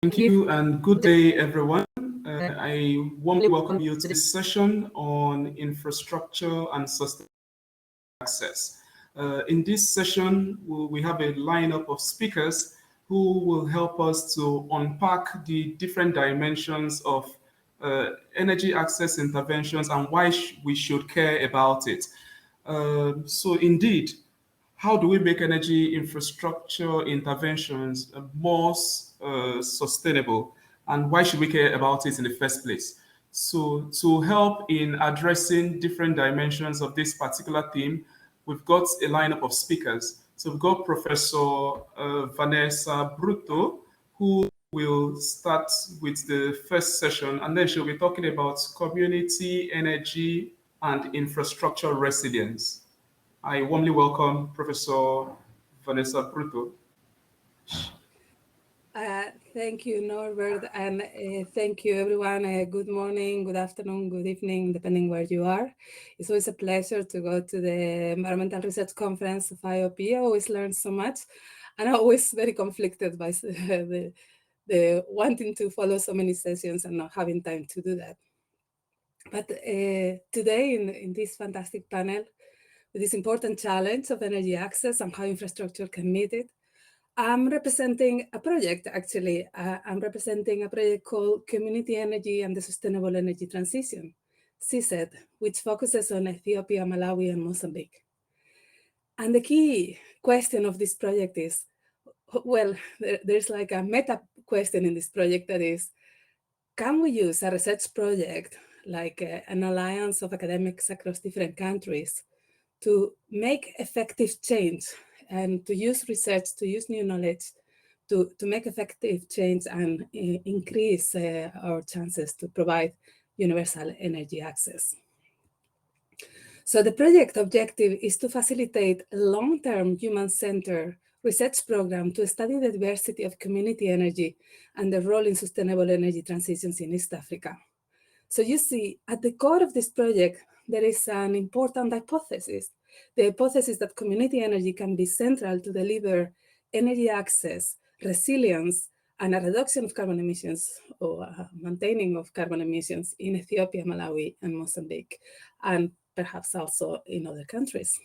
Thank you and good day, everyone. I warmly welcome you to this session on infrastructure and sustainable access. In this session, we have a lineup of speakers who will help us to unpack the different dimensions of energy access interventions and why we should care about it. So indeed, how do we make energy infrastructure interventions more sustainable, and why should we care about it in the first place? So to help in addressing different dimensions of this particular theme, we've got a lineup of speakers. So we've got Professor Vanesa Broto, who will start with the first session, and then she'll be talking about community energy and infrastructure resilience. I warmly welcome Professor Vanesa Broto. Thank you, Norbert, and thank you, everyone. Good morning, good afternoon, good evening, depending where you are. It's always a pleasure to go to the Environmental Research Conference of IOP. I always learn so much, and I'm always very conflicted by the wanting to follow so many sessions and not having time to do that. But today, in this fantastic panel, with this important challenge of energy access and how infrastructure can meet it, I'm representing a project, actually. I'm representing a project called Community Energy and the Sustainable Energy Transition, CSET, which focuses on Ethiopia, Malawi, and Mozambique. And the key question of this project is, well, there's like a meta question in this project that is, can we use a research project like an alliance of academics across different countries to make effective change and to use research, to use new knowledge to make effective change and increase our chances to provide universal energy access? So the project objective is to facilitate a long-term human-centered research program to study the diversity of community energy and the role in sustainable energy transitions in East Africa. So you see, at the core of this project, there is an important hypothesis. The hypothesis that community energy can be central to deliver energy access, resilience, and a reduction of carbon emissions or maintaining of carbon emissions in Ethiopia, Malawi, and Mozambique, and perhaps also in other countries.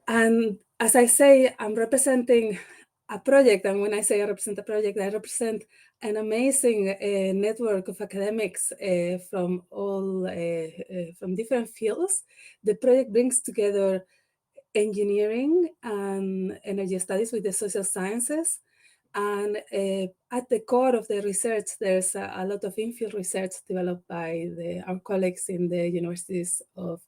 And as I say, I'm representing a project, and when I say I represent a project, I represent an amazing network of academics from from different fields. The project brings together engineering and energy studies with the social sciences. And at the core of the research, there's a lot of in-field research developed by our colleagues in the universities of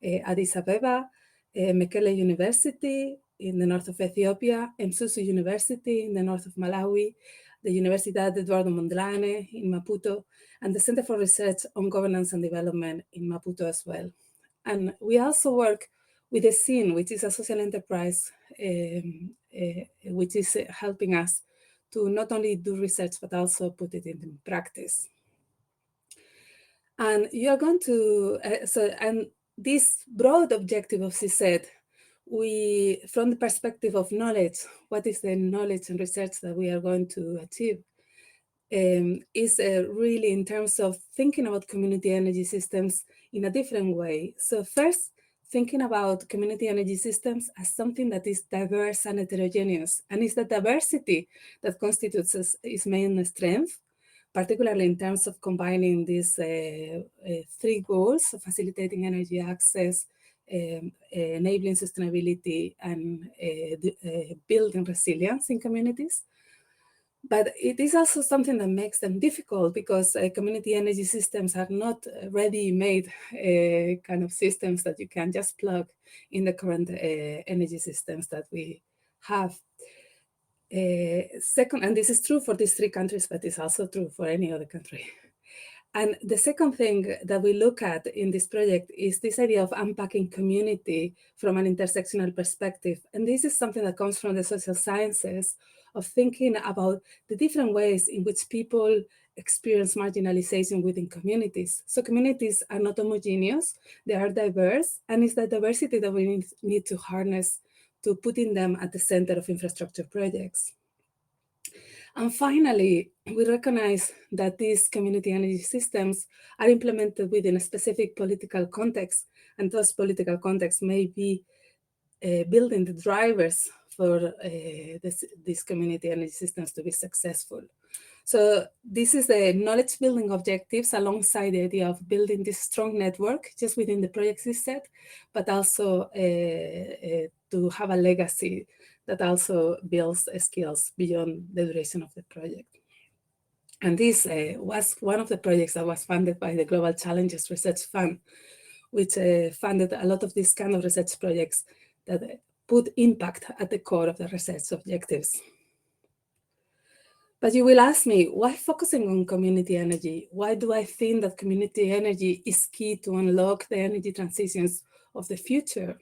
Addis Ababa, Makerere University in the north of Ethiopia, Msusu University in the north of Malawi, the Universidad Eduardo Mondlane in Maputo, and the Center for Research on Governance and Development in Maputo as well. And we also work with the SIN, which is a social enterprise, which is helping us to not only do research, but also put it into practice. And you are going to, and this broad objective of CSET, from the perspective of knowledge, what is the knowledge and research that we are going to achieve, is really in terms of thinking about community energy systems in a different way. So first, thinking about community energy systems as something that is diverse and heterogeneous, and it's the diversity that constitutes its main strength, particularly in terms of combining these three goals of facilitating energy access, enabling sustainability, and building resilience in communities. But it is also something that makes them difficult because community energy systems are not ready-made kind of systems that you can just plug in the current energy systems that we have. Second, and this is true for these three countries, but it's also true for any other country. And the second thing that we look at in this project is this idea of unpacking community from an intersectional perspective. And this is something that comes from the social sciences, of thinking about the different ways in which people experience marginalization within communities. So communities are not homogeneous, they are diverse, and it's that diversity that we need to harness to putting them at the center of infrastructure projects. And finally, we recognize that these community energy systems are implemented within a specific political context, and those political contexts may be building the drivers for these community energy systems to be successful. So this is the knowledge building objectives alongside the idea of building this strong network just within the project set, but also to have a legacy that also builds skills beyond the duration of the project. And this was one of the projects that was funded by the Global Challenges Research Fund, which funded a lot of these kind of research projects that put impact at the core of the research objectives. But you will ask me, why focusing on community energy? Why do I think that community energy is key to unlock the energy transitions of the future?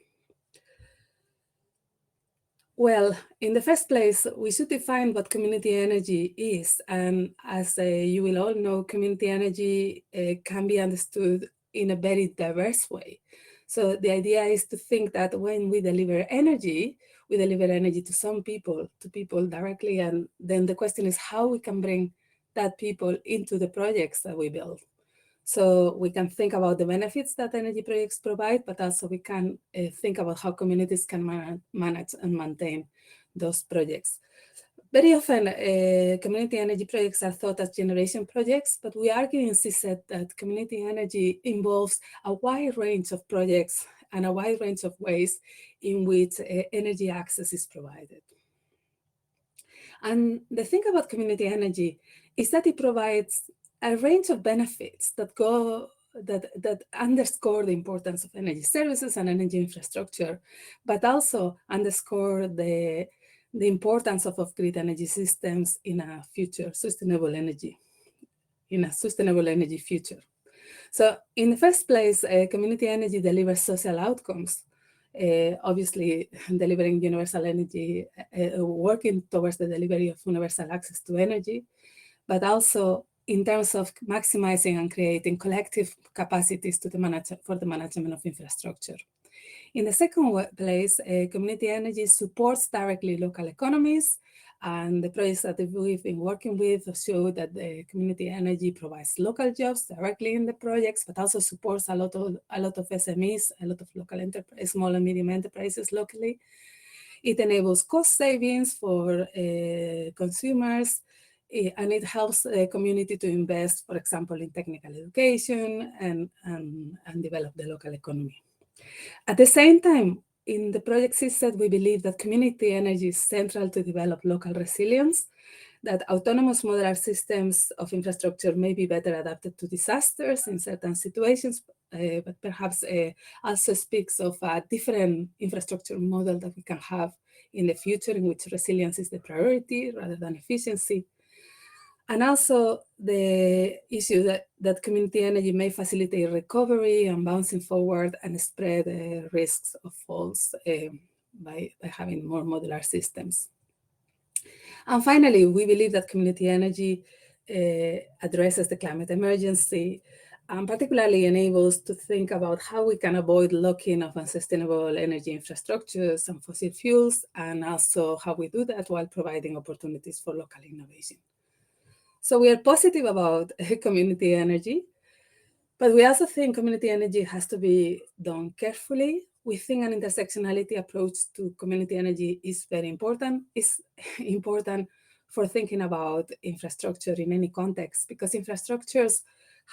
Well, in the first place, we should define what community energy is. And as you will all know, community energy can be understood in a very diverse way. So the idea is to think that when we deliver energy to some people, to people directly. And then the question is how we can bring that people into the projects that we build. So we can think about the benefits that energy projects provide, but also we can think about how communities can manage and maintain those projects. Very often, community energy projects are thought as generation projects, but we argue in CSET that community energy involves a wide range of projects and a wide range of ways in which energy access is provided. And the thing about community energy is that it provides a range of benefits that underscore the importance of energy services and energy infrastructure, but also underscore the importance of off-grid energy systems in a sustainable energy future. So in the first place, community energy delivers social outcomes. Obviously, delivering universal energy, working towards the delivery of universal access to energy, but also in terms of maximizing and creating collective capacities for the management of infrastructure. In the second place, community energy supports directly local economies, and the projects that we've been working with show that the community energy provides local jobs directly in the projects, but also supports a lot of SMEs, a lot of local small and medium enterprises locally. It enables cost savings for consumers, and it helps the community to invest, for example, in technical education and develop the local economy. At the same time, in the project system, we believe that community energy is central to develop local resilience, that autonomous modular systems of infrastructure may be better adapted to disasters in certain situations, but perhaps also speaks of a different infrastructure model that we can have in the future, in which resilience is the priority rather than efficiency. And also the issue that community energy may facilitate recovery and bouncing forward and spread risks of faults by having more modular systems. And finally, we believe that community energy addresses the climate emergency and particularly enables to think about how we can avoid locking of unsustainable energy infrastructures and fossil fuels, and also how we do that while providing opportunities for local innovation. So we are positive about community energy, but we also think community energy has to be done carefully. We think an intersectionality approach to community energy is very important. It's important for thinking about infrastructure in any context, because infrastructures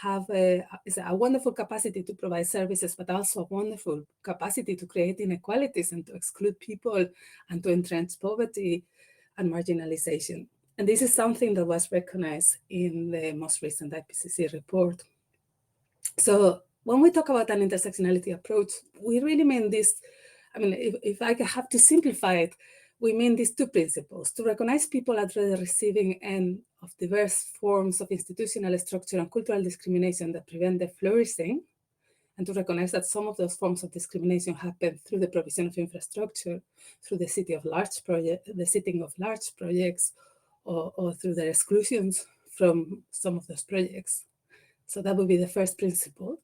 have a wonderful capacity to provide services, but also a wonderful capacity to create inequalities and to exclude people and to entrench poverty and marginalization. And this is something that was recognized in the most recent IPCC report. So when we talk about an intersectionality approach, we really mean this. I mean, if I have to simplify it, we mean these two principles: to recognize people at the receiving end of diverse forms of institutional structure and cultural discrimination that prevent their flourishing, and to recognize that some of those forms of discrimination happen through the provision of infrastructure, through the setting of large projects, or through their exclusions from some of those projects. So that would be the first principle.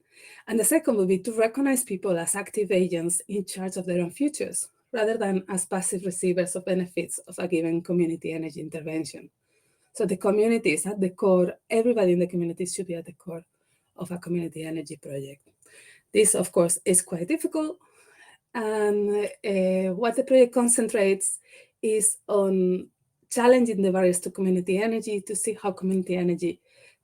And the second would be to recognize people as active agents in charge of their own futures, rather than as passive receivers of benefits of a given community energy intervention. So the community is at the core, everybody in the community should be at the core of a community energy project. This, of course, is quite difficult. And what the project concentrates is on challenging the barriers to community energy to see how community energy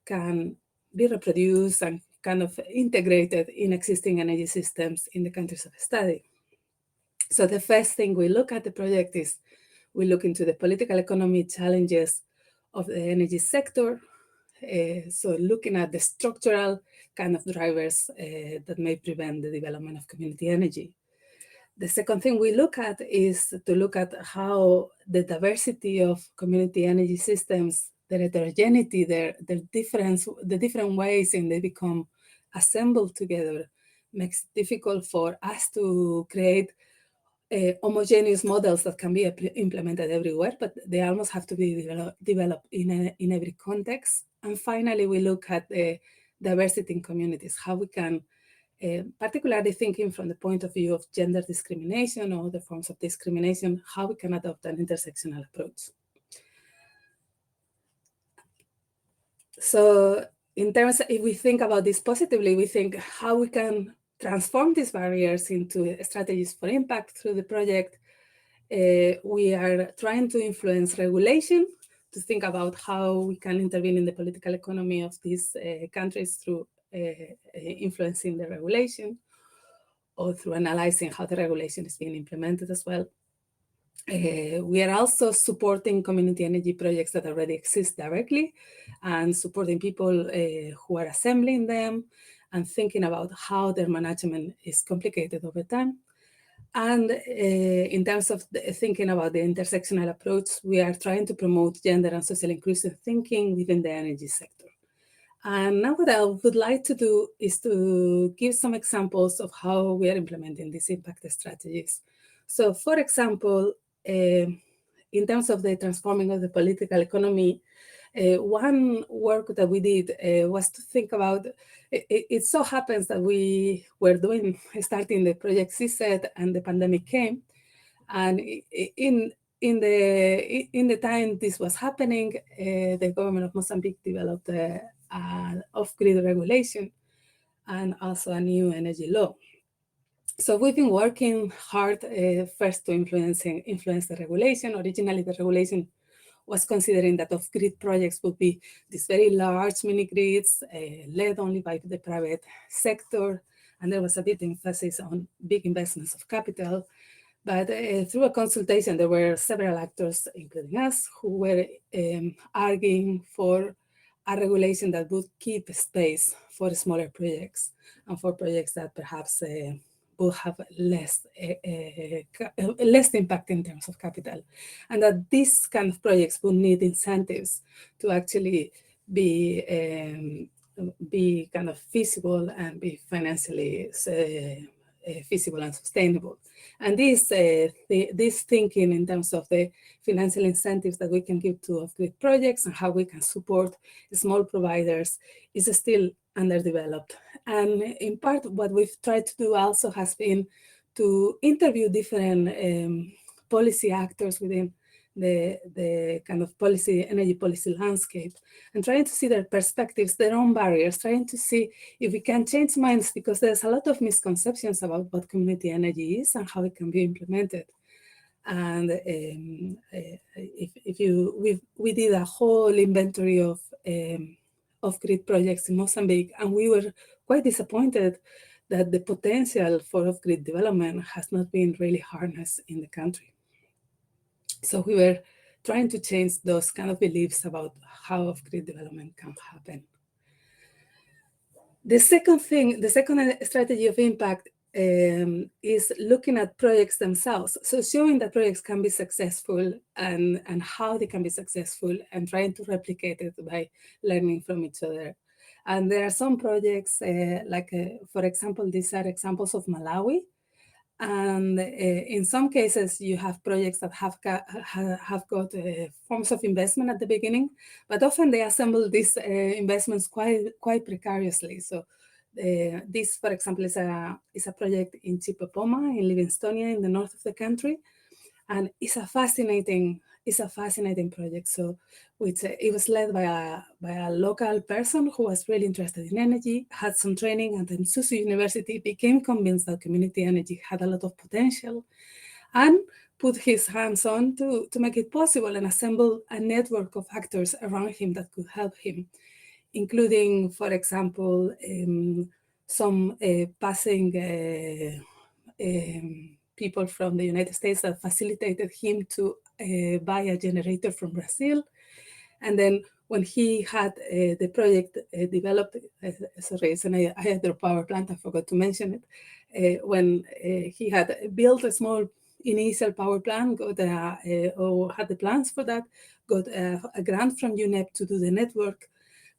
can be reproduced and kind of integrated in existing energy systems in the countries of study. So the first thing we look at the project is we look into the political economy challenges of the energy sector. So looking at the structural kind of drivers that may prevent the development of community energy. The second thing we look at is to look at how the diversity of community energy systems, their heterogeneity, the different ways in they become assembled together makes it difficult for us to create homogeneous models that can be implemented everywhere, but they almost have to be developed in every context. And finally, we look at the diversity in communities, how we can, particularly thinking from the point of view of gender discrimination or other forms of discrimination, how we can adopt an intersectional approach. So in terms, if we think about this positively, we think how we can transform these barriers into strategies for impact through the project. We are trying to influence regulation, to think about how we can intervene in the political economy of these countries through influencing the regulation, or through analyzing how the regulation is being implemented as well. We are also supporting community energy projects that already exist directly and supporting people who are assembling them and thinking about how their management is complicated over time. And in terms of thinking about the intersectional approach, we are trying to promote gender and social inclusive thinking within the energy sector. And now what I would like to do is to give some examples of how we are implementing these impact strategies. So for example, in terms of the transforming of the political economy, one work that we did was to think about, it so happens that we were starting the project CSET and the pandemic came. And in the time this was happening, the government of Mozambique developed an off-grid regulation and also a new energy law. So we've been working hard first to influence the regulation. Originally, the regulation was considering that off-grid projects would be these very large mini-grids led only by the private sector. And there was a bit emphasis on big investments of capital. But through a consultation, there were several actors, including us, who were arguing for a regulation that would keep space for smaller projects and for projects that perhaps will have less impact in terms of capital, and that these kind of projects will need incentives to actually be kind of feasible and be financially feasible and sustainable. And this thinking in terms of the financial incentives that we can give to off-grid projects and how we can support small providers is still underdeveloped. And in part, what we've tried to do also has been to interview different policy actors within the kind of energy policy landscape, and trying to see their perspectives, their own barriers, trying to see if we can change minds, because there's a lot of misconceptions about what community energy is and how it can be implemented. And we did a whole inventory of off-grid projects in Mozambique, and we were quite disappointed that the potential for off-grid development has not been really harnessed in the country. So we were trying to change those kind of beliefs about how off-grid development can happen. The second strategy of impact is looking at projects themselves. So showing that projects can be successful and how they can be successful, and trying to replicate it by learning from each other. And there are some projects, for example, these are examples of Malawi. And in some cases, you have projects that have got forms of investment at the beginning, but often they assemble these investments quite precariously. So this, for example, is a project in Chipopoma in Livingstonia in the north of the country. And it's a fascinating It's a fascinating project. So it was led by a local person who was really interested in energy, had some training, and then Susu University became convinced that community energy had a lot of potential, and put his hands on to make it possible and assemble a network of actors around him that could help him, including, for example, some passing people from the United States that facilitated him to buy a generator from Brazil. And then when he had the project developed, sorry, it's an hydropower plant, I forgot to mention it, when he had built a small initial power plant, or had the plans for that, got a grant from UNEP to do the network.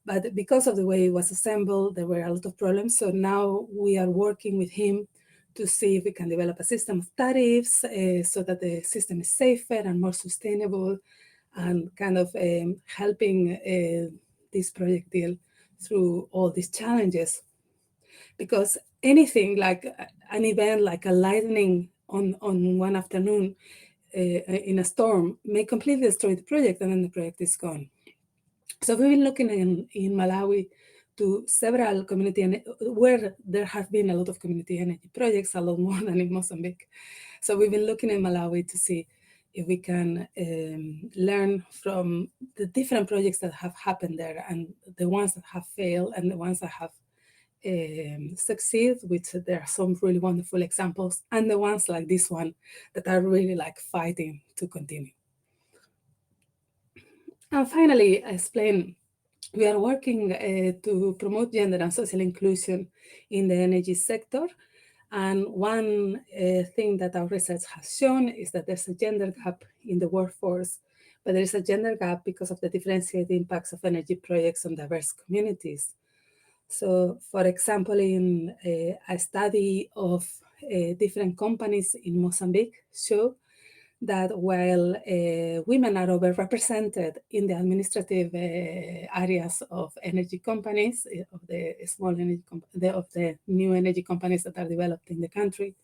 But because of the way it was assembled, there were a lot of problems. So now we are working with him to see if we can develop a system of tariffs so that the system is safer and more sustainable, and kind of helping this project deal through all these challenges. Because anything like an event like a lightning on one afternoon in a storm may completely destroy the project, and then the project is gone. So we've been looking in Malawi to several community, where there have been a lot of community energy projects, a lot more than in Mozambique. So we've been looking in Malawi to see if we can learn from the different projects that have happened there, and the ones that have failed and the ones that have succeed, which there are some really wonderful examples, and the ones like this one that are really like fighting to continue. And finally, I explain, we are working to promote gender and social inclusion in the energy sector. And one thing that our research has shown is that there's a gender gap in the workforce, but there is a gender gap because of the differentiated impacts of energy projects on diverse communities. So, for example, in a study of different companies in Mozambique show that while women are overrepresented in the administrative areas of energy companies, of the small energy of the new energy companies that are developed in the country,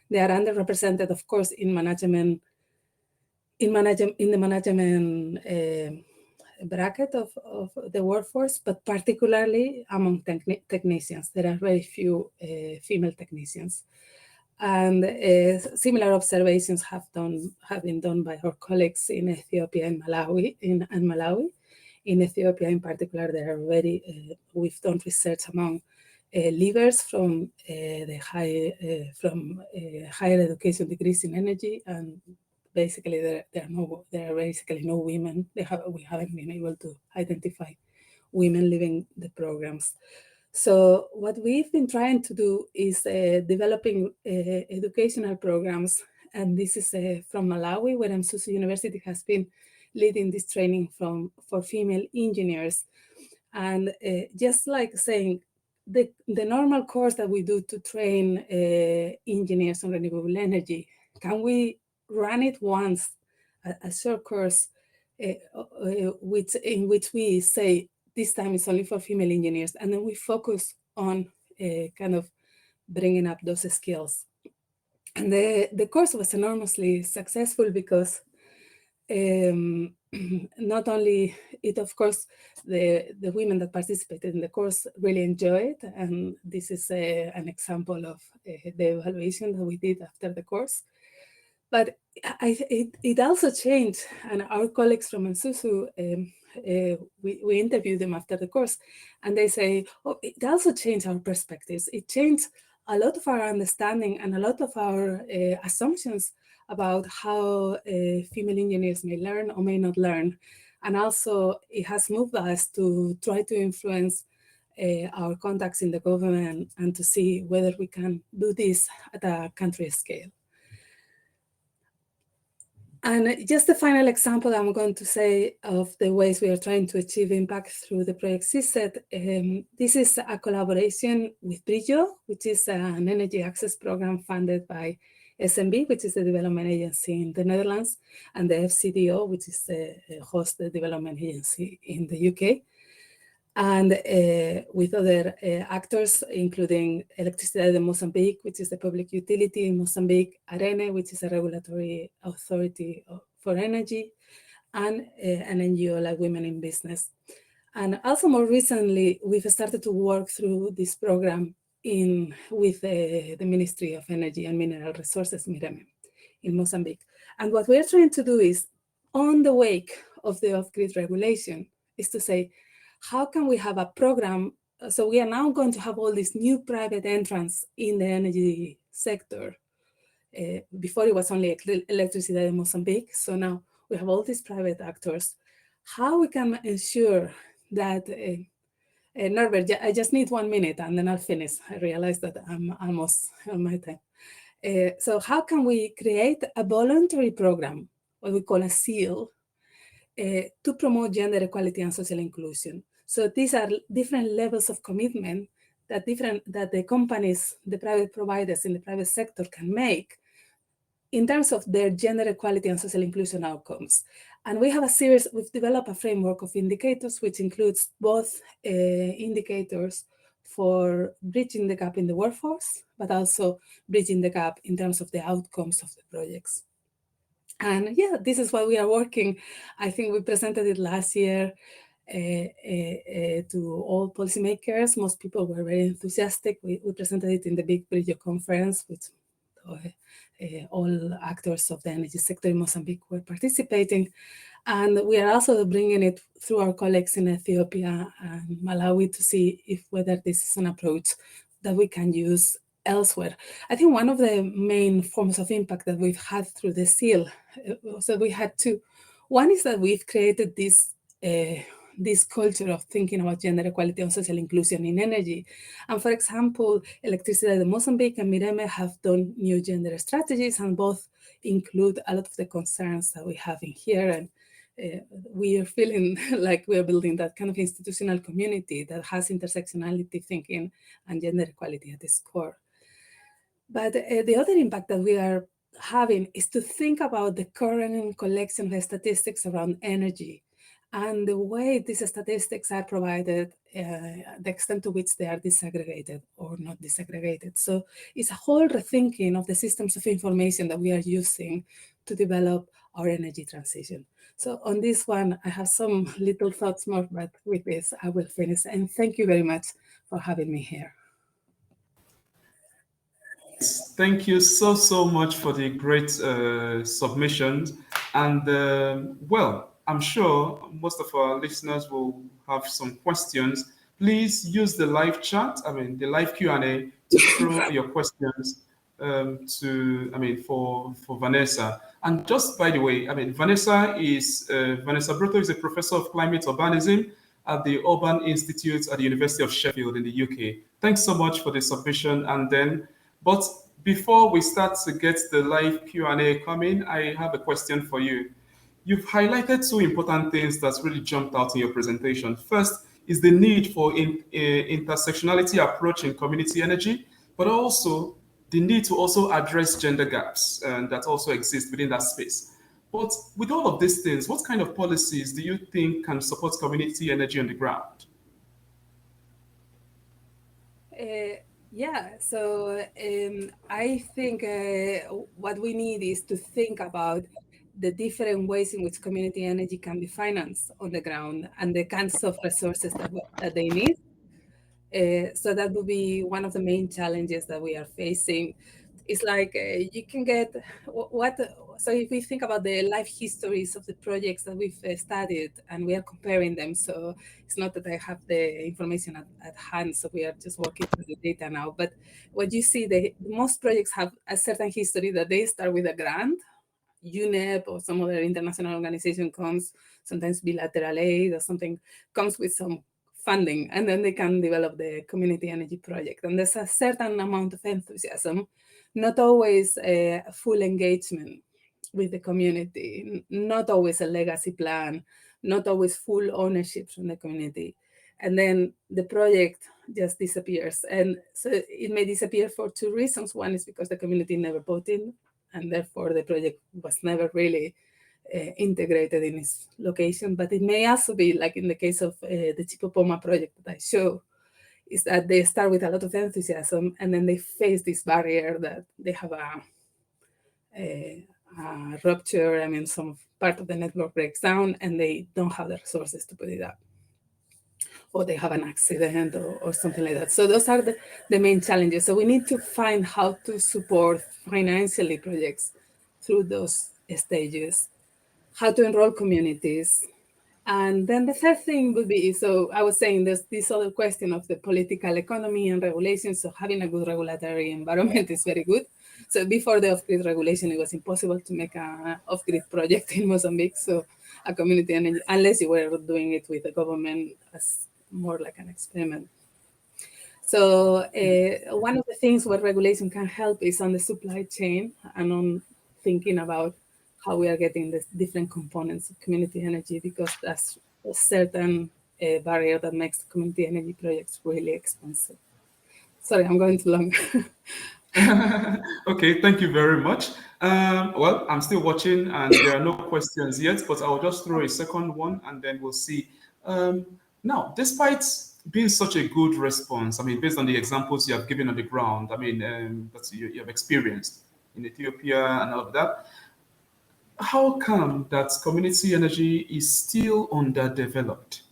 they are underrepresented, of course, in management, in the management bracket of the workforce, but particularly among technicians. There are very few female technicians. And similar observations have been done by our colleagues in Ethiopia and Malawi. In Ethiopia, in particular, there are we've done research among leavers from higher education degrees in energy, and basically there are basically no women. We haven't been able to identify women leaving the programs. So what we've been trying to do is developing educational programs, and this is from Malawi, where Susu University has been leading this training for female engineers. And just like saying, the normal course that we do to train engineers on renewable energy, can we run it once, a short course, in which we say, this time it's only for female engineers, and then we focus on kind of bringing up those skills. And the course was enormously successful because not only it, of course, the women that participated in the course really enjoyed it, and this is an example of the evaluation that we did after the course. But it also changed, and our colleagues from Susu, we interviewed them after the course, and they say, oh, it also changed our perspectives. It changed a lot of our understanding and a lot of our assumptions about how female engineers may learn or may not learn. And also it has moved us to try to influence our contacts in the government and to see whether we can do this at a country scale. And just the final example I'm going to say of the ways we are trying to achieve impact through the project CSET. This is a collaboration with Broto, which is an energy access program funded by SMB, which is the development agency in the Netherlands, and the FCDO, which is the host the development agency in the UK. And with other actors, including Electricidade de Mozambique, which is the public utility in Mozambique, ARENE, which is a regulatory authority for energy, and an NGO like Women in Business. And also more recently, we've started to work through this program with the Ministry of Energy and Mineral Resources, MIREME, in Mozambique. And what we're trying to do is, on the wake of the off-grid regulation, is to say, how can we have a program? So we are now going to have all these new private entrants in the energy sector. Before it was only electricity in Mozambique. So now we have all these private actors. How we can ensure that, Norbert, I just need 1 minute and then I'll finish. I realize that I'm almost on my time. So how can we create a voluntary program, what we call a seal, to promote gender equality and social inclusion? So these are different levels of commitment that the companies, the private providers in the private sector can make in terms of their gender equality and social inclusion outcomes. And we have we've developed a framework of indicators, which includes both indicators for bridging the gap in the workforce, but also bridging the gap in terms of the outcomes of the projects. And yeah, this is what we are working. I think we presented it last year to all policymakers. Most people were very enthusiastic. We presented it in the Big Bridge conference, which all actors of the energy sector in Mozambique were participating. And we are also bringing it through our colleagues in Ethiopia and Malawi to see whether this is an approach that we can use elsewhere. I think one of the main forms of impact that we've had through the seal, so we had two. One is that we've created this culture of thinking about gender equality and social inclusion in energy. And for example, Electricity de Mozambique and MIREME have done new gender strategies, and both include a lot of the concerns that we have in here. And we are feeling like we are building that kind of institutional community that has intersectionality thinking and gender equality at its core. But the other impact that we are having is to think about the current collection of statistics around energy and the way these statistics are provided, the extent to which they are disaggregated or not disaggregated. So it's a whole rethinking of the systems of information that we are using to develop our energy transition. So on this one, I have some little thoughts more, but with this, I will finish. And thank you very much for having me here. Thank you so much for the great submissions. And well, I'm sure most of our listeners will have some questions. Please use the live chat, the live Q&A to throw your questions for Vanesa. And just by the way, Vanessa Broto is a professor of climate urbanism at the Urban Institute at the University of Sheffield in the UK. Thanks so much for the submission. But before we start to get the live Q&A coming, I have a question for you. You've highlighted two important things that's really jumped out in your presentation. First is the need for intersectionality approach in community energy, but also the need to also address gender gaps that also exist within that space. But with all of these things, what kind of policies do you think can support community energy on the ground? Yeah, so I think what we need is to think about the different ways in which community energy can be financed on the ground and the kinds of resources that they need. So that would be one of the main challenges that we are facing. It's like you can get so if we think about the life histories of the projects that we've studied and we are comparing them, so it's not that I have the information at hand, so we are just working through the data now, but what you see, most projects have a certain history that they start with a grant. UNEP or some other international organization comes, sometimes bilateral aid or something comes with some funding, and then they can develop the community energy project. And there's a certain amount of enthusiasm, not always a full engagement with the community, not always a legacy plan, not always full ownership from the community. And then the project just disappears. And so it may disappear for two reasons. One is because the community never bought in, and therefore the project was never really integrated in its location. But it may also be, like in the case of the Chipopoma project that I show, is that they start with a lot of enthusiasm and then they face this barrier that they have rupture, I mean, some part of the network breaks down and they don't have the resources to put it up, or they have an accident or something like that. So those are the main challenges. So we need to find how to support financially projects through those stages, how to enroll communities. And then the third thing would be, so I was saying there's this other question of the political economy and regulation. So having a good regulatory environment is very good. So before the off-grid regulation, it was impossible to make an off-grid project in Mozambique. So a community energy, unless you were doing it with the government as more like an experiment. So one of the things where regulation can help is on the supply chain and on thinking about how we are getting the different components of community energy, because that's a certain barrier that makes community energy projects really expensive. Sorry, I'm going too long. Okay, thank you very much. Well, I'm still watching and there are no questions yet, but I'll just throw a second one and then we'll see. Now, despite being such a good response, I mean, based on the examples you have given on the ground, I mean, that you have experienced in Ethiopia and all of that, how come that community energy is still underdeveloped?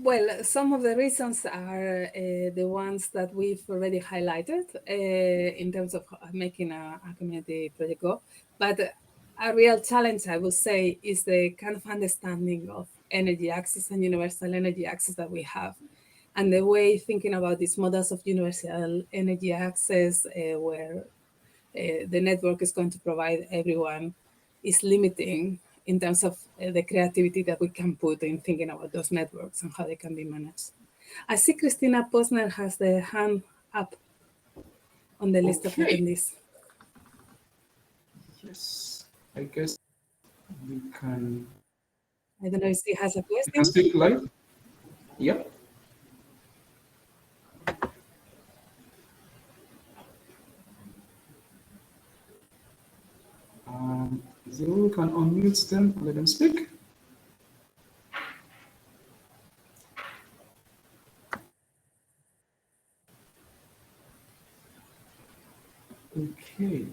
Well, some of the reasons are the ones that we've already highlighted in terms of making a community project go. But a real challenge, I would say, is the kind of understanding of energy access and universal energy access that we have. And the way thinking about these models of universal energy access, where the network is going to provide everyone, is limiting in terms of the creativity that we can put in thinking about those networks and how they can be managed. I see Christina Posner has the hand up on the list of attendees. Yes, I guess we can. I don't know if she has a You question. can speak live. Yep. You can unmute them and let them speak. Okay.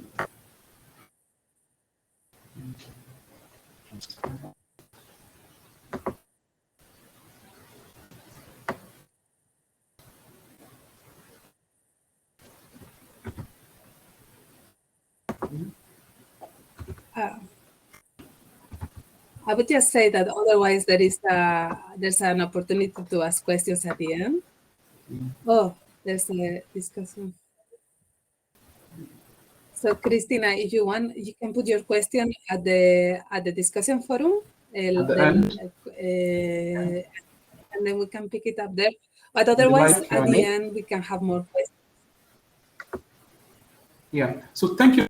I would just say that otherwise there's an opportunity to ask questions at the end. Oh, there's a discussion. So Christina, if you want, you can put your question at the discussion forum, At the end, and then we can pick it up there. But in the otherwise, live at the Q&A. end, we can have more questions. Yeah. So thank you,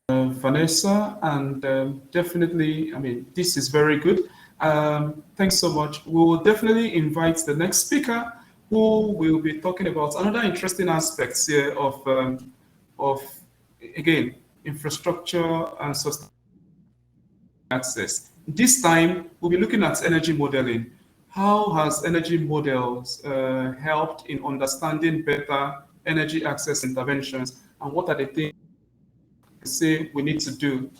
Vanessa, and definitely, I mean, this is very good. Thanks so much. We will definitely invite the next speaker who will be talking about another interesting aspects here of again, infrastructure and sustainable access. This time, we'll be looking at energy modeling. How has energy models helped in understanding better energy access interventions, and what are the things say we need to do?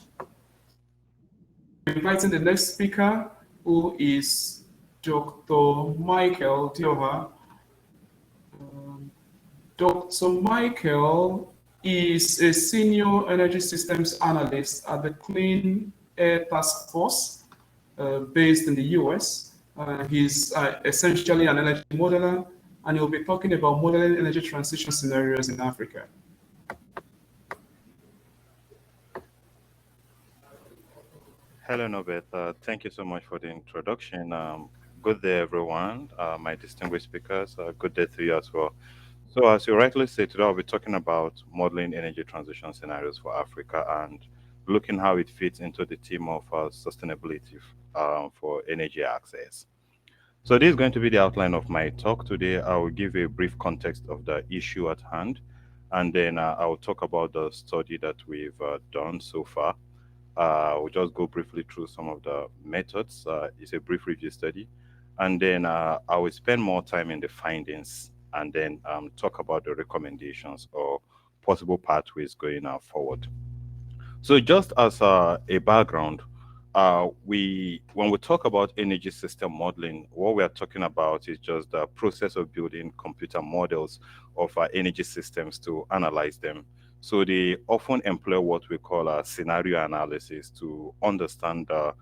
Inviting the next speaker, who is Dr. Michael Dioha. Dr. Michael is a senior energy systems analyst at the Clean Air Task Force based in the US. He's essentially an energy modeler, and he'll be talking about modeling energy transition scenarios in Africa. Hello, Norbert. Thank you so much for the introduction. Good day, everyone. My distinguished speakers, good day to you as well. So, as you rightly said, today I'll be talking about modeling energy transition scenarios for Africa and looking how it fits into the theme of sustainability for energy access. So, this is going to be the outline of my talk today. I will give a brief context of the issue at hand, and then I will talk about the study that we've done so far. We'll just go briefly through some of the methods. It's a brief review study. And then I will spend more time in the findings and then talk about the recommendations or possible pathways going forward. So just as a background, we when we talk about energy system modeling, what we are talking about is just the process of building computer models of energy systems to analyze them. So they often employ what we call a scenario analysis to understand the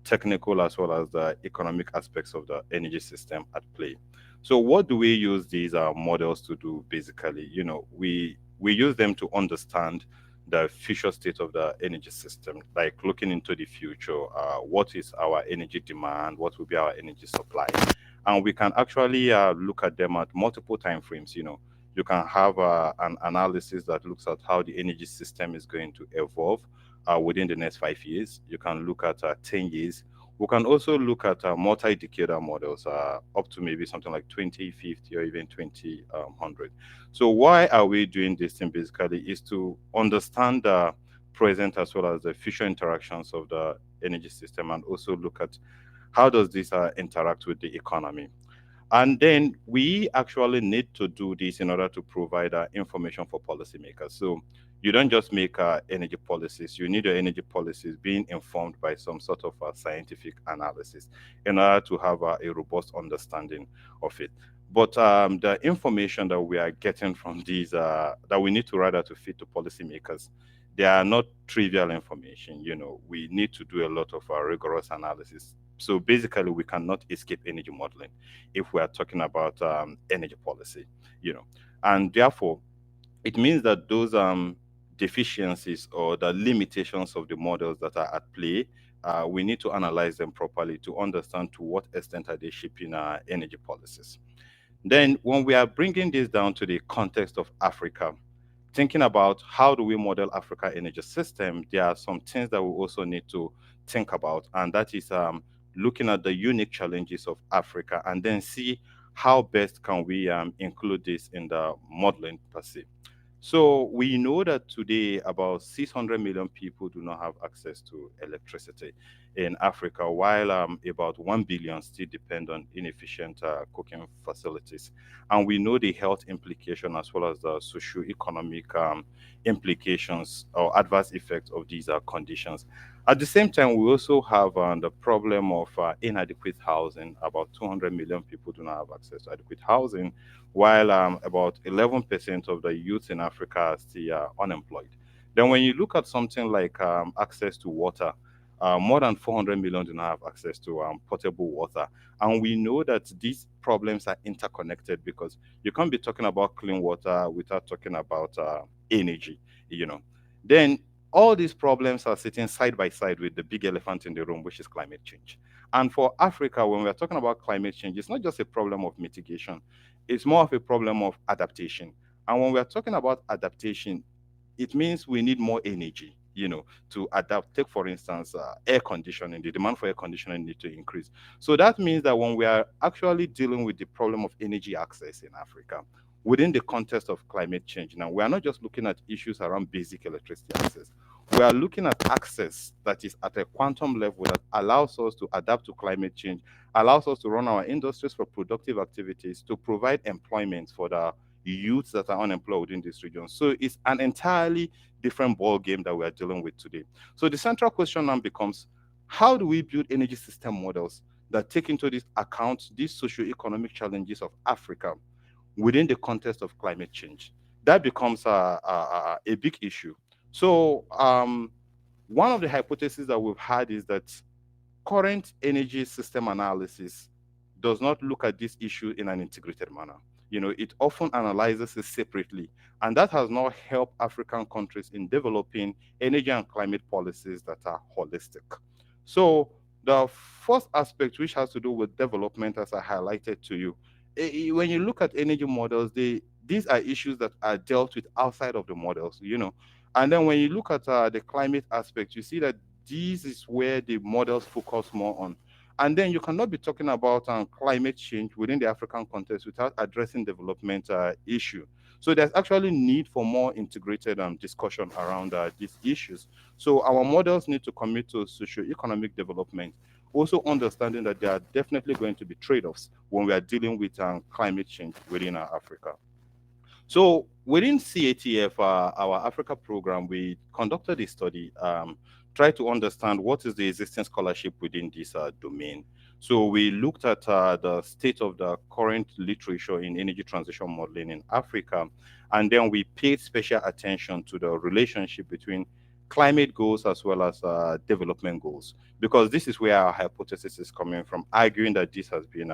technical as well as the economic aspects of the energy system at play. So what do we use these models to do basically? We use them to understand the future state of the energy system, like looking into the future. What is our energy demand? What will be our energy supply? And we can actually look at them at multiple time frames. You can have an analysis that looks at how the energy system is going to evolve within the next 5 years. You can look at 10 years. We can also look at multi-decadal models up to maybe something like 2050 or even 2000. So why are we doing this thing basically is to understand the present as well as the future interactions of the energy system, and also look at how does this interact with the economy. And then we actually need to do this in order to provide information for policymakers. So you don't just make energy policies, you need your energy policies being informed by some sort of scientific analysis in order to have a robust understanding of it. But the information that we are getting from these, that we need to rather to feed to policymakers, they are not trivial information. We need to do a lot of rigorous analysis. So basically, we cannot escape energy modeling if we are talking about energy policy, and therefore it means that those deficiencies or the limitations of the models that are at play, we need to analyze them properly to understand to what extent are they shaping our energy policies. Then, when we are bringing this down to the context of Africa, thinking about how do we model Africa energy system, there are some things that we also need to think about, and that is looking at the unique challenges of Africa, and then see how best can we include this in the modeling per se. So we know that today about 600 million people do not have access to electricity in Africa, while about 1 billion still depend on inefficient cooking facilities. And we know the health implication as well as the socio-economic implications or adverse effects of these conditions. At the same time, we also have the problem of inadequate housing. About 200 million people do not have access to adequate housing, while about 11% of the youth in Africa are still unemployed. Then, when you look at something like access to water, more than 400 million do not have access to potable water. And we know that these problems are interconnected, because you can't be talking about clean water without talking about energy, Then all these problems are sitting side by side with the big elephant in the room, which is climate change. And for Africa, when we're talking about climate change, it's not just a problem of mitigation, it's more of a problem of adaptation. And when we're talking about adaptation, it means we need more energy, to adapt. Take, for instance, air conditioning. The demand for air conditioning need to increase. So that means that when we are actually dealing with the problem of energy access in Africa, within the context of climate change, now we are not just looking at issues around basic electricity access. We are looking at access that is at a quantum level that allows us to adapt to climate change, allows us to run our industries for productive activities, to provide employment for the youths that are unemployed within this region. So it's an entirely different ball game that we are dealing with today. So the central question now becomes, how do we build energy system models that take into this account these socio-economic challenges of Africa within the context of climate change? That becomes a big issue. So one of the hypotheses that we've had is that current energy system analysis does not look at this issue in an integrated manner. It often analyzes it separately, and that has not helped African countries in developing energy and climate policies that are holistic. So the first aspect, which has to do with development, as I highlighted to you, when you look at energy models, these are issues that are dealt with outside of the models, And then when you look at the climate aspect, you see that this is where the models focus more on. And then you cannot be talking about climate change within the African context without addressing development issue. So there's actually need for more integrated discussion around these issues. So our models need to commit to socio-economic development, also understanding that there are definitely going to be trade-offs when we are dealing with climate change within Africa. So within CATF, our Africa program, we conducted a study, tried to understand what is the existing scholarship within this domain. So we looked at the state of the current literature in energy transition modeling in Africa, and then we paid special attention to the relationship between climate goals as well as development goals, because this is where our hypothesis is coming from, arguing that this has been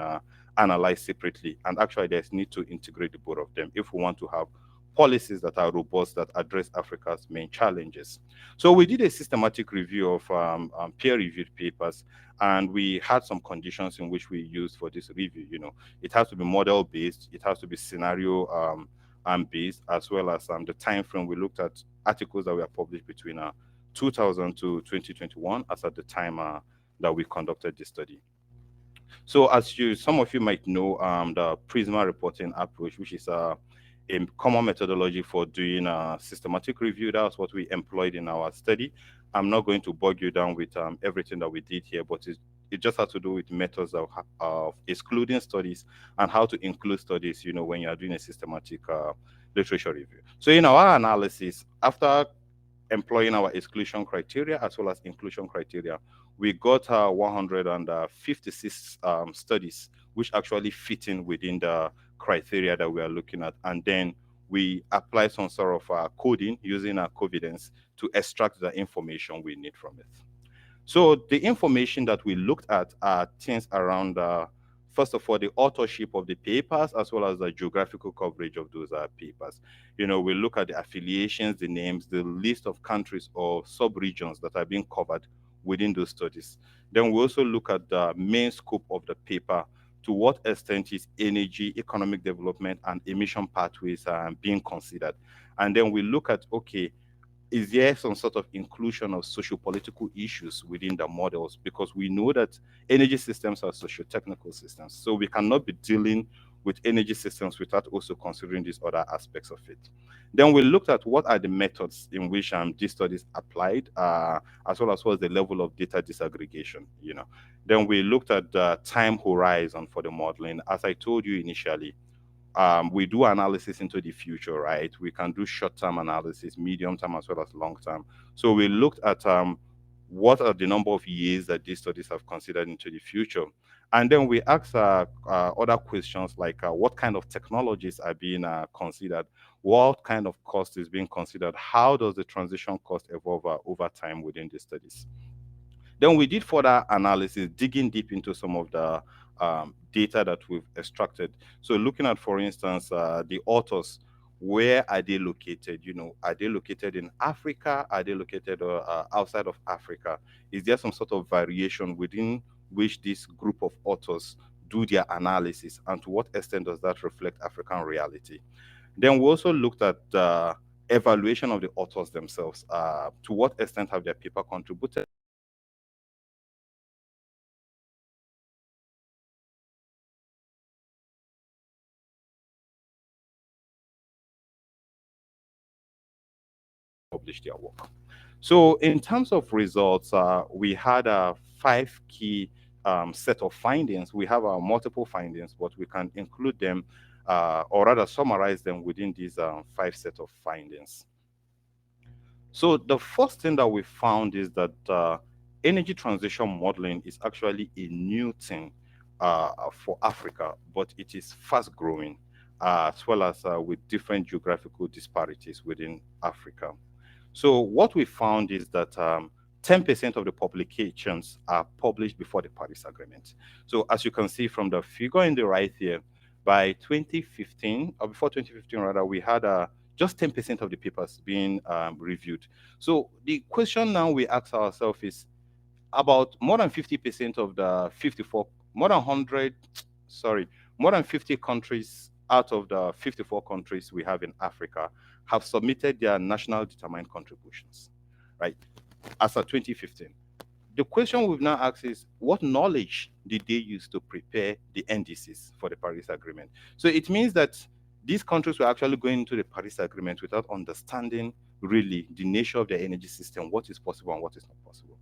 analyzed separately, and actually there's need to integrate the both of them if we want to have policies that are robust that address Africa's main challenges. So we did a systematic review of peer-reviewed papers, and we had some conditions in which we used for this review. It has to be model-based, it has to be scenario based, as well as the time frame. We looked at articles that were published between 2000 to 2021, as at the time that we conducted this study. So as some of you might know, the Prisma reporting approach, which is a common methodology for doing a systematic review, that's what we employed in our study. I'm not going to bog you down with everything that we did here, but it just has to do with methods of excluding studies and how to include studies, when you are doing a systematic literature review. So in our analysis, after employing our exclusion criteria as well as inclusion criteria, we got 156 studies which actually fit in within the criteria that we are looking at. And then we apply some sort of coding using Covidence to extract the information we need from it. So the information that we looked at are things around, first of all, the authorship of the papers, as well as the geographical coverage of those papers. We look at the affiliations, the names, the list of countries or sub-regions that are being covered within those studies. Then we also look at the main scope of the paper, to what extent is energy, economic development, and emission pathways being considered. And then we look at, okay, is there some sort of inclusion of socio-political issues within the models? Because we know that energy systems are socio-technical systems. So we cannot be dealing with energy systems without also considering these other aspects of it. Then we looked at what are the methods in which these studies applied, as well as what is the level of data disaggregation. Then we looked at the time horizon for the modeling. As I told you initially, we do analysis into the future, right? We can do short-term analysis, medium-term, as well as long-term. So we looked at what are the number of years that these studies have considered into the future. And then we asked other questions like what kind of technologies are being considered, what kind of cost is being considered, how does the transition cost evolve over time within the studies. Then we did further analysis, digging deep into some of the data that we've extracted. So looking at, for instance, the authors, where are they located? Are they located in Africa? Are they located outside of Africa? Is there some sort of variation within which this group of authors do their analysis? And to what extent does that reflect African reality? Then we also looked at the evaluation of the authors themselves. To what extent have their paper contributed publish their work? So in terms of results, we had 5 key set of findings. We have multiple findings, but we can include them or rather summarize them within these 5 set of findings. So the first thing that we found is that energy transition modeling is actually a new thing for Africa, but it is fast growing, as well as with different geographical disparities within Africa. So what we found is that 10% of the publications are published before the Paris Agreement. So as you can see from the figure in the right here, by 2015, or before 2015 rather, we had just 10% of the papers being reviewed. So the question now we ask ourselves is, about more than 50% of the 54, more than 100, sorry, more than 50 countries out of the 54 countries we have in Africa have submitted their national determined contributions, right, as of 2015. The question we've now asked is, what knowledge did they use to prepare the NDCs for the Paris Agreement? So it means that these countries were actually going into the Paris Agreement without understanding really the nature of their energy system, what is possible and what is not possible.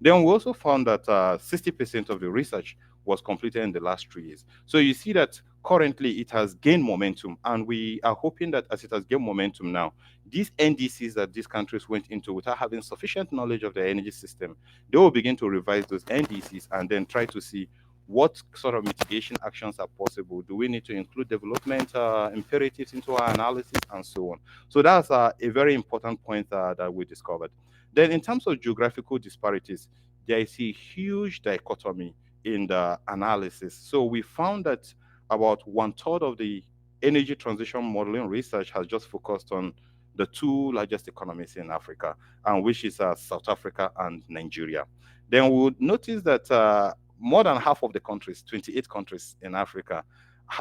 Then we also found that 60% of the research was completed in the last 3 years. So you see that currently it has gained momentum, and we are hoping that as it has gained momentum now, these NDCs that these countries went into without having sufficient knowledge of the energy system, they will begin to revise those NDCs and then try to see what sort of mitigation actions are possible. Do we need to include development imperatives into our analysis and so on? So that's a very important point that we discovered. Then in terms of geographical disparities, there is a huge dichotomy in the analysis. So we found that about 1/3 of the energy transition modeling research has just focused on the two largest economies in Africa, and which is South Africa and Nigeria. Then we would notice that more than half of the countries, 28 countries in Africa,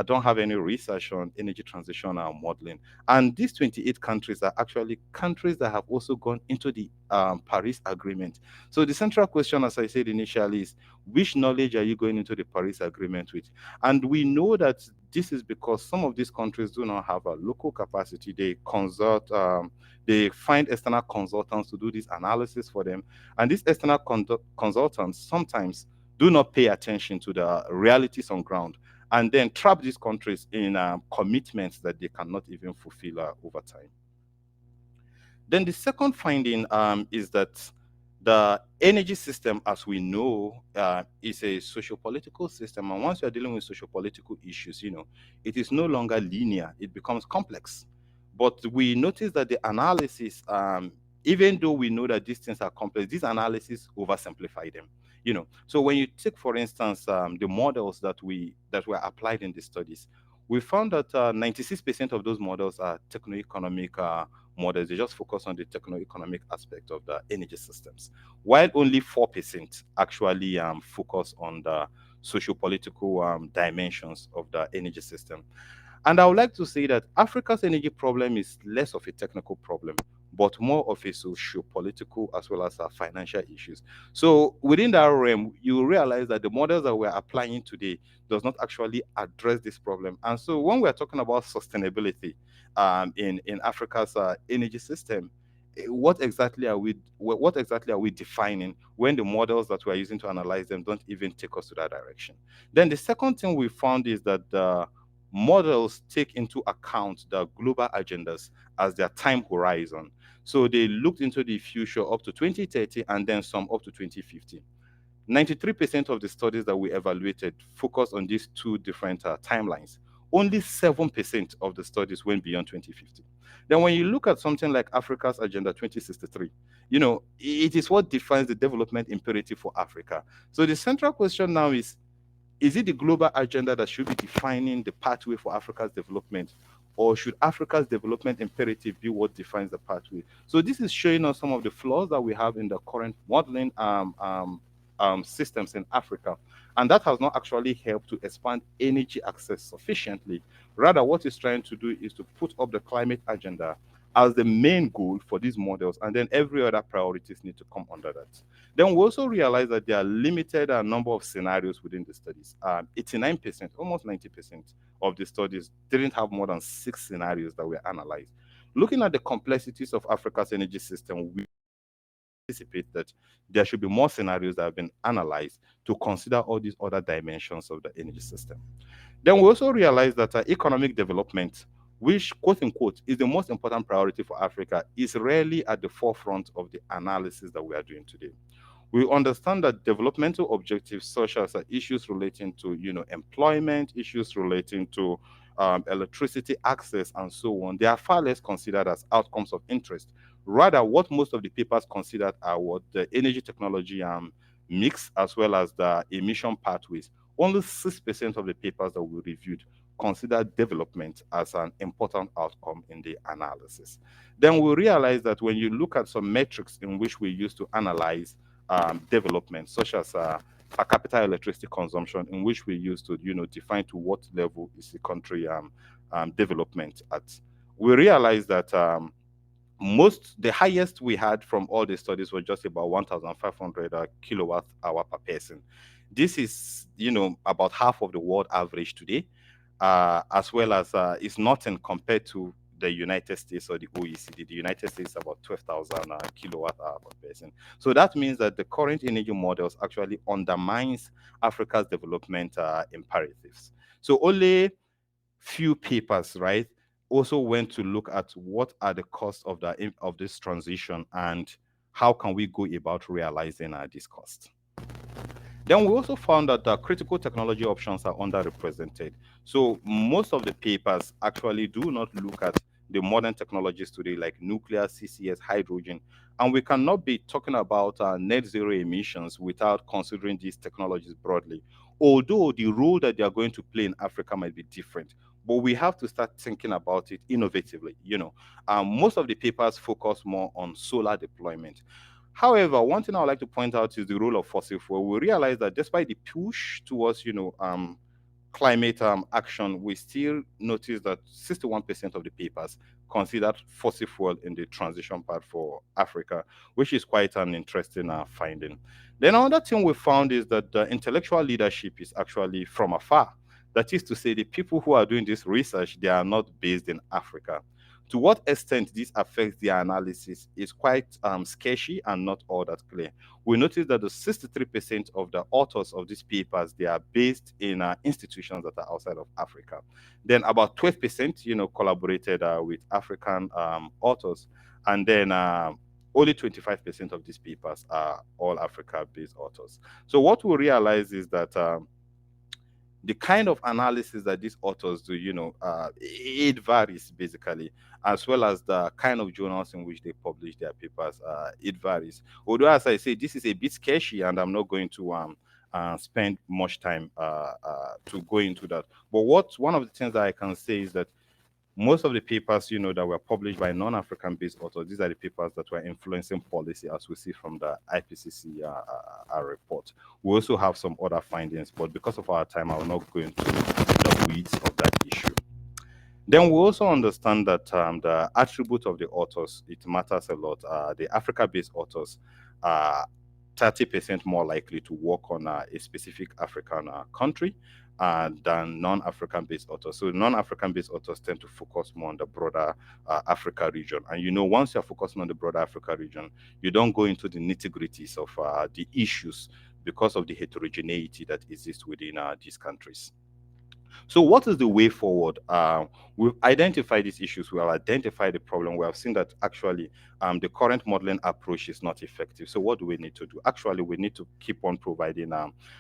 don't have any research on energy transition and modeling. And these 28 countries are actually countries that have also gone into the Paris Agreement. So the central question, as I said initially, is which knowledge are you going into the Paris Agreement with? And we know that this is because some of these countries do not have a local capacity. They consult, they find external consultants to do this analysis for them. And these external consultants sometimes do not pay attention to the realities on ground, and then trap these countries in commitments that they cannot even fulfill over time. Then the second finding is that the energy system, as we know, is a socio-political system. And once you're dealing with socio-political issues, it is no longer linear. It becomes complex. But we notice that the analysis, even though we know that these things are complex, these analyses oversimplify them. So when you take, for instance, the models that were applied in the studies, we found that 96% of those models are techno-economic models. They just focus on the techno-economic aspect of the energy systems, while only 4% actually focus on the socio-political dimensions of the energy system. And I would like to say that Africa's energy problem is less of a technical problem, but more of a socio-political as well as financial issues. So within that realm, you realize that the models that we're applying today does not actually address this problem. And so when we're talking about sustainability in Africa's energy system, what exactly are we defining when the models that we're using to analyze them don't even take us to that direction? Then the second thing we found is that the models take into account the global agendas as their time horizon. So they looked into the future up to 2030 and then some up to 2050. 93% of the studies that we evaluated focused on these two different timelines. Only 7% of the studies went beyond 2050. Then when you look at something like Africa's Agenda 2063, it is what defines the development imperative for Africa. So the central question now is it the global agenda that should be defining the pathway for Africa's development, or should Africa's development imperative be what defines the pathway? So this is showing us some of the flaws that we have in the current modeling systems in Africa. And that has not actually helped to expand energy access sufficiently. Rather, what it's trying to do is to put up the climate agenda as the main goal for these models, and then every other priorities need to come under that. Then we also realize that there are limited number of scenarios within the studies. 89%, almost 90% of the studies didn't have more than 6 scenarios that were analyzed. Looking at the complexities of Africa's energy system, we anticipate that there should be more scenarios that have been analyzed to consider all these other dimensions of the energy system. Then we also realize that economic development, which, quote unquote, is the most important priority for Africa, is rarely at the forefront of the analysis that we are doing today. We understand that developmental objectives such as issues relating to employment, issues relating to electricity access and so on, they are far less considered as outcomes of interest. Rather, what most of the papers considered are what the energy technology mix as well as the emission pathways. Only 6% of the papers that we reviewed considered development as an important outcome in the analysis. Then we realized that when you look at some metrics in which we use to analyze development, such as per capita electricity consumption, in which we use to define to what level is the country development at, we realized that the highest we had from all the studies was just about 1,500 kilowatt hour per person. This is about half of the world average today, as well as it's nothing compared to the United States or the OECD. The United States is about 12,000 kilowatt hour per person. So that means that the current energy models actually undermines Africa's development imperatives. So only few papers, right, also went to look at what are the costs of this transition and how can we go about realizing this cost. Then we also found that critical technology options are underrepresented. So most of the papers actually do not look at the modern technologies today, like nuclear, CCS, hydrogen. And we cannot be talking about net zero emissions without considering these technologies broadly. Although the role that they are going to play in Africa might be different, but we have to start thinking about it innovatively. Most of the papers focus more on solar deployment. However, one thing I would like to point out is the role of fossil fuel. We realize that despite the push towards, climate action, we still notice that 61% of the papers considered fossil fuel in the transition part for Africa, which is quite an interesting finding. Then another thing we found is that the intellectual leadership is actually from afar. That is to say, the people who are doing this research, they are not based in Africa. To what extent this affects their analysis is quite sketchy and not all that clear. We notice that the 63% of the authors of these papers, they are based in institutions that are outside of Africa. Then about 12%, collaborated with African authors. And then only 25% of these papers are all Africa-based authors. So what we realize is that the kind of analysis that these authors do, it varies basically, as well as the kind of journals in which they publish their papers, it varies. Although, as I say, this is a bit sketchy, and I'm not going to spend much time to go into that. But one of the things that I can say is that most of the papers, that were published by non-African based authors, these are the papers that were influencing policy, as we see from the IPCC report. We also have some other findings, but because of our time, I will not go into the weeds of that issue. Then we also understand that the attribute of the authors, it matters a lot. The Africa-based authors are 30% more likely to work on a specific African country than non-African based authors. So non-African based authors tend to focus more on the broader Africa region. And once you're focusing on the broader Africa region, you don't go into the nitty-gritties of the issues because of the heterogeneity that exists within these countries. So what is the way forward? We've identified these issues. We have identified the problem. We have seen that actually the current modeling approach is not effective. So what do we need to do? Actually, we need to keep on providing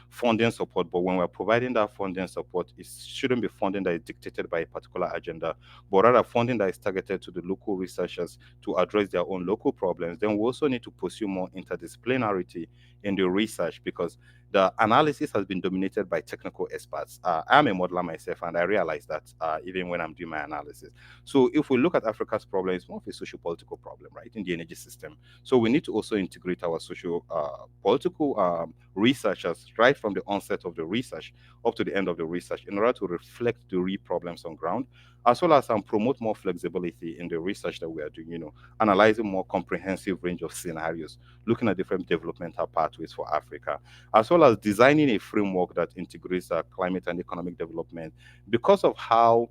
funding support. But when we're providing that funding support, it shouldn't be funding that is dictated by a particular agenda, but rather funding that is targeted to the local researchers to address their own local problems. Then we also need to pursue more interdisciplinarity in the research, because the analysis has been dominated by technical experts. I'm a modeler myself, and I realize that even when I'm doing my analysis. So if we look at Africa's problem, it's more of a socio-political problem, right, in the energy system. So we need to also integrate our socio-political researchers right from the onset of the research up to the end of the research in order to reflect the real problems on ground, as well as promote more flexibility in the research that we are doing, analyzing more comprehensive range of scenarios, looking at different developmental pathways for Africa, as well as designing a framework that integrates climate and economic development. Because of how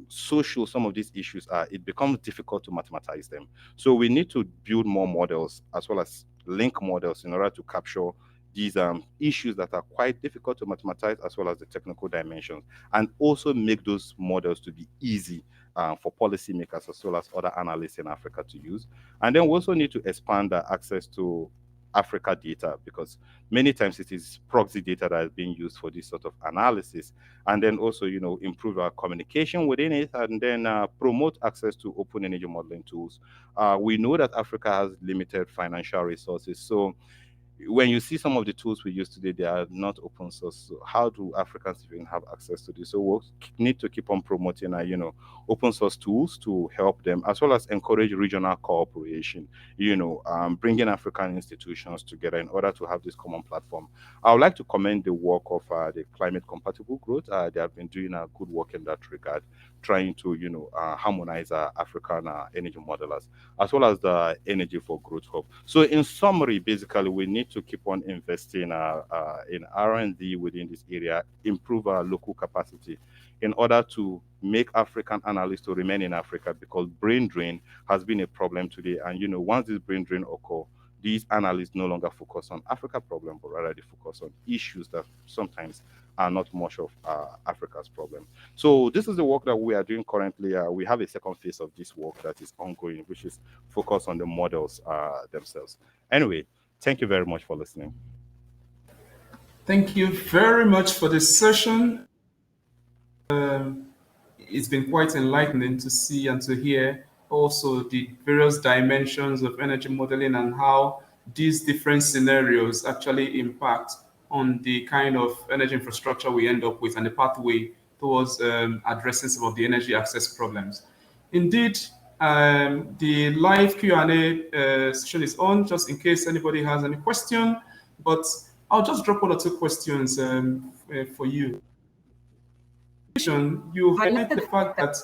social some of these issues are, it becomes difficult to mathematize them. So we need to build more models as well as link models in order to capture these issues that are quite difficult to mathematize, as well as the technical dimensions, and also make those models to be easy for policymakers as well as other analysts in Africa to use. And then we also need to expand the access to Africa data, because many times it is proxy data that is being used for this sort of analysis. And then also, improve our communication within it, and then promote access to open energy modeling tools. We know that Africa has limited financial resources. So when you see some of the tools we use today, they are not open source. So how do Africans even have access to this? So we'll need to keep on promoting, open source tools to help them, as well as encourage regional cooperation, bringing African institutions together in order to have this common platform. I would like to commend the work of the Climate Compatible Growth. They have been doing a good work in that regard trying to, harmonize African energy modelers, as well as the Energy for Growth Hub. So in summary, basically, we need to keep on investing in R&D within this area, improve our local capacity in order to make African analysts to remain in Africa, because brain drain has been a problem today. And, once this brain drain occur, these analysts no longer focus on Africa problem, but rather they focus on issues that sometimes are not much of Africa's problem. So this is the work that we are doing currently. We have a second phase of this work that is ongoing, which is focused on the models themselves. Anyway, thank you very much for listening. Thank you very much for this session. It's been quite enlightening to see and to hear also the various dimensions of energy modeling and how these different scenarios actually impact on the kind of energy infrastructure we end up with and the pathway towards addressing some of the energy access problems. Indeed, the live Q&A session is on, just in case anybody has any question, but I'll just drop one or two questions for you. You highlighted the fact that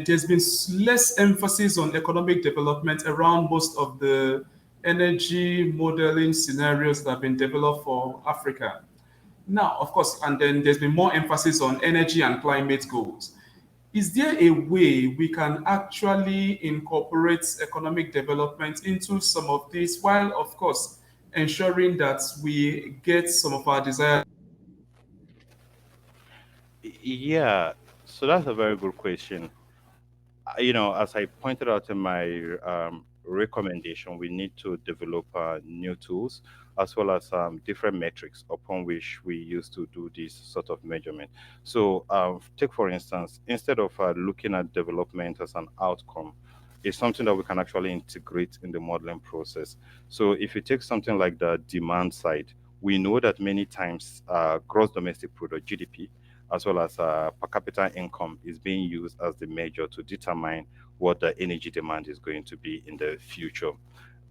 there's been less emphasis on economic development around most of the energy modeling scenarios that have been developed for Africa. Now, of course, and then there's been more emphasis on energy and climate goals. Is there a way we can actually incorporate economic development into some of these, while, of course, ensuring that we get some of our desired? Yeah, so that's a very good question. As I pointed out in my recommendation, we need to develop new tools as well as different metrics upon which we use to do this sort of measurement. So, take for instance, instead of looking at development as an outcome, it's something that we can actually integrate in the modeling process. So, if you take something like the demand side, we know that many times gross domestic product (GDP) as well as per capita income is being used as the measure to determine what the energy demand is going to be in the future.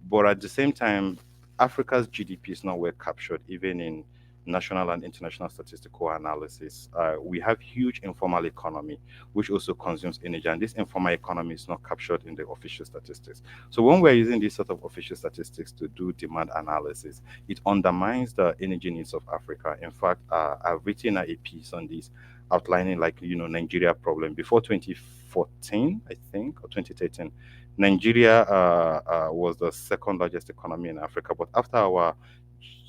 But at the same time, Africa's GDP is not well captured, even in national and international statistical analysis. We have huge informal economy, which also consumes energy, and this informal economy is not captured in the official statistics. So when we're using this sort of official statistics to do demand analysis, it undermines the energy needs of Africa. In fact, I've written a piece on this, outlining Nigeria problem before 2014, I think, or 2013. Nigeria was the second largest economy in Africa, but after our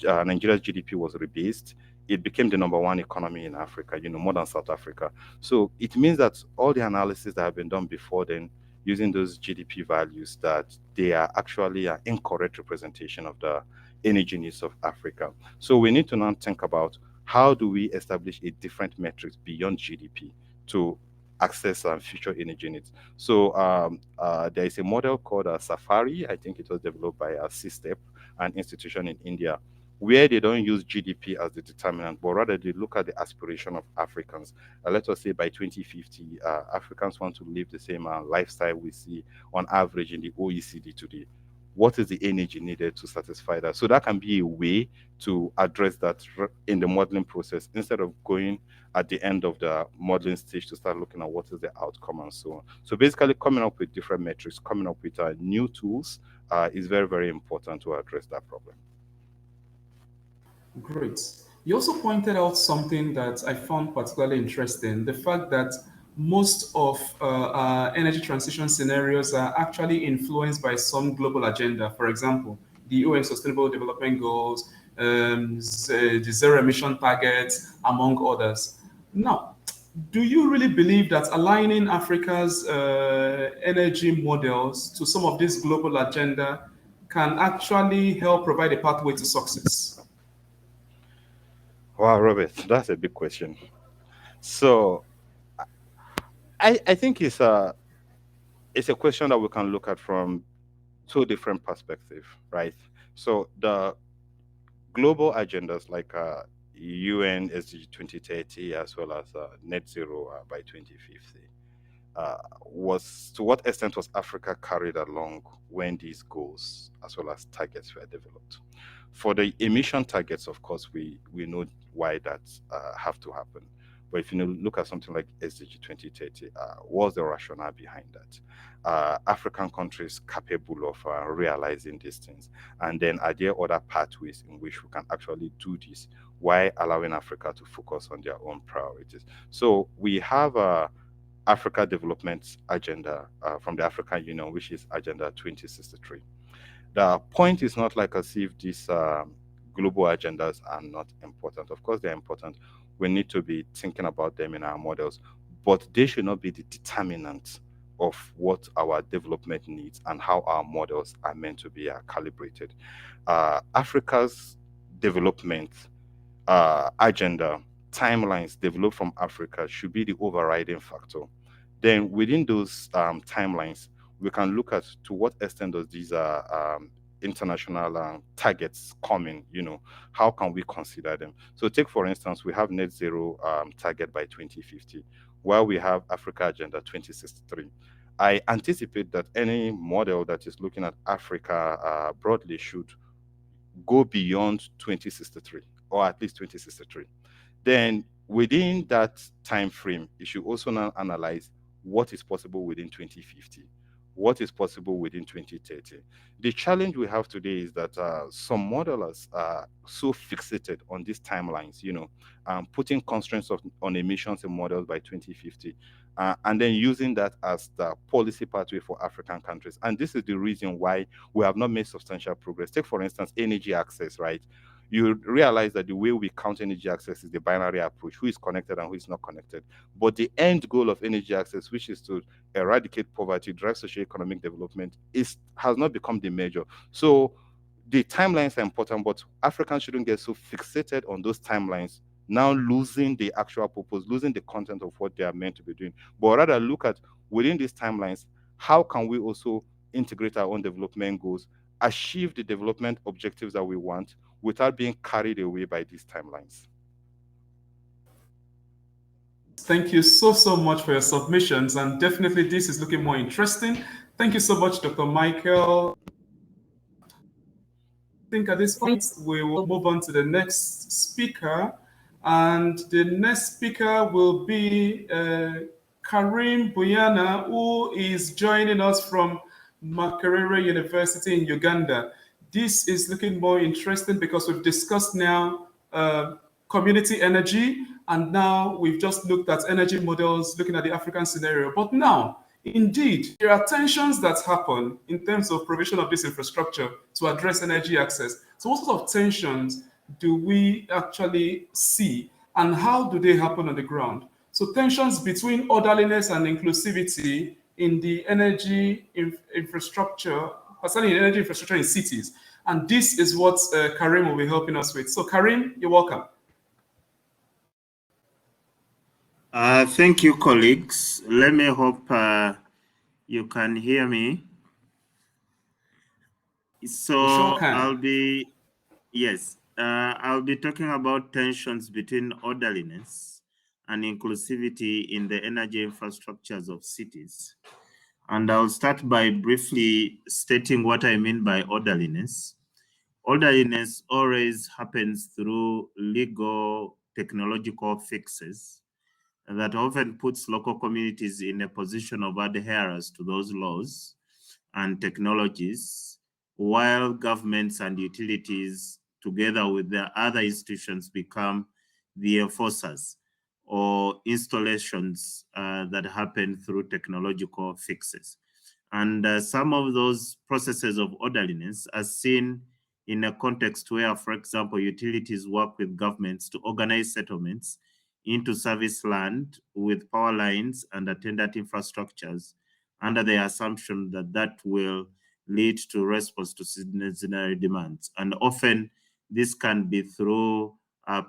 Nigeria's GDP was rebased, it became the number one economy in Africa, more than South Africa. So it means that all the analysis that have been done before then, using those GDP values, that they are actually an incorrect representation of the energy needs of Africa. So we need to now think about how do we establish a different metrics beyond GDP to access future energy needs. So there is a model called Safari. I think it was developed by C-STEP, an institution in India, where they don't use GDP as the determinant, but rather they look at the aspiration of Africans. Let us say by 2050, Africans want to live the same lifestyle we see on average in the OECD today. What is the energy needed to satisfy that? So that can be a way to address that in the modeling process, instead of going at the end of the modeling stage to start looking at what is the outcome and so on. So basically, coming up with different metrics, coming up with new tools is very, very important to address that problem. Great. You also pointed out something that I found particularly interesting, the fact that most of energy transition scenarios are actually influenced by some global agenda. For example, the UN Sustainable Development Goals, the zero emission targets, among others. Now, do you really believe that aligning Africa's energy models to some of this global agenda can actually help provide a pathway to success? Wow, Robert, that's a big question. So I think it's a question that we can look at from two different perspectives, right? So the global agendas like UN SDG 2030, as well as net zero by 2050, was, to what extent was Africa carried along when these goals as well as targets were developed? For the emission targets, of course, we know why that have to happen. But if you look at something like SDG 2030, what's the rationale behind that? African countries capable of realizing these things, and then are there other pathways in which we can actually do this while allowing Africa to focus on their own priorities? So we have Africa Development Agenda from the African Union, which is Agenda 2063. The point is not like as if these global agendas are not important. Of course, they're important. We need to be thinking about them in our models, but they should not be the determinant of what our development needs and how our models are meant to be calibrated. Africa's development agenda timelines developed from Africa should be the overriding factor. Then within those timelines, we can look at to what extent does these international targets coming, how can we consider them? So take, for instance, we have net zero target by 2050, while we have Africa Agenda 2063. I anticipate that any model that is looking at Africa broadly should go beyond 2063, or at least 2063. Then within that time frame, you should also now analyze what is possible within 2050, what is possible within 2030. The challenge we have today is that some modelers are so fixated on these timelines, putting constraints on emissions in models by 2050, and then using that as the policy pathway for African countries. And this is the reason why we have not made substantial progress. Take, for instance, energy access, right? You realize that the way we count energy access is the binary approach, who is connected and who is not connected. But the end goal of energy access, which is to eradicate poverty, drive socio-economic development, has not become the measure. So the timelines are important, but Africans shouldn't get so fixated on those timelines, now losing the actual purpose, losing the content of what they are meant to be doing. But rather look at within these timelines, how can we also integrate our own development goals, achieve the development objectives that we want, without being carried away by these timelines. Thank you so much for your submissions, and definitely this is looking more interesting. Thank you so much, Dr. Michael. I think at this point we will move on to the next speaker, and the next speaker will be Kareem Buyana, who is joining us from Makerere University in Uganda. This is looking more interesting because we've discussed now community energy, and now we've just looked at energy models looking at the African scenario. But now, indeed, there are tensions that happen in terms of provision of this infrastructure to address energy access. So what sort of tensions do we actually see, and how do they happen on the ground? So tensions between orderliness and inclusivity in the energy infrastructure, particularly in energy infrastructure in cities. And this is what Kareem will be helping us with. So Kareem, you're welcome. Thank you, colleagues. Let me hope you can hear me. So sure can. I'll be talking about tensions between orderliness and inclusivity in the energy infrastructures of cities. And I'll start by briefly stating what I mean by orderliness. Orderliness always happens through legal technological fixes that often puts local communities in a position of adherence to those laws and technologies, while governments and utilities, together with their other institutions, become the enforcers or installations that happen through technological fixes. And some of those processes of orderliness are seen in a context where, for example, utilities work with governments to organize settlements into service land with power lines and attendant infrastructures under the assumption that that will lead to response to citizenry demands. And often this can be through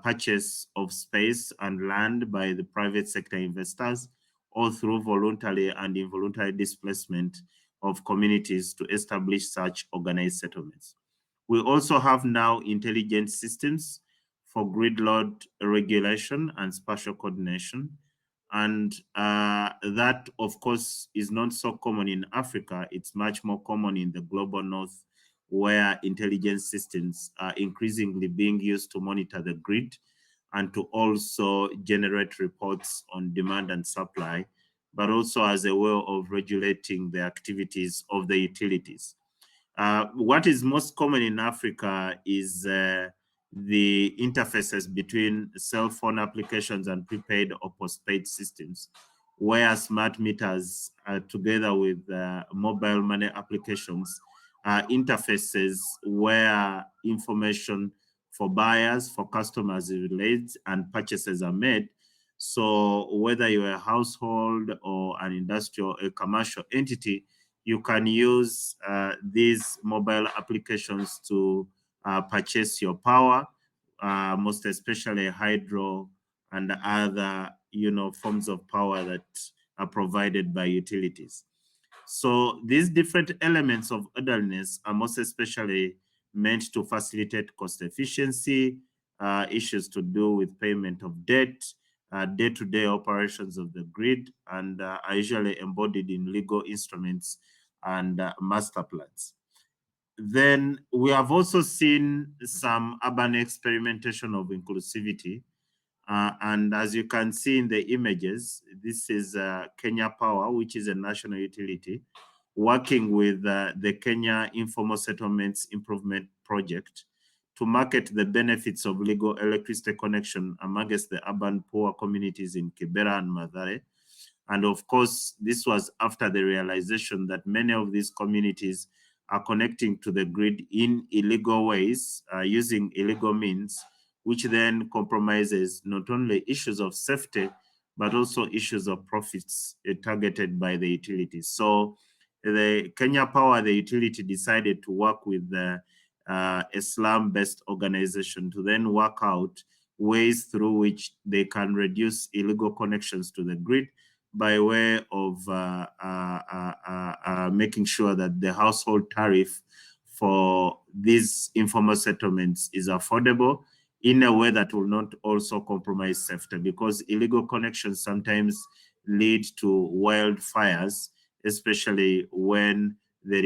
purchase of space and land by the private sector investors, or through voluntary and involuntary displacement of communities to establish such organized settlements. We also have now intelligent systems for grid load regulation and spatial coordination. And that, of course, is not so common in Africa. It's much more common in the global north, where intelligence systems are increasingly being used to monitor the grid and to also generate reports on demand and supply, but also as a way of regulating the activities of the utilities. What is most common in Africa is the interfaces between cell phone applications and prepaid or postpaid systems, where smart meters, together with mobile money applications, interfaces where information for buyers, for customers is relayed and purchases are made. So whether you're a household or an industrial or commercial entity, you can use these mobile applications to purchase your power, most especially hydro and other, forms of power that are provided by utilities. So these different elements of orderliness are most especially meant to facilitate cost efficiency, issues to do with payment of debt, day-to-day operations of the grid, and are usually embodied in legal instruments and master plans. Then we have also seen some urban experimentation of inclusivity. And as you can see in the images, this is Kenya Power, which is a national utility, working with the Kenya Informal Settlements Improvement Project to market the benefits of legal electricity connection amongst the urban poor communities in Kibera and Mathare. And of course, this was after the realization that many of these communities are connecting to the grid in illegal ways, using illegal means, which then compromises not only issues of safety, but also issues of profits targeted by the utilities. So the Kenya Power, the utility, decided to work with a slum-based organization to then work out ways through which they can reduce illegal connections to the grid by way of making sure that the household tariff for these informal settlements is affordable in a way that will not also compromise safety, because illegal connections sometimes lead to wildfires, especially when there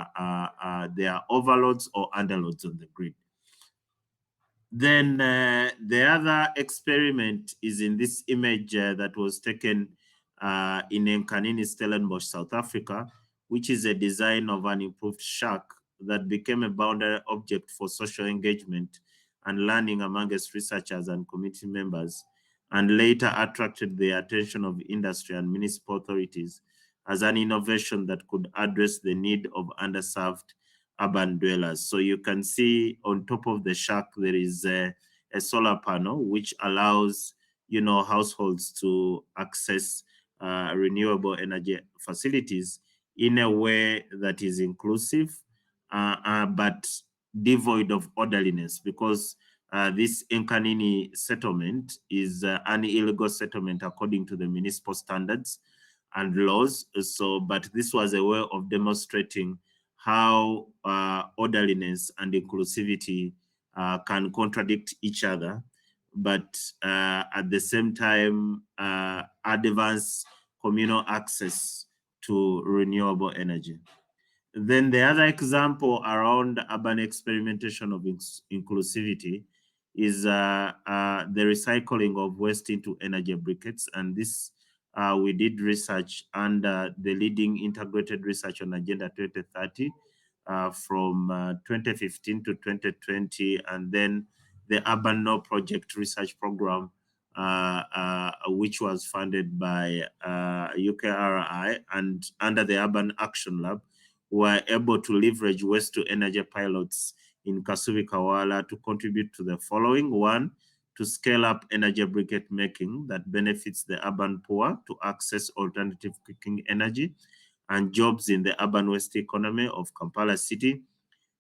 are overloads or underloads on the grid. Then the other experiment is in this image that was taken in Nkanini, Stellenbosch, South Africa, which is a design of an improved shack that became a boundary object for social engagement and learning amongst researchers and community members, and later attracted the attention of industry and municipal authorities as an innovation that could address the need of underserved urban dwellers. So you can see on top of the shack, there is a solar panel, which allows, households to access renewable energy facilities in a way that is inclusive, but devoid of orderliness, because this Nkanini settlement is an illegal settlement according to the municipal standards and laws. So, but this was a way of demonstrating how orderliness and inclusivity can contradict each other, but at the same time advance communal access to renewable energy. Then the other example around urban experimentation of inclusivity is the recycling of waste into energy briquettes. And this we did research under the leading integrated research on Agenda 2030 from 2015 to 2020, and then the Urban No Project research program, which was funded by UKRI, and under the Urban Action Lab, were able to leverage waste to energy pilots in Kasubi Kawala to contribute to the following. One, to scale up energy briquette making that benefits the urban poor to access alternative cooking energy and jobs in the urban waste economy of Kampala City.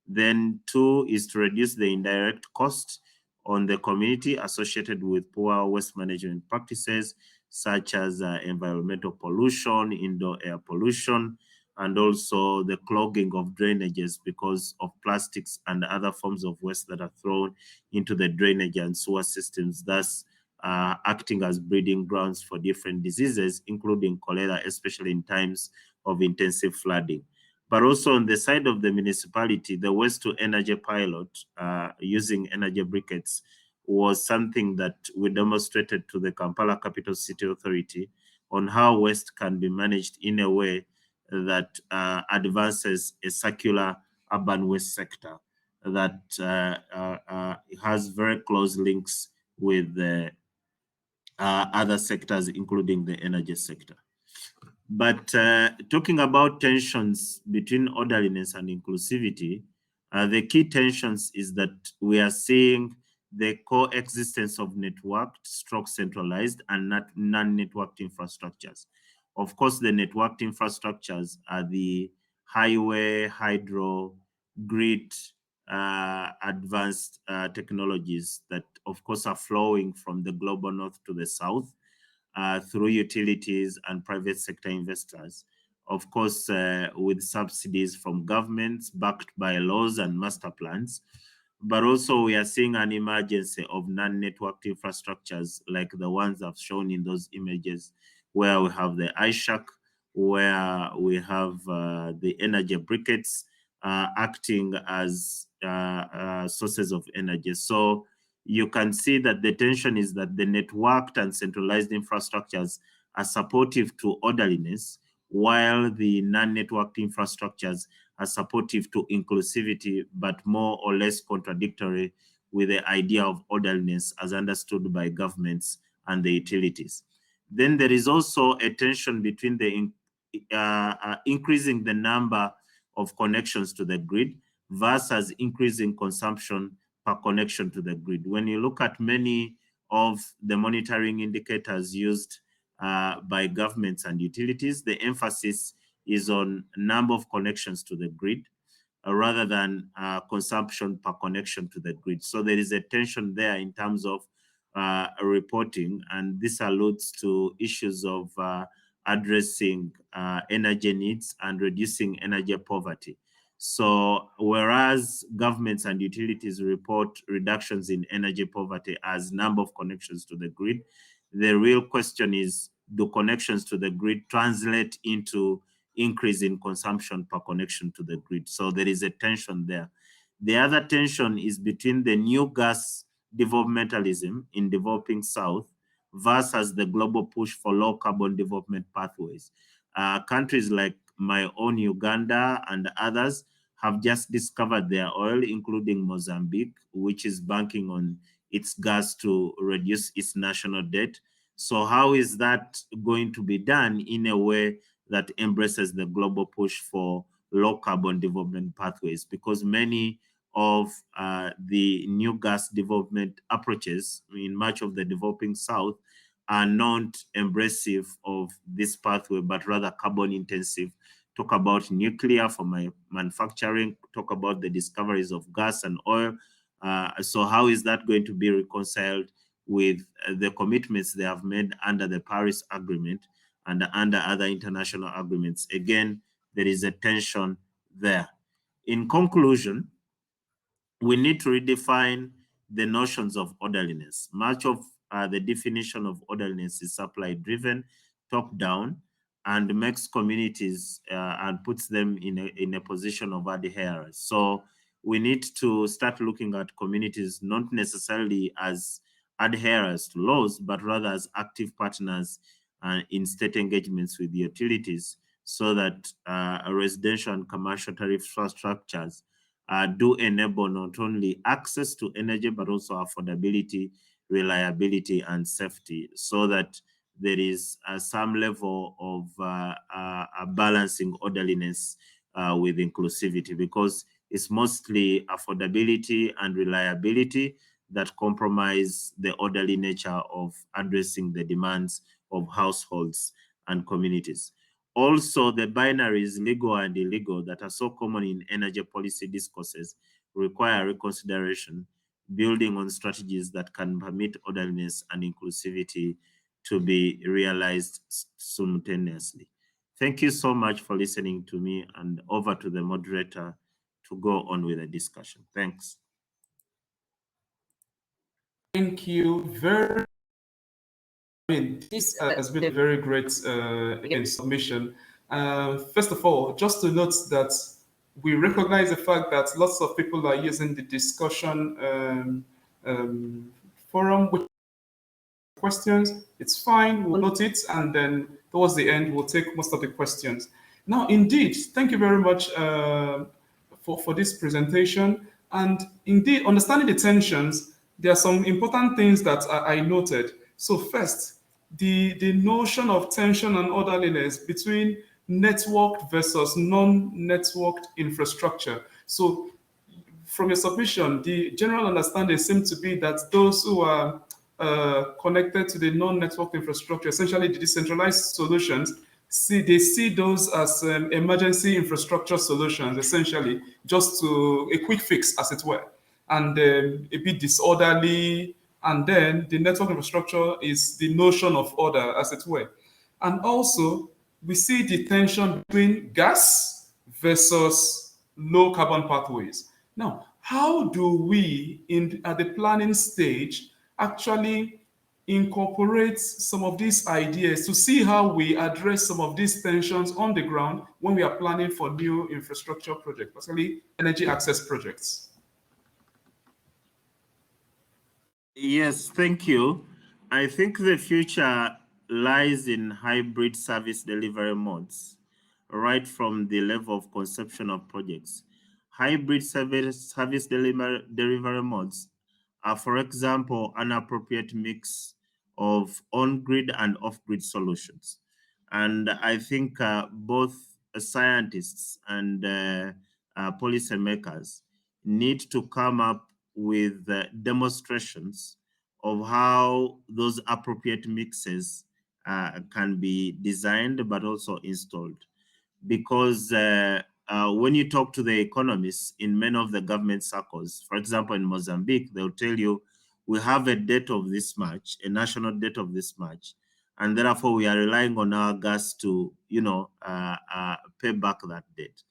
Then two is to reduce the indirect cost on the community associated with poor waste management practices, such as environmental pollution, indoor air pollution, and also the clogging of drainages because of plastics and other forms of waste that are thrown into the drainage and sewer systems, thus acting as breeding grounds for different diseases, including cholera, especially in times of intensive flooding. But also on the side of the municipality, the waste to energy pilot using energy briquettes was something that we demonstrated to the Kampala Capital City Authority on how waste can be managed in a way that advances a circular urban waste sector that has very close links with the other sectors, including the energy sector. But talking about tensions between orderliness and inclusivity, the key tensions is that we are seeing the coexistence of networked, stroke centralized, and non-networked infrastructures. Of course, the networked infrastructures are the highway, hydro, grid, advanced technologies that, of course, are flowing from the global north to the south through utilities and private sector investors. Of course, with subsidies from governments backed by laws and master plans. But also we are seeing an emergence of non-networked infrastructures like the ones I've shown in those images, where we have the iShack, where we have the energy briquettes acting as sources of energy. So you can see that the tension is that the networked and centralized infrastructures are supportive to orderliness, while the non-networked infrastructures are supportive to inclusivity, but more or less contradictory with the idea of orderliness as understood by governments and the utilities. Then there is also a tension between the increasing the number of connections to the grid versus increasing consumption per connection to the grid. When you look at many of the monitoring indicators used by governments and utilities, the emphasis is on number of connections to the grid rather than consumption per connection to the grid. So there is a tension there in terms of reporting, and this alludes to issues of addressing energy needs and reducing energy poverty. So whereas governments and utilities report reductions in energy poverty as number of connections to the grid, the real question is, do connections to the grid translate into increase in consumption per connection to the grid? So there is a tension there. The other tension is between the new gas developmentalism in developing South versus the global push for low carbon development pathways. Countries like my own Uganda and others have just discovered their oil, including Mozambique, which is banking on its gas to reduce its national debt. So how is that going to be done in a way that embraces the global push for low carbon development pathways? Because many of the new gas development approaches in much of the developing South are not embracive of this pathway, but rather carbon intensive. Talk about nuclear for my manufacturing, talk about the discoveries of gas and oil. So how is that going to be reconciled with the commitments they have made under the Paris Agreement and under other international agreements? Again, there is a tension there. In conclusion, we need to redefine the notions of orderliness. Much of the definition of orderliness is supply-driven, top-down, and makes communities and puts them in a position of adherence. So we need to start looking at communities not necessarily as adherers to laws, but rather as active partners in state engagements with utilities, so that residential and commercial tariff structures do enable not only access to energy, but also affordability, reliability, and safety, so that there is some level of balancing orderliness with inclusivity, because it's mostly affordability and reliability that compromise the orderly nature of addressing the demands of households and communities. Also, the binaries, legal and illegal, that are so common in energy policy discourses require reconsideration, building on strategies that can permit orderliness and inclusivity to be realized simultaneously. Thank you so much for listening to me, and over to the moderator to go on with the discussion. Thanks. Thank you very. This has been a very great submission. First of all, just to note that we recognize the fact that lots of people are using the discussion forum with questions. It's fine, we'll note it, and then towards the end, we'll take most of the questions. Now, indeed, thank you very much for this presentation. And indeed, understanding the tensions, there are some important things that I noted. So first, the notion of tension and orderliness between networked versus non-networked infrastructure. So from your submission, the general understanding seems to be that those who are connected to the non-network infrastructure, essentially the decentralized solutions, they see those as emergency infrastructure solutions, essentially just to a quick fix, as it were, and a bit disorderly. And then the network infrastructure is the notion of order, as it were. And also, we see the tension between gas versus low carbon pathways. Now, how do we, at the planning stage, actually incorporate some of these ideas to see how we address some of these tensions on the ground when we are planning for new infrastructure projects, particularly energy access projects? Yes, thank you. I think the future lies in hybrid service delivery modes, right from the level of conception of projects. Hybrid service delivery modes are, for example, an appropriate mix of on-grid and off-grid solutions. And I think both scientists and policymakers need to come up with demonstrations of how those appropriate mixes can be designed but also installed. Because when you talk to the economists in many of the government circles, for example, in Mozambique, they'll tell you, we have a debt of this much, a national debt of this much, and therefore we are relying on our gas to, pay back that debt.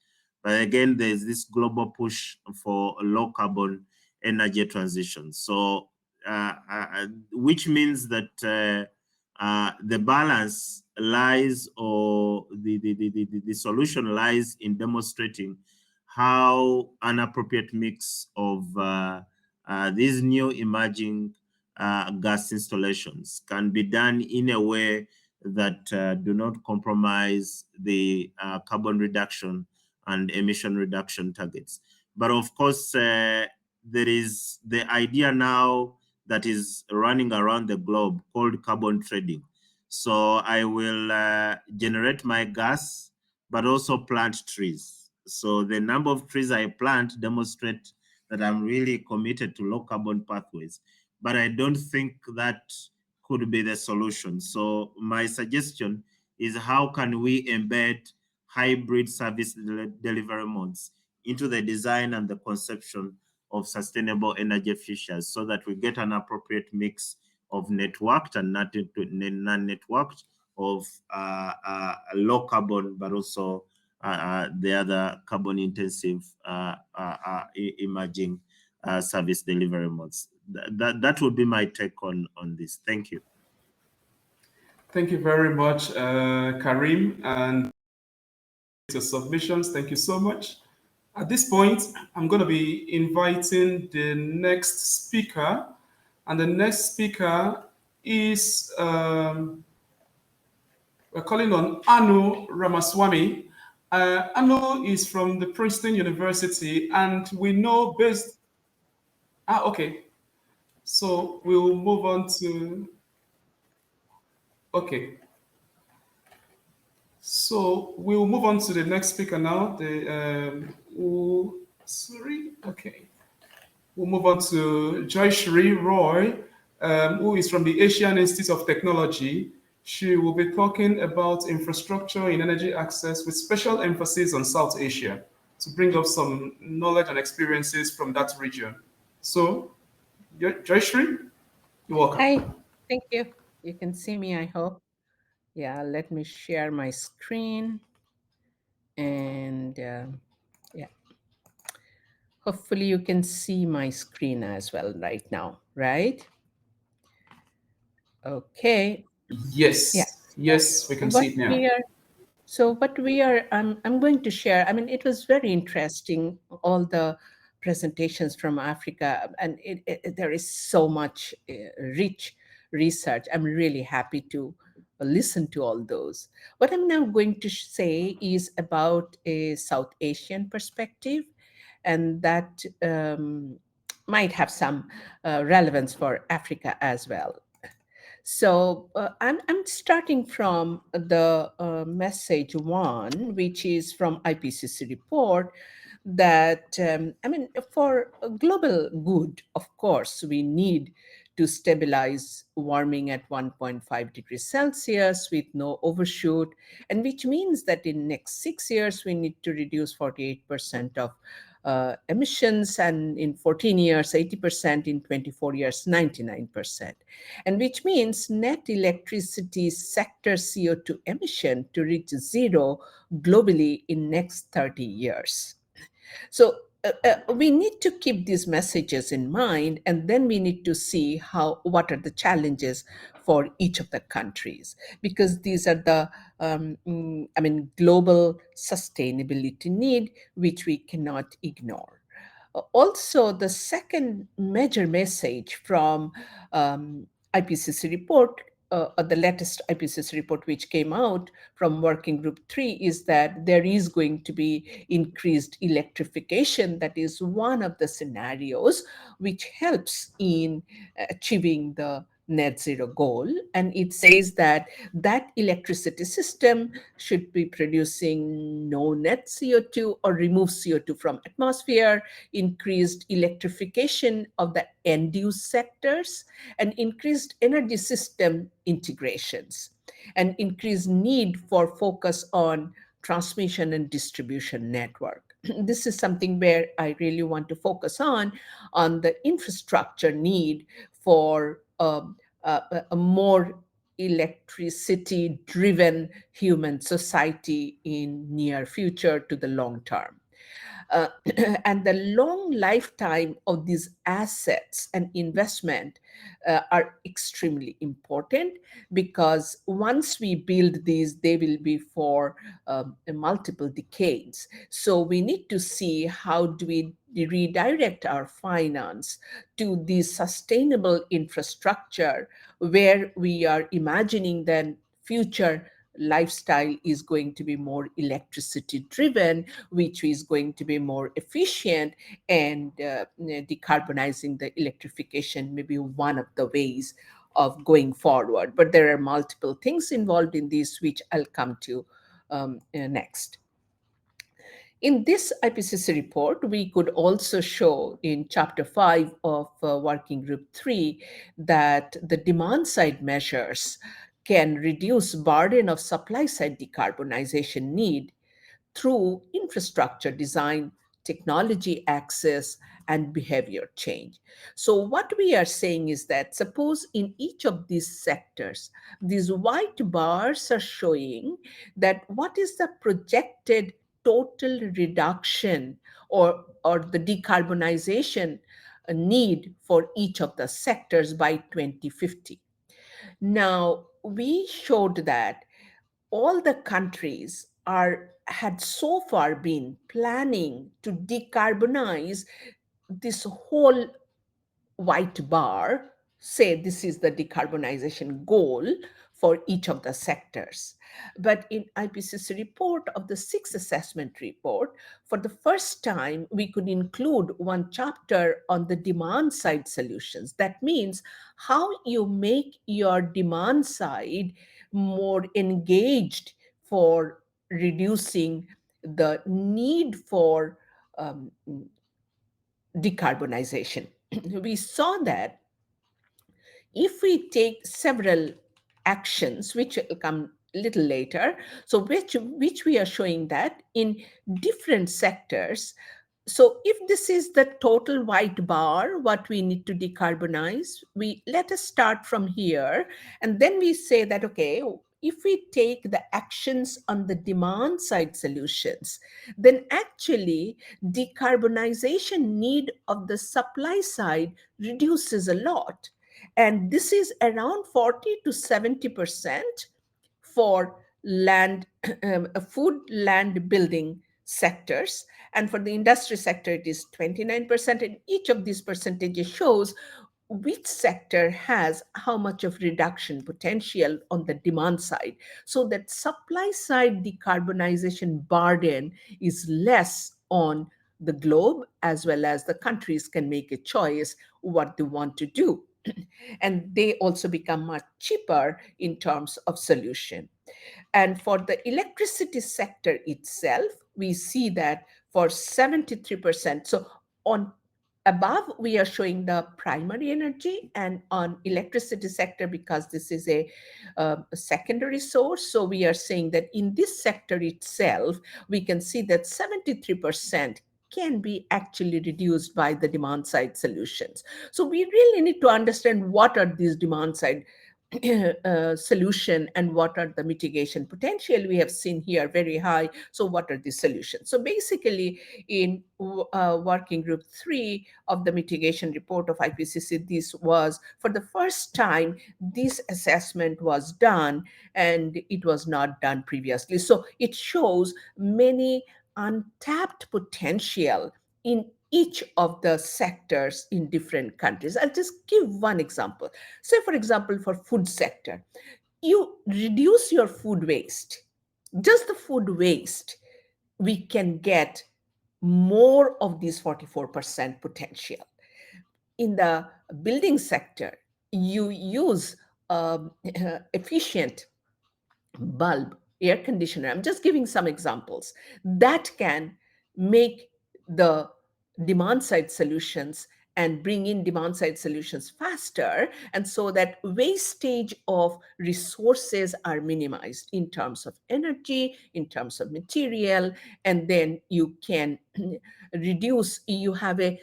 But again, there's this global push for low carbon energy transition. So, which means that the balance lies, or the solution lies in demonstrating how an appropriate mix of these new emerging gas installations can be done in a way that do not compromise the carbon reduction and emission reduction targets. But of course, there is the idea now that is running around the globe called carbon trading. So I will generate my gas, but also plant trees. So the number of trees I plant demonstrate that I'm really committed to low carbon pathways. But I don't think that could be the solution. So my suggestion is, how can we embed hybrid service delivery modes into the design and the conception of sustainable energy futures, so that we get an appropriate mix of networked and non-networked, of low carbon, but also the other carbon intensive emerging service delivery modes. That would be my take on this. Thank you. Thank you very much, Kareem, and your submissions. Thank you so much. At this point, I'm going to be inviting the next speaker, and the next speaker is we're calling on Anu Ramaswamy. Anu is from the Princeton University, and we know based. Okay. So we'll move on to. Okay. So we'll move on to the next speaker now. Okay. We'll move on to Joyashree Roy, who is from the Asian Institute of Technology. She will be talking about infrastructure in energy access with special emphasis on South Asia, to bring up some knowledge and experiences from that region. So, Joyashree, you're welcome. Hi, thank you. You can see me, I hope. Yeah, let me share my screen. And yeah, hopefully you can see my screen as well right now, right? Okay. Yes. Yeah. Yes, we can see it now. So what we are, I'm going to share, I mean, it was very interesting, all the presentations from Africa, and there is so much rich research. I'm really happy to listen to all those. What I'm now going to say is about a South Asian perspective, and that might have some relevance for Africa as well. So I'm starting from the message one, which is from IPCC report that, for a global good, of course, we need to stabilize warming at 1.5 degrees Celsius with no overshoot, and which means that in next 6 years, we need to reduce 48% of emissions, and in 14 years, 80%, in 24 years, 99%. And which means net electricity sector CO2 emission to reach zero globally in next 30 years. So we need to keep these messages in mind, and then we need to see what are the challenges for each of the countries, because these are the global sustainability need, which we cannot ignore. Also, the second major message from IPCC report, the latest IPCC report which came out from Working Group 3, is that there is going to be increased electrification. That is one of the scenarios which helps in achieving the net zero goal. And it says that electricity system should be producing no net CO2 or remove CO2 from atmosphere, increased electrification of the end-use sectors, and increased energy system integrations, and increased need for focus on transmission and distribution network. This is something where I really want to focus on the infrastructure need for a more electricity-driven human society in near future to the long term. Uh, and the long lifetime of these assets and investment are extremely important, because once we build these, they will be for multiple decades. So we need to see how do we redirect our finance to the sustainable infrastructure, where we are imagining then future lifestyle is going to be more electricity driven, which is going to be more efficient, and decarbonizing the electrification may be one of the ways of going forward. But there are multiple things involved in this, which I'll come to next. In this IPCC report, we could also show in Chapter 5 of Working Group 3 that the demand side measures can reduce burden of supply side decarbonization need through infrastructure design, technology access, and behavior change. So what we are saying is that suppose in each of these sectors, these white bars are showing that what is the projected total reduction or the decarbonization need for each of the sectors by 2050. Now, we showed that all the countries had so far been planning to decarbonize this whole white bar, say this is the decarbonization goal for each of the sectors. But in IPCC report of the sixth assessment report, for the first time, we could include one chapter on the demand side solutions. That means how you make your demand side more engaged for reducing the need for decarbonization. We saw that if we take several actions, which will come a little later, so which we are showing that in different sectors. So if this is the total white bar, what we need to decarbonize, let us start from here, and then we say that, okay, if we take the actions on the demand side solutions, then actually decarbonization need of the supply side reduces a lot. And this is around 40 to 70% for land, food land building sectors. And for the industry sector, it is 29%. And each of these percentages shows which sector has how much of reduction potential on the demand side, so that supply side decarbonization burden is less on the globe, as well as the countries can make a choice what they want to do. And they also become much cheaper in terms of solution. And for the electricity sector itself, we see that for 73%, so on above we are showing the primary energy, and on electricity sector, because this is a secondary source, so we are saying that in this sector itself, we can see that 73% can be actually reduced by the demand side solutions. So we really need to understand what are these demand side solution and what are the mitigation potential. We have seen here very high. So what are the solutions? So basically in working group 3 of the mitigation report of IPCC, this was for the first time this assessment was done, and it was not done previously. So it shows many untapped potential in each of the sectors in different countries. I'll just give one example. Say, for example, for food sector, you reduce your food waste, just the food waste, we can get more of this 44% potential. In the building sector, you use efficient bulb, air conditioner. I'm just giving some examples that can make the demand side solutions and bring in demand side solutions faster, and so that wastage of resources are minimized in terms of energy, in terms of material, and then you can reduce, you have a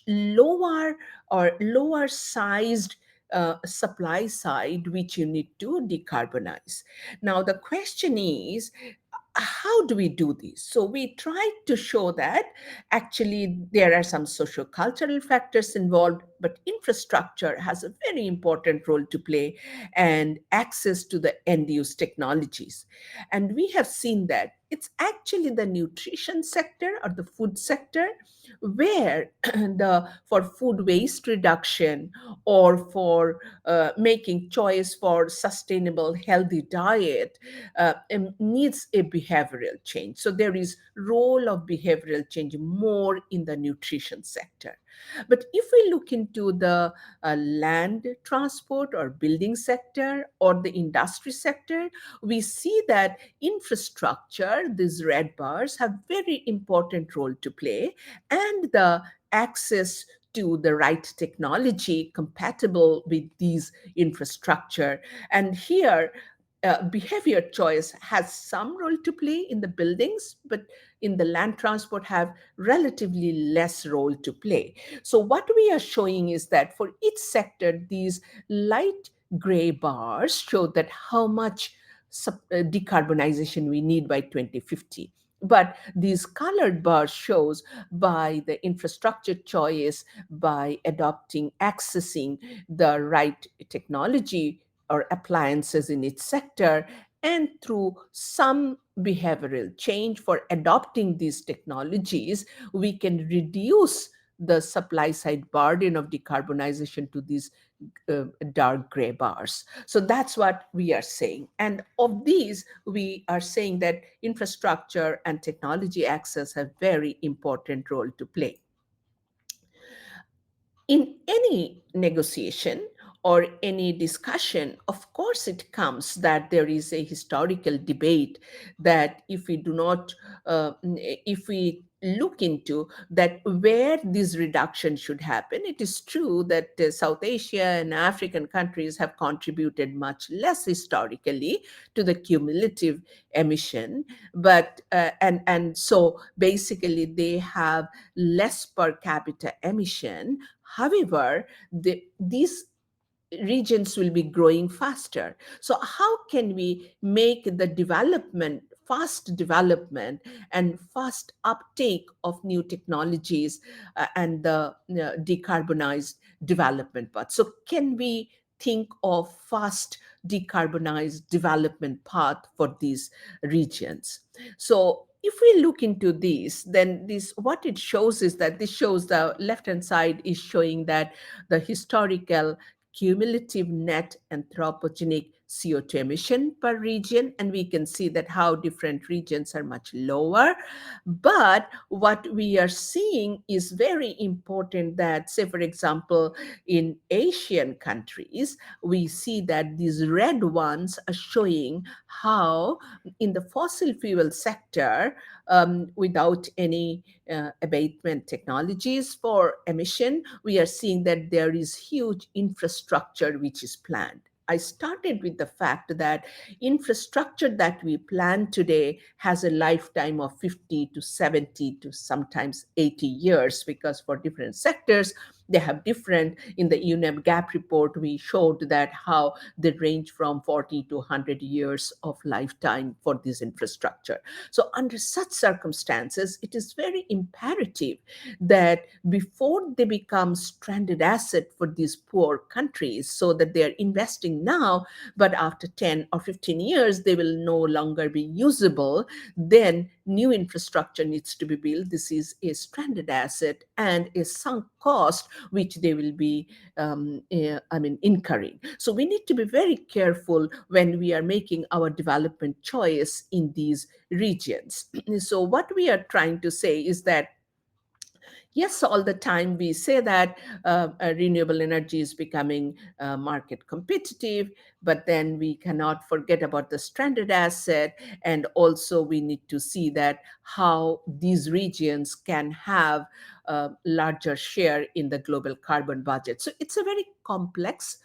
lower or lower sized supply side, which you need to decarbonize. Now, the question is, how do we do this? So we tried to show that actually there are some socio-cultural factors involved, but infrastructure has a very important role to play, and access to the end-use technologies. And we have seen that it's actually the nutrition sector or the food sector where for food waste reduction, or for making choice for sustainable healthy diet, needs a behavioral change. So there is role of behavioral change more in the nutrition sector. But if we look into the land transport or building sector or the industry sector, we see that infrastructure, these red bars, have very important role to play, and the access to the right technology compatible with these infrastructure. And here, behavior choice has some role to play in the buildings, but in the land transport have relatively less role to play. So what we are showing is that for each sector, these light gray bars show that how much decarbonization we need by 2050. But these colored bars shows by the infrastructure choice, by adopting, accessing the right technology or appliances in its sector, and through some behavioral change for adopting these technologies, we can reduce the supply side burden of decarbonization to these dark gray bars. So that's what we are saying. And of these, we are saying that infrastructure and technology access have very important role to play. In any negotiation or any discussion, of course, it comes that there is a historical debate that if we do not, if we look into that where this reduction should happen, it is true that South Asia and African countries have contributed much less historically to the cumulative emission, but and so basically they have less per capita emission. However, these regions will be growing faster. So how can we make the development, fast development and fast uptake of new technologies and the decarbonized development path? So can we think of fast decarbonized development path for these regions? So if we look into this, then this what it shows is that this shows the left hand side is showing that the historical cumulative net anthropogenic CO2 emission per region, and we can see that how different regions are much lower. But what we are seeing is very important that, say, for example, in Asian countries, we see that these red ones are showing how in the fossil fuel sector, without any abatement technologies for emission, we are seeing that there is huge infrastructure which is planned. I started with the fact that infrastructure that we plan today has a lifetime of 50 to 70 to sometimes 80 years, because for different sectors, they have different. In the UNEP gap report, we showed that how they range from 40 to 100 years of lifetime for this infrastructure. So under such circumstances, it is very imperative that before they become stranded asset for these poor countries, so that they are investing now, but after 10 or 15 years, they will no longer be usable, then new infrastructure needs to be built. This is a stranded asset and a sunk cost, which they will be incurring. So we need to be very careful when we are making our development choice in these regions. So what we are trying to say is that, yes, all the time we say that renewable energy is becoming market competitive, but then we cannot forget about the stranded asset. And also we need to see that how these regions can have a larger share in the global carbon budget. So it's a very complex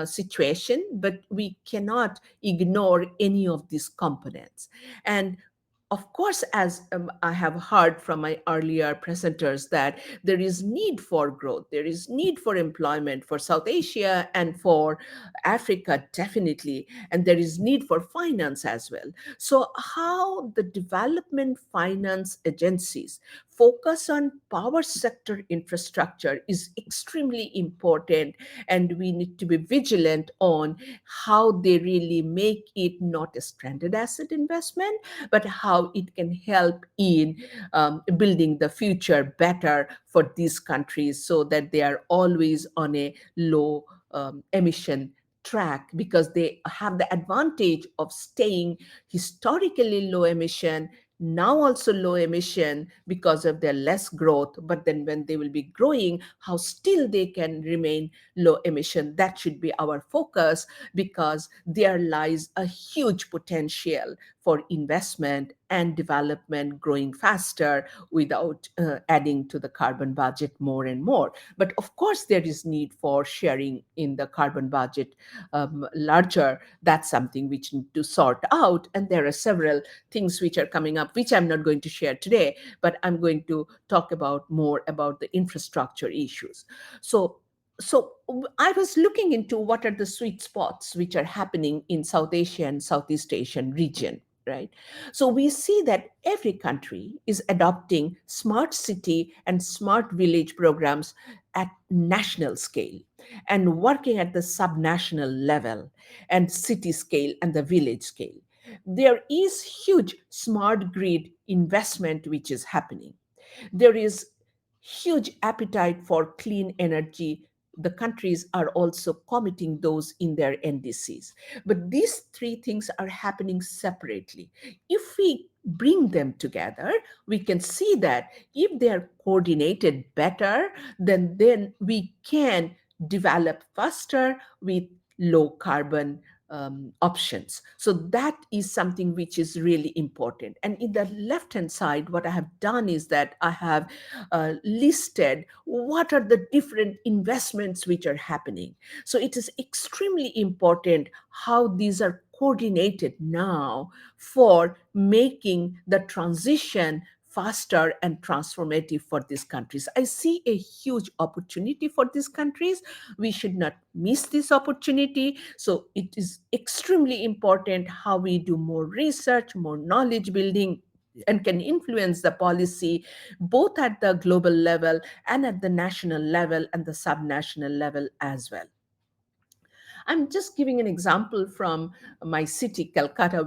situation, but we cannot ignore any of these components. And of course, as I have heard from my earlier presenters, that there is need for growth, there is need for employment for South Asia and for Africa, definitely, and there is need for finance as well. So how the development finance agencies focus on power sector infrastructure is extremely important, and we need to be vigilant on how they really make it not a stranded asset investment, but how it can help in building the future better for these countries, so that they are always on a low emission track, because they have the advantage of staying historically low emission, now also low emission because of their less growth. But then when they will be growing, how still they can remain low emission, that should be our focus, because there lies a huge potential for investment and development growing faster without adding to the carbon budget more and more. But of course, there is need for sharing in the carbon budget larger. That's something which need to sort out. And there are several things which are coming up, which I'm not going to share today, but I'm going to talk about more about the infrastructure issues. So I was looking into what are the sweet spots which are happening in South Asia and Southeast Asian region, right? So we see that every country is adopting smart city and smart village programs at national scale, and working at the subnational level and city scale and the village scale. There is huge smart grid investment which is happening. There is huge appetite for clean energy. The countries are also committing those in their NDCs. But these three things are happening separately. If we bring them together, we can see that if they are coordinated better, then we can develop faster with low carbon options. So that is something which is really important. And in the left hand side, what I have done is that I have listed what are the different investments which are happening. So it is extremely important how these are coordinated now for making the transition faster and transformative for these countries. I see a huge opportunity for these countries. We should not miss this opportunity. So it is extremely important how we do more research, more knowledge building, and can influence the policy both at the global level and at the national level and the subnational level as well. I'm just giving an example from my city, Calcutta,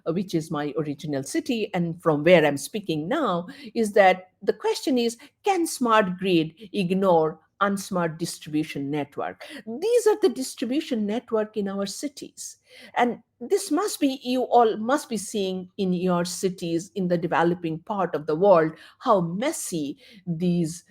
which is my original city, and from where I'm speaking now, is that the question is, can smart grid ignore unsmart distribution network? These are the distribution network in our cities. And this must be, you all must be seeing in your cities in the developing part of the world, how messy these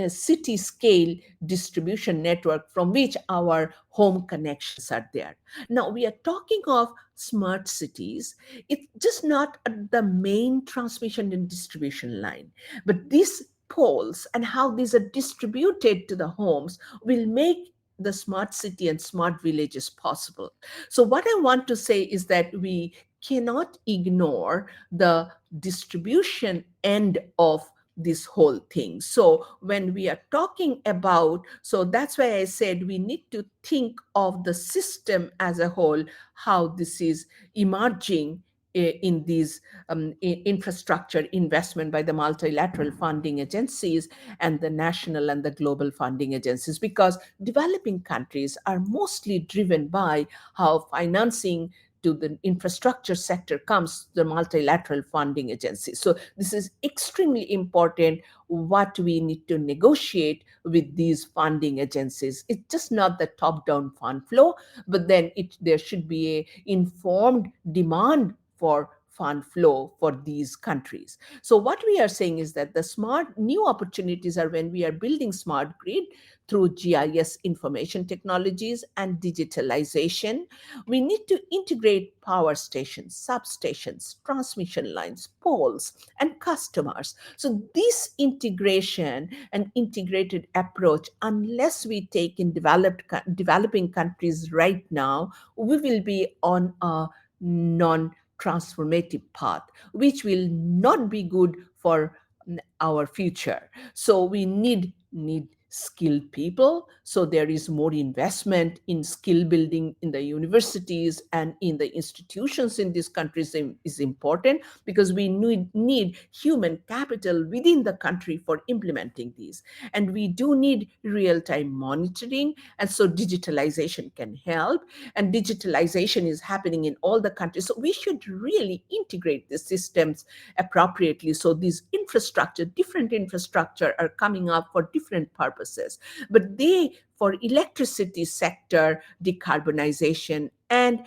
city scale distribution network from which our home connections are there. Now we are talking of smart cities. It's just not the main transmission and distribution line, but these poles and how these are distributed to the homes will make the smart city and smart villages possible. So what I want to say is that we cannot ignore the distribution end of this whole thing. So when we are talking about, so that's why I said we need to think of the system as a whole, how this is emerging in these infrastructure investment by the multilateral funding agencies and the national and the global funding agencies, because developing countries are mostly driven by how financing to the infrastructure sector comes the multilateral funding agencies. So this is extremely important what we need to negotiate with these funding agencies. It's just not the top-down fund flow, but then there should be a informed demand for fund flow for these countries. So what we are saying is that the smart new opportunities are when we are building smart grid through GIS information technologies and digitalization. We need to integrate power stations, substations, transmission lines, poles, and customers. So this integration and integrated approach, unless we take in developing countries right now, we will be on a non-transformative path, which will not be good for our future. So we need skilled people. So there is more investment in skill building in the universities and in the institutions in these countries is important, because we need human capital within the country for implementing these. And we do need real-time monitoring. And so digitalization can help. And digitalization is happening in all the countries. So we should really integrate the systems appropriately. So these different infrastructure are coming up for different purposes, but for electricity sector decarbonization and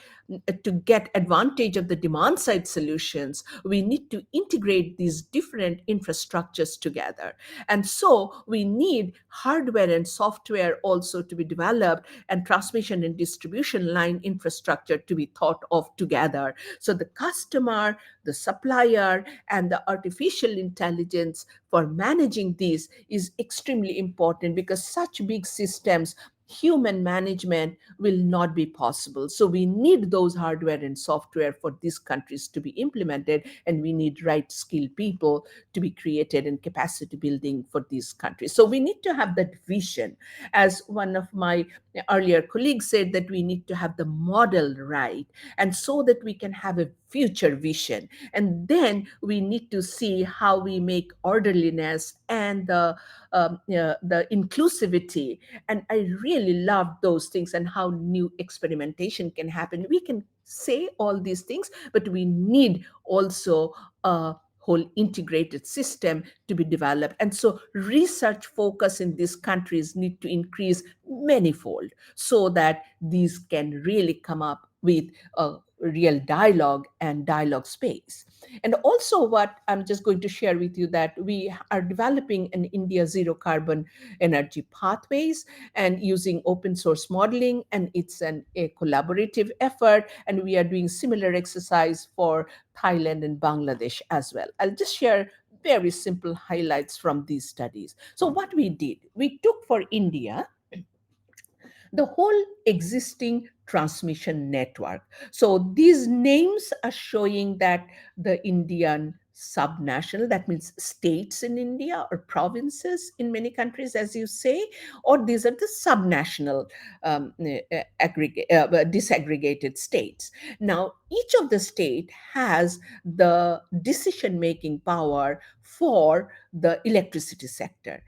to get advantage of the demand side solutions, we need to integrate these different infrastructures together. And so we need hardware and software also to be developed, and transmission and distribution line infrastructure to be thought of together. So the customer, the supplier, and the artificial intelligence for managing these is extremely important, because such big systems, human management will not be possible. So we need those hardware and software for these countries to be implemented, and we need right skilled people to be created and capacity building for these countries. So we need to have that vision. As one of my earlier colleagues said, that we need to have the model right, and so that we can have a future vision. And then we need to see how we make orderliness and the inclusivity. And I really love those things, and how new experimentation can happen. We can say all these things, but we need also a whole integrated system to be developed. And so research focus in these countries need to increase manifold, so that these can really come up with a real dialogue and dialogue space. And also what I'm just going to share with you, that we are developing an India zero carbon energy pathways and using open source modeling, and it's a collaborative effort, and we are doing similar exercise for Thailand and Bangladesh as well. I'll just share very simple highlights from these studies. So what we did, we took for India the whole existing transmission network. So these names are showing that the Indian subnational, that means states in India or provinces in many countries, as you say, or these are the subnational disaggregated states. Now, each of the state has the decision-making power for the electricity sector.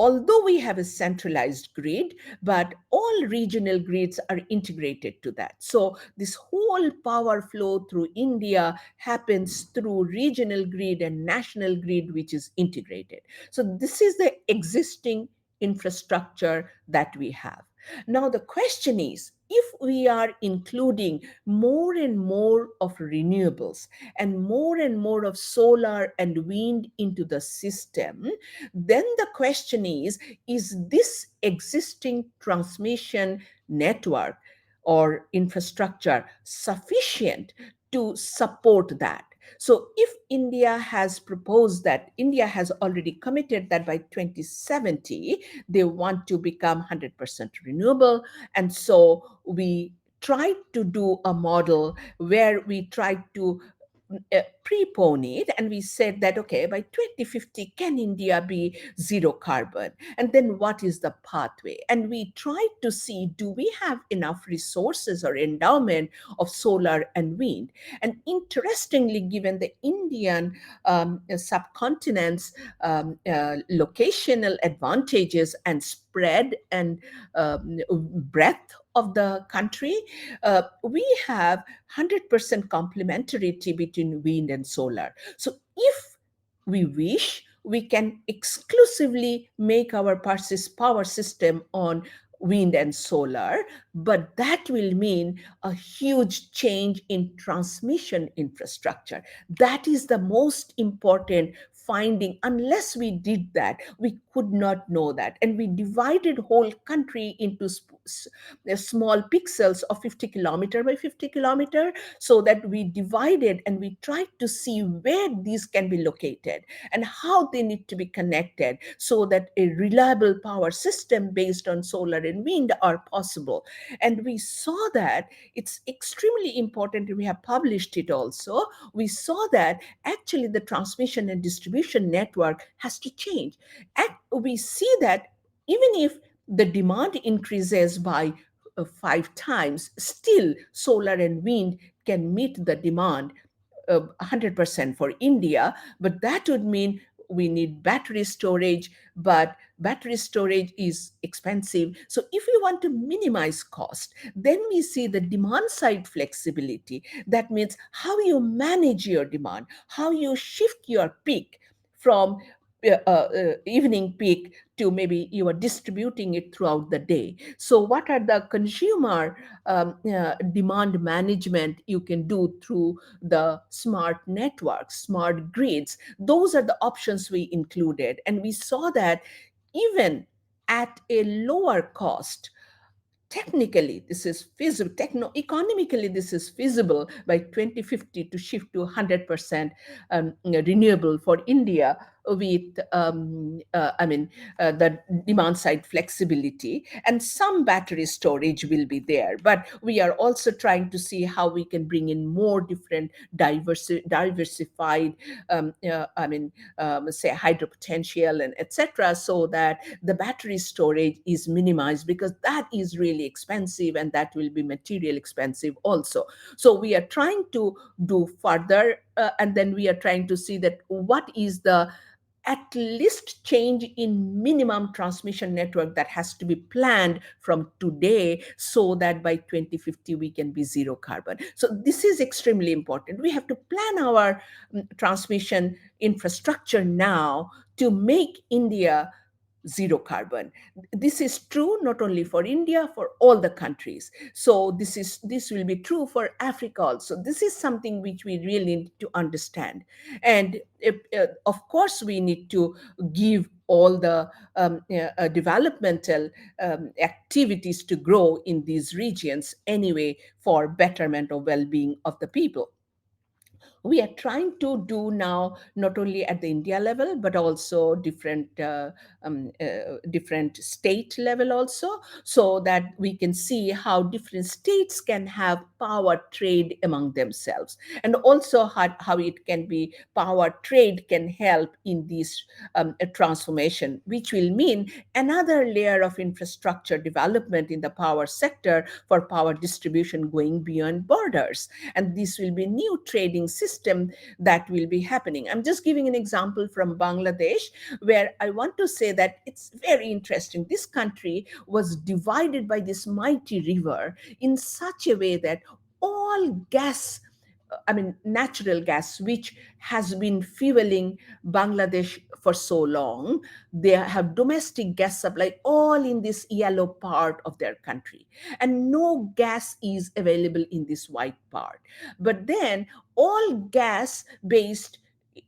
although we have a centralized grid, but all regional grids are integrated to that. So this whole power flow through India happens through regional grid and national grid, which is integrated. So this is the existing infrastructure that we have. Now the question is, if we are including more and more of renewables and more of solar and wind into the system, then the question is this existing transmission network or infrastructure sufficient to support that? So if India has proposed that, India has already committed that by 2070, they want to become 100% renewable. And so we tried to do a model where we tried to prepone it, and we said that, okay, by 2050, can India be zero carbon? And then what is the pathway? And we tried to see, do we have enough resources or endowment of solar and wind? And interestingly, given the Indian subcontinent's locational advantages and spread and breadth of the country, we have 100% complementarity between wind and solar. So if we wish, we can exclusively make our power system on wind and solar, but that will mean a huge change in transmission infrastructure. That is the most important finding. Unless we did that, we could not know that. And we divided whole country into small pixels of 50 kilometer by 50 kilometer, so that we divided and we tried to see where these can be located and how they need to be connected so that a reliable power system based on solar and wind are possible. And we saw that it's extremely important, and we have published it also. We saw that actually the transmission and distribution network has to change. And we see that even if the demand increases by 5 times, still solar and wind can meet the demand 100% for India. But that would mean we need battery storage, but battery storage is expensive. So if we want to minimize cost, then we see the demand side flexibility. That means how you manage your demand, how you shift your peak from evening peak to maybe you are distributing it throughout the day. So what are the consumer demand management you can do through the smart networks, smart grids? Those are the options we included. And we saw that even at a lower cost, technically this is feasible, economically this is feasible by 2050 to shift to 100% renewable for India with the demand side flexibility, and some battery storage will be there. But we are also trying to see how we can bring in more different diversified say hydropotential and etc., so that the battery storage is minimized, because that is really expensive and that will be material expensive also. So we are trying to do further, and then we are trying to see that what is the at least change in minimum transmission network that has to be planned from today, so that by 2050 we can be zero carbon. So this is extremely important. We have to plan our transmission infrastructure now to make India zero carbon. This is true not only for India, for all the countries. So this will be true for Africa also. This is something which we really need to understand. And of course we need to give all the developmental activities to grow in these regions anyway, for betterment of well-being of the people. We are trying to do now not only at the India level, but also different state level also, so that we can see how different states can have power trade among themselves, and also how it can be power trade can help in this transformation, which will mean another layer of infrastructure development in the power sector for power distribution going beyond borders. And this will be new trading system system that will be happening. I'm just giving an example from Bangladesh, where I want to say that it's very interesting. This country was divided by this mighty river in such a way that all gas, natural gas, which has been fueling Bangladesh for so long, they have domestic gas supply all in this yellow part of their country. And no gas is available in this white part. But then all gas based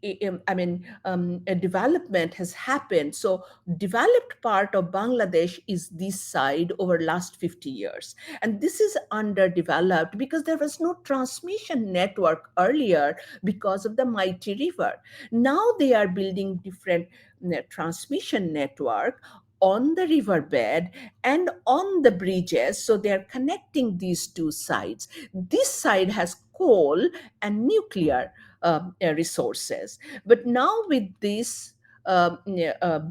a development has happened. So developed part of Bangladesh is this side over last 50 years. And this is underdeveloped because there was no transmission network earlier because of the mighty river. Now they are building different transmission network on the riverbed and on the bridges. So they are connecting these two sides. This side has coal and nuclear resources. But now with these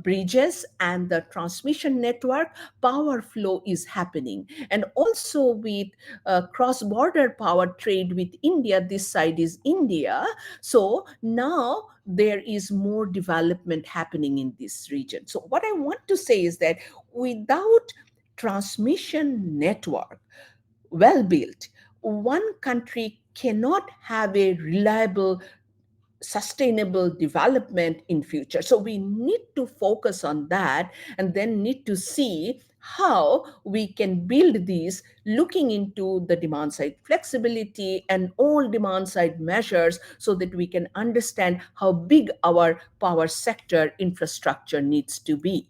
bridges and the transmission network, power flow is happening. And also with cross-border power trade with India, this side is India. So now there is more development happening in this region. So what I want to say is that without transmission network well built, one country cannot have a reliable sustainable development in future. So we need to focus on that, and then need to see how we can build these, looking into the demand side flexibility and all demand side measures, so that we can understand how big our power sector infrastructure needs to be.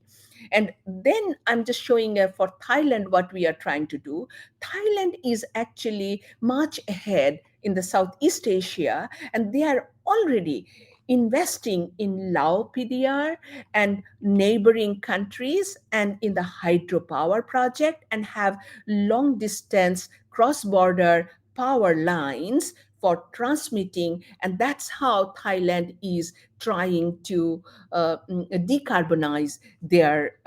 And then I'm just showing for Thailand what we are trying to do. Thailand is actually much ahead in the Southeast Asia, and they are already investing in Lao PDR and neighboring countries and in the hydropower project, and have long distance cross-border power lines for transmitting. And that's how Thailand is trying to decarbonize their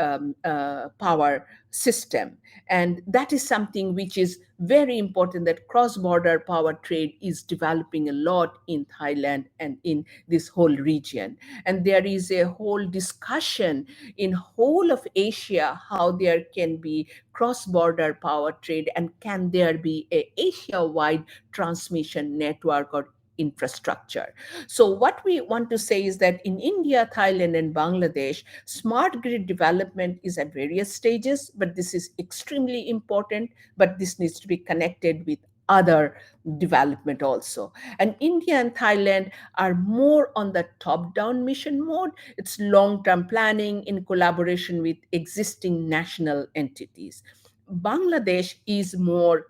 power system. And that is something which is very important, that cross-border power trade is developing a lot in Thailand and in this whole region. And there is a whole discussion in whole of Asia how there can be cross-border power trade, and can there be a Asia-wide transmission network or infrastructure. So what we want to say is that in India, Thailand, and Bangladesh, smart grid development is at various stages, but this is extremely important, but this needs to be connected with other development also. And India and Thailand are more on the top-down mission mode. It's long-term planning in collaboration with existing national entities. Bangladesh is more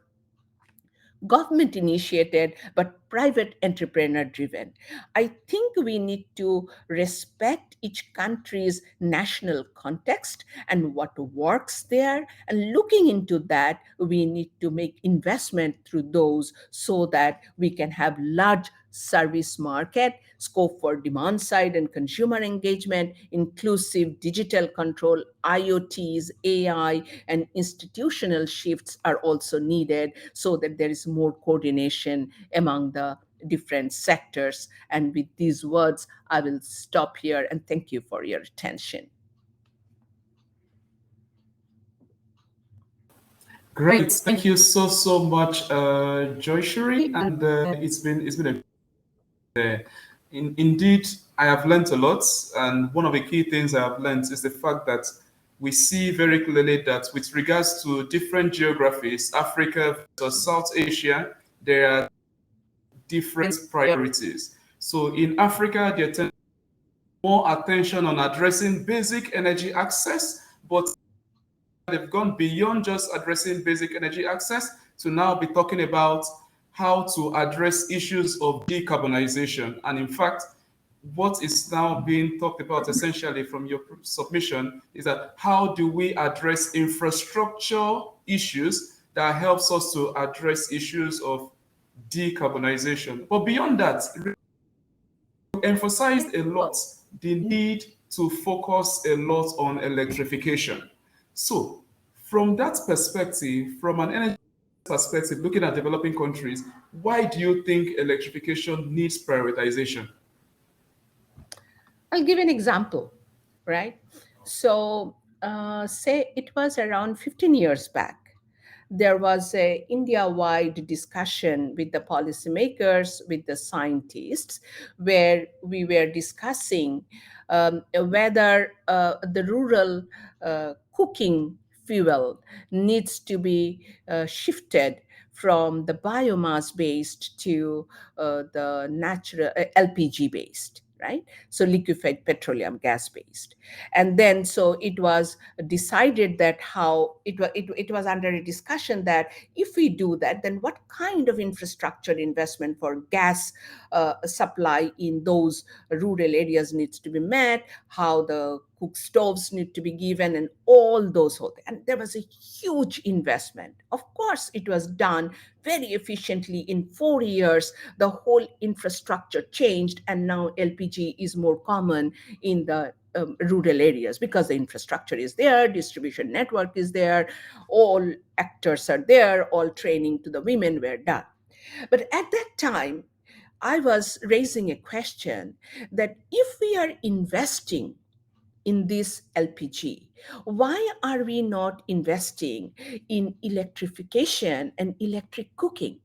government initiated but private entrepreneur driven. I think we need to respect each country's national context and what works there, and looking into that, we need to make investment through those, so that we can have large service market, scope for demand side and consumer engagement, inclusive digital control, IoTs, AI, and institutional shifts are also needed, so that there is more coordination among the different sectors. And with these words, I will stop here, and thank you for your attention. Great, thank you so much, Joyashree, and it's been indeed, I have learned a lot, and one of the key things I have learned is the fact that we see very clearly that with regards to different geographies, Africa versus South Asia, there are different priorities. So in Africa, there tends to be more attention on addressing basic energy access, but they've gone beyond just addressing basic energy access to now be talking about how to address issues of decarbonization. And in fact, what is now being talked about essentially from your submission is that how do we address infrastructure issues that helps us to address issues of decarbonization. But beyond that, you emphasized a lot the need to focus a lot on electrification. So from that perspective, from an energy perspective, looking at developing countries, why do you think electrification needs prioritization? I'll give an example, right? So, say it was around 15 years back. There was a India-wide discussion with the policymakers, with the scientists, where we were discussing whether the rural cooking fuel needs to be shifted from the biomass based to the natural LPG based, right? So liquefied petroleum gas based. And then so it was decided that how it was under a discussion that if we do that, then what kind of infrastructure investment for gas supply in those rural areas needs to be met, how the cook stoves need to be given, and all those whole things. And there was a huge investment. Of course, it was done very efficiently. In 4 years the whole infrastructure changed, and now LPG is more common in the rural areas because the infrastructure is there, distribution network is there, all actors are there, all training to the women were done. But at that time, I was raising a question that if we are investing in this LPG, why are we not investing in electrification and electric cooking?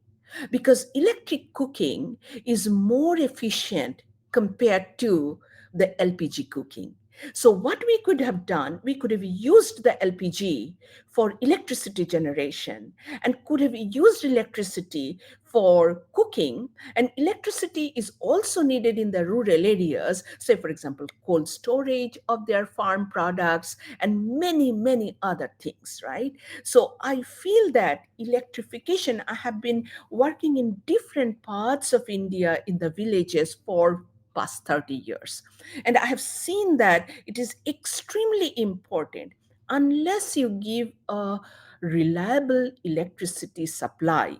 Because electric cooking is more efficient compared to the LPG cooking. So, what we could have done, we could have used the LPG for electricity generation and could have used electricity for cooking. And electricity is also needed in the rural areas, say, for example, cold storage of their farm products and many, many other things, right? So, I feel that electrification, I have been working in different parts of India in the villages for past 30 years. And I have seen that it is extremely important. Unless you give a reliable electricity supply,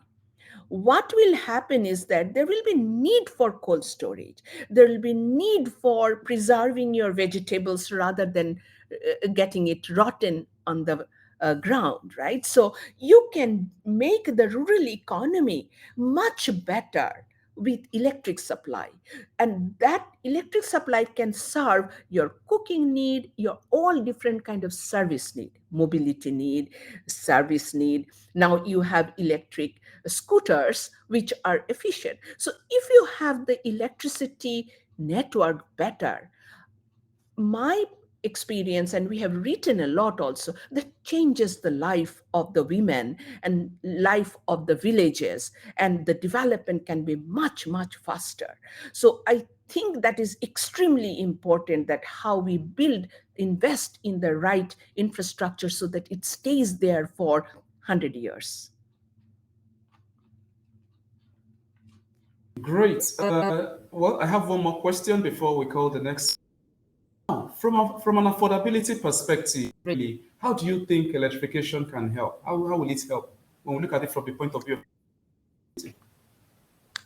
what will happen is that there will be need for cold storage. There will be need for preserving your vegetables rather than getting it rotten on the ground, right? So you can make the rural economy much better with electric supply, and that electric supply can serve your cooking need, your all different kind of service need, mobility need, service need. Now you have electric scooters which are efficient. So if you have the electricity network better, my experience, and we have written a lot also, that changes the life of the women and life of the villages, and the development can be much, much faster. So I think that is extremely important, that how we build, invest in the right infrastructure so that it stays there for 100 years. Great. Well, I have one more question before we call the next. From an affordability perspective, really, how do you think electrification can help? How will it help when we look at it from the point of view of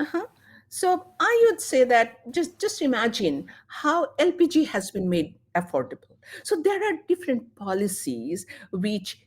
Uh-huh. So I would say that just imagine how LPG has been made affordable. So there are different policies which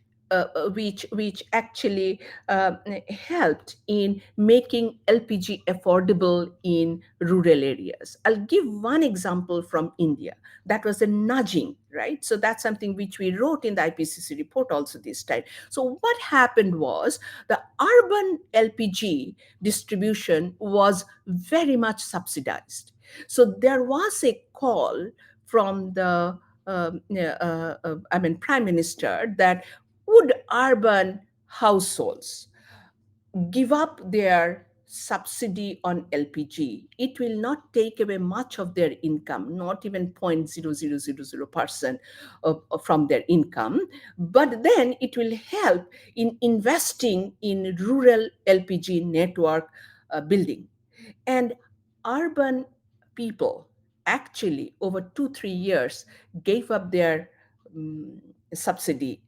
actually helped in making LPG affordable in rural areas. I'll give one example from India. That was a nudging, right? So that's something which we wrote in the IPCC report also this time. So what happened was the urban LPG distribution was very much subsidized. So there was a call from the Prime Minister, that would urban households give up their subsidy on LPG, it will not take away much of their income, not even 0.0000% from their income, but then it will help in investing in rural LPG network building. And urban people actually over 2-3 years gave up their subsidy,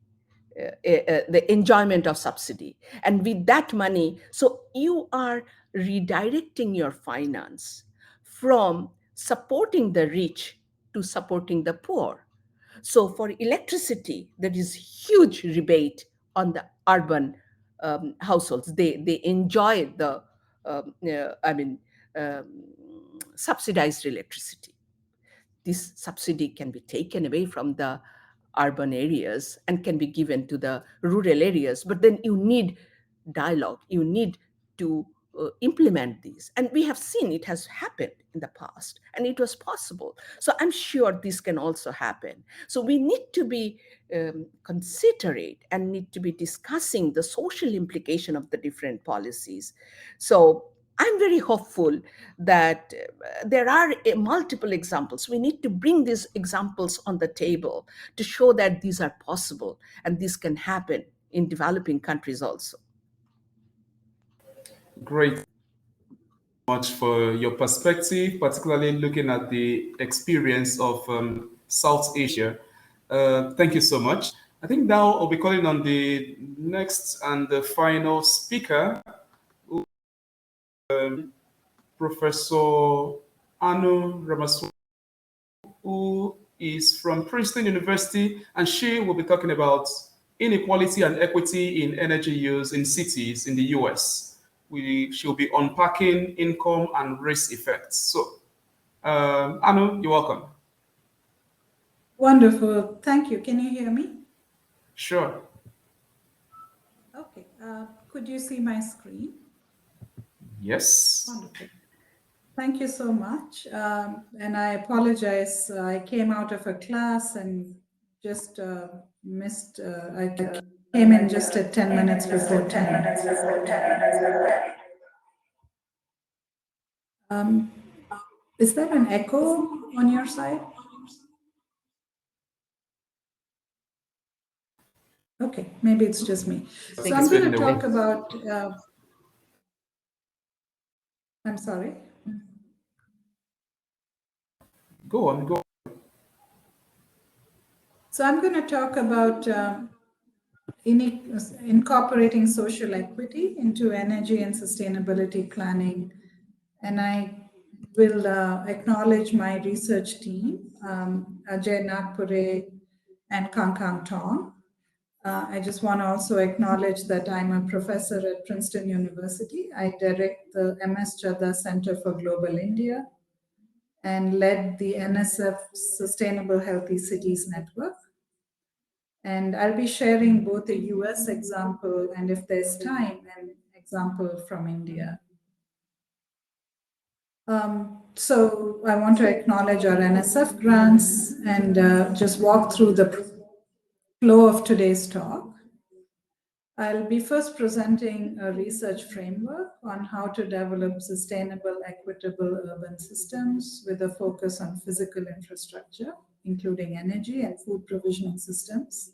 the enjoyment of subsidy. And with that money, so you are redirecting your finance from supporting the rich to supporting the poor. So for electricity, there is huge rebate on the urban households. They enjoy the subsidized electricity. This subsidy can be taken away from the urban areas and can be given to the rural areas. But then you need dialogue, you need to implement these. And we have seen it has happened in the past and it was possible. So I'm sure this can also happen. So we need to be considerate and need to be discussing the social implication of the different policies. So I'm very hopeful that there are multiple examples. We need to bring these examples on the table to show that these are possible and this can happen in developing countries also. Great. Much for your perspective, particularly looking at the experience of South Asia. Thank you so much. I think now I'll be calling on the next and the final speaker, Professor Ramaswami, who is from Princeton University, and she will be talking about inequality and equity in energy use in cities in the US. She'll be unpacking income and race effects. So, Anu, you're welcome. Wonderful. Thank you. Can you hear me? Sure. Okay. Could you see my screen? Yes. Wonderful. Thank you so much. And I apologize. I came out of a class and just missed. I came in just at 10 minutes before 10. Is there an echo on your side? Okay, maybe it's just me. So I'm going to talk about, I'm sorry. Go on, go on. So I'm going to talk about incorporating social equity into energy and sustainability planning. And I will acknowledge my research team, Ajay Nagpure and Kankang Tong. I just want to also acknowledge that I'm a professor at Princeton University. I direct the MS Chadha Center for Global India and led the NSF Sustainable Healthy Cities Network. And I'll be sharing both a US example and, if there's time, an example from India. So I want to acknowledge our NSF grants and just walk through the flow of today's talk. I'll be first presenting a research framework on how to develop sustainable, equitable urban systems with a focus on physical infrastructure, including energy and food provisioning systems.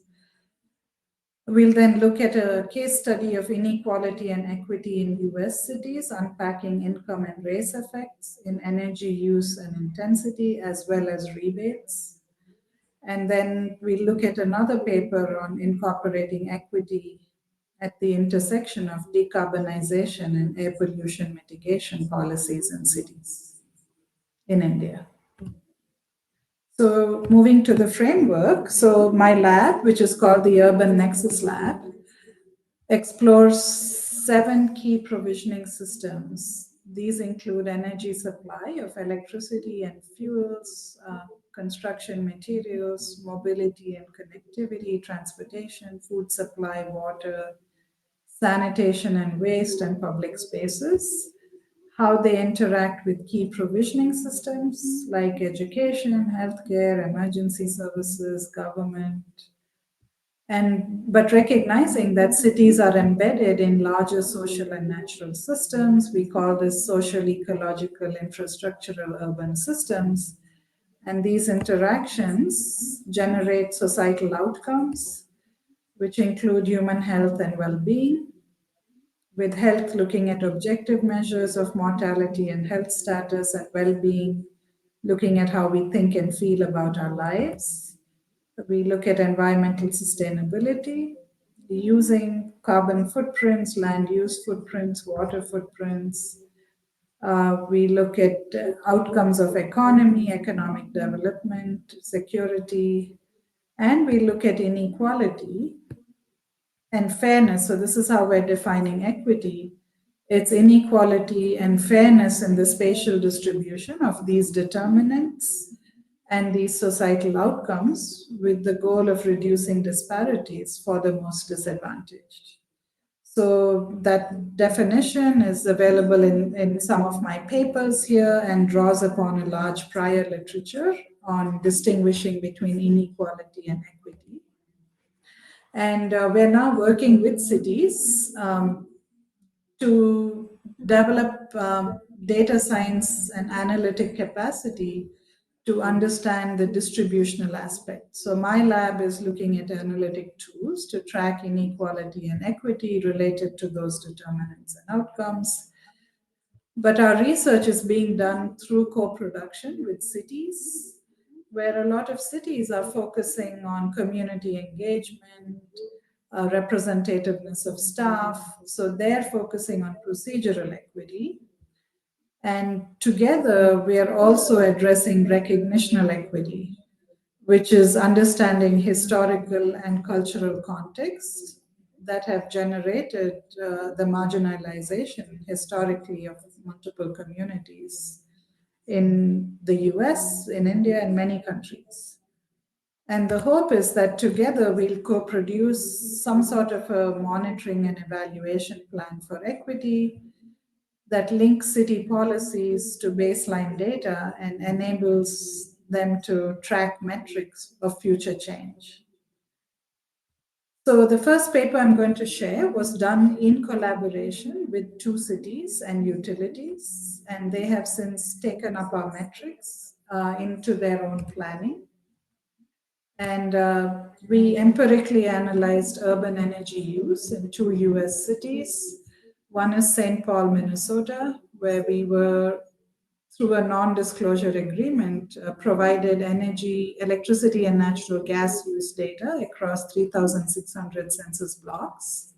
We'll then look at a case study of inequality and equity in US cities, unpacking income and race effects in energy use and intensity, as well as rebates. And then we look at another paper on incorporating equity at the intersection of decarbonization and air pollution mitigation policies in cities in India. So moving to the framework, so my lab, which is called the Urban Nexus Lab, explores 7 key provisioning systems. These include energy supply of electricity and fuels, construction materials, mobility and connectivity, transportation, food supply, water, sanitation and waste, and public spaces, how they interact with key provisioning systems like education, healthcare, emergency services, government, but recognizing that cities are embedded in larger social and natural systems. We call this social, ecological, infrastructural urban systems. And these interactions generate societal outcomes, which include human health and well-being, with health looking at objective measures of mortality and health status, and well-being looking at how we think and feel about our lives. We look at environmental sustainability, using carbon footprints, land use footprints, water footprints. We look at outcomes of economy, economic development, security, and we look at inequality and fairness. So this is how we're defining equity. It's inequality and fairness in the spatial distribution of these determinants and these societal outcomes with the goal of reducing disparities for the most disadvantaged. So that definition is available in some of my papers here and draws upon a large prior literature on distinguishing between inequality and equity. And we're now working with cities to develop data science and analytic capacity to understand the distributional aspect. So my lab is looking at analytic tools to track inequality and equity related to those determinants and outcomes. But our research is being done through co-production with cities, where a lot of cities are focusing on community engagement, representativeness of staff. So they're focusing on procedural equity. And together, we are also addressing recognitional equity, which is understanding historical and cultural contexts that have generated the marginalization historically of multiple communities in the US, in India, and many countries. And the hope is that together we'll co-produce some sort of a monitoring and evaluation plan for equity that links city policies to baseline data and enables them to track metrics of future change. So the first paper I'm going to share was done in collaboration with 2 cities and utilities, and they have since taken up our metrics into their own planning. And we empirically analyzed urban energy use in 2 US cities. One is St. Paul, Minnesota, where we were, through a non-disclosure agreement, provided electricity and natural gas use data across 3,600 census blocks.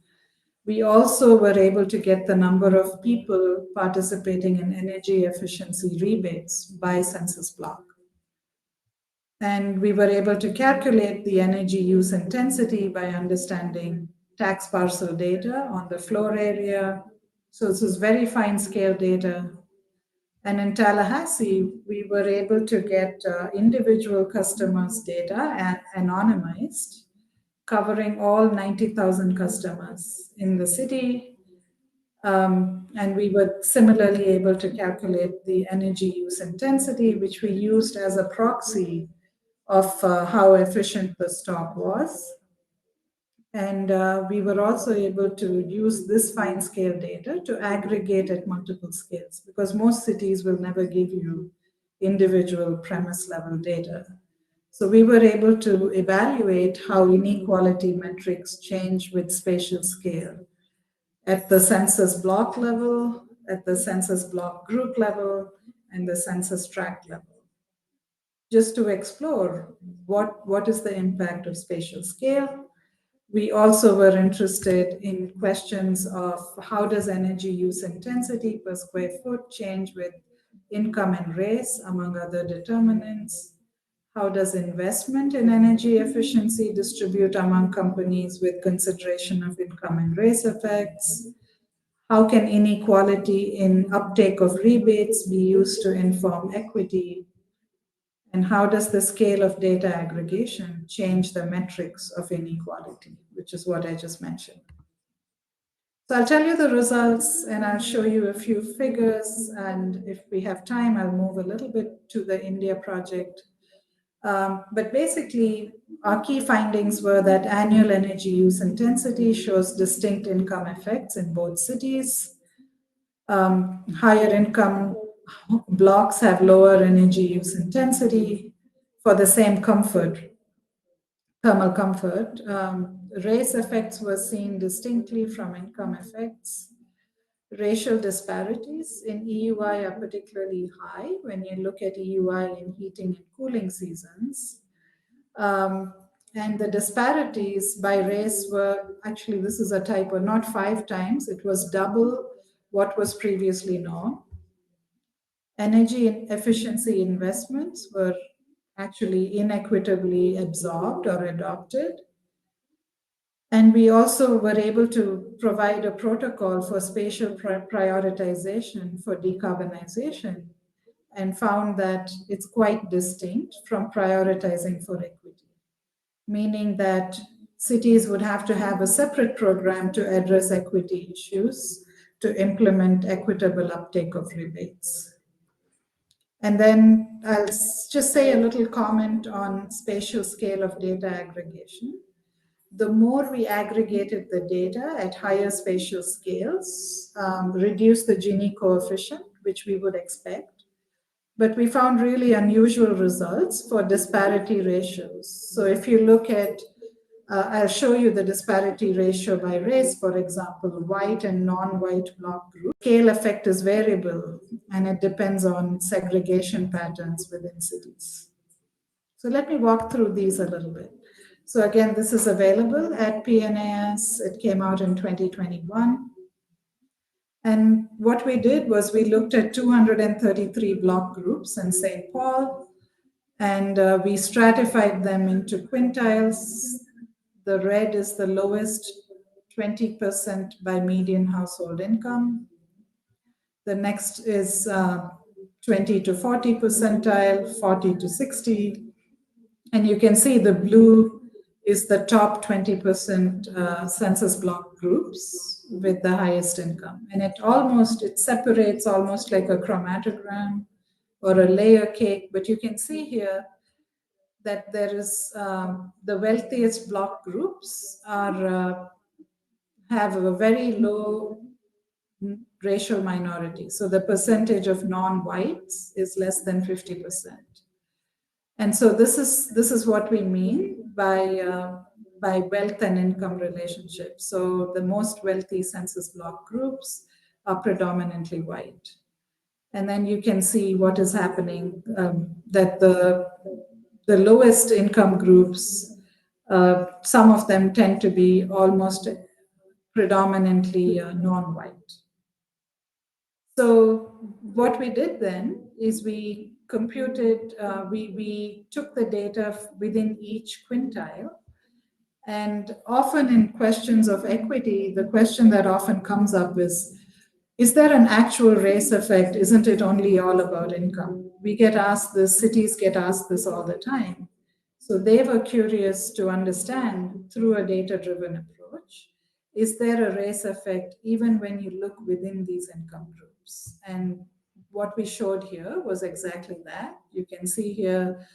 We also were able to get the number of people participating in energy efficiency rebates by census block. And we were able to calculate the energy use intensity by understanding tax parcel data on the floor area. So this is very fine scale data. And in Tallahassee, we were able to get individual customers' data anonymized, covering all 90,000 customers in the city. And we were similarly able to calculate the energy use intensity, which we used as a proxy of how efficient the stop was. And we were also able to use this fine scale data to aggregate at multiple scales, because most cities will never give you individual premise level data. So we were able to evaluate how inequality metrics change with spatial scale at the census block level, at the census block group level, and the census tract level, just to explore what is the impact of spatial scale. We also were interested in questions of how does energy use intensity per square foot change with income and race, among other determinants. How does investment in energy efficiency distribute among companies with consideration of income and race effects? How can inequality in uptake of rebates be used to inform equity? And how does the scale of data aggregation change the metrics of inequality, which is what I just mentioned. So I'll tell you the results and I'll show you a few figures. And if we have time, I'll move a little bit to the India project. But basically, our key findings were that annual energy use intensity shows distinct income effects in both cities. Higher income blocks have lower energy use intensity for the same comfort, thermal comfort. Race effects were seen distinctly from income effects. Racial disparities in EUI are particularly high when you look at EUI in heating and cooling seasons. And the disparities by race were, actually this is a typo, not 5 times, it was double what was previously known. Energy and efficiency investments were actually inequitably absorbed or adopted. And we also were able to provide a protocol for spatial prioritization for decarbonization, and found that it's quite distinct from prioritizing for equity, meaning that cities would have to have a separate program to address equity issues, to implement equitable uptake of rebates. And then I'll just say a little comment on spatial scale of data aggregation. The more we aggregated the data at higher spatial scales, reduced the Gini coefficient, which we would expect. But we found really unusual results for disparity ratios. So if you look at, I'll show you the disparity ratio by race, for example, white and non-white block group. Scale effect is variable, and it depends on segregation patterns within cities. So let me walk through these a little bit. So again, this is available at PNAS. It came out in 2021. And what we did was we looked at 233 block groups in St. Paul, and we stratified them into quintiles. The red is the lowest, 20% by median household income. The next is 20 to 40 percentile, 40 to 60. And you can see the blue is the top 20% census block groups with the highest income. And it separates almost like a chromatogram or a layer cake. But you can see here that there is the wealthiest block groups have a very low racial minority. So the percentage of non-whites is less than 50%. And so this is what we mean by wealth and income relationship. So the most wealthy census block groups are predominantly white. And then you can see what is happening, that the lowest income groups, some of them tend to be almost predominantly non-white. So what we did then is we computed, we took the data within each quintile, and often in questions of equity, the question that often comes up is there an actual race effect? Isn't it only all about income? We get asked this, cities get asked this all the time. So they were curious to understand through a data-driven approach, is there a race effect even when you look within these income groups? And what we showed here was exactly that. You can see here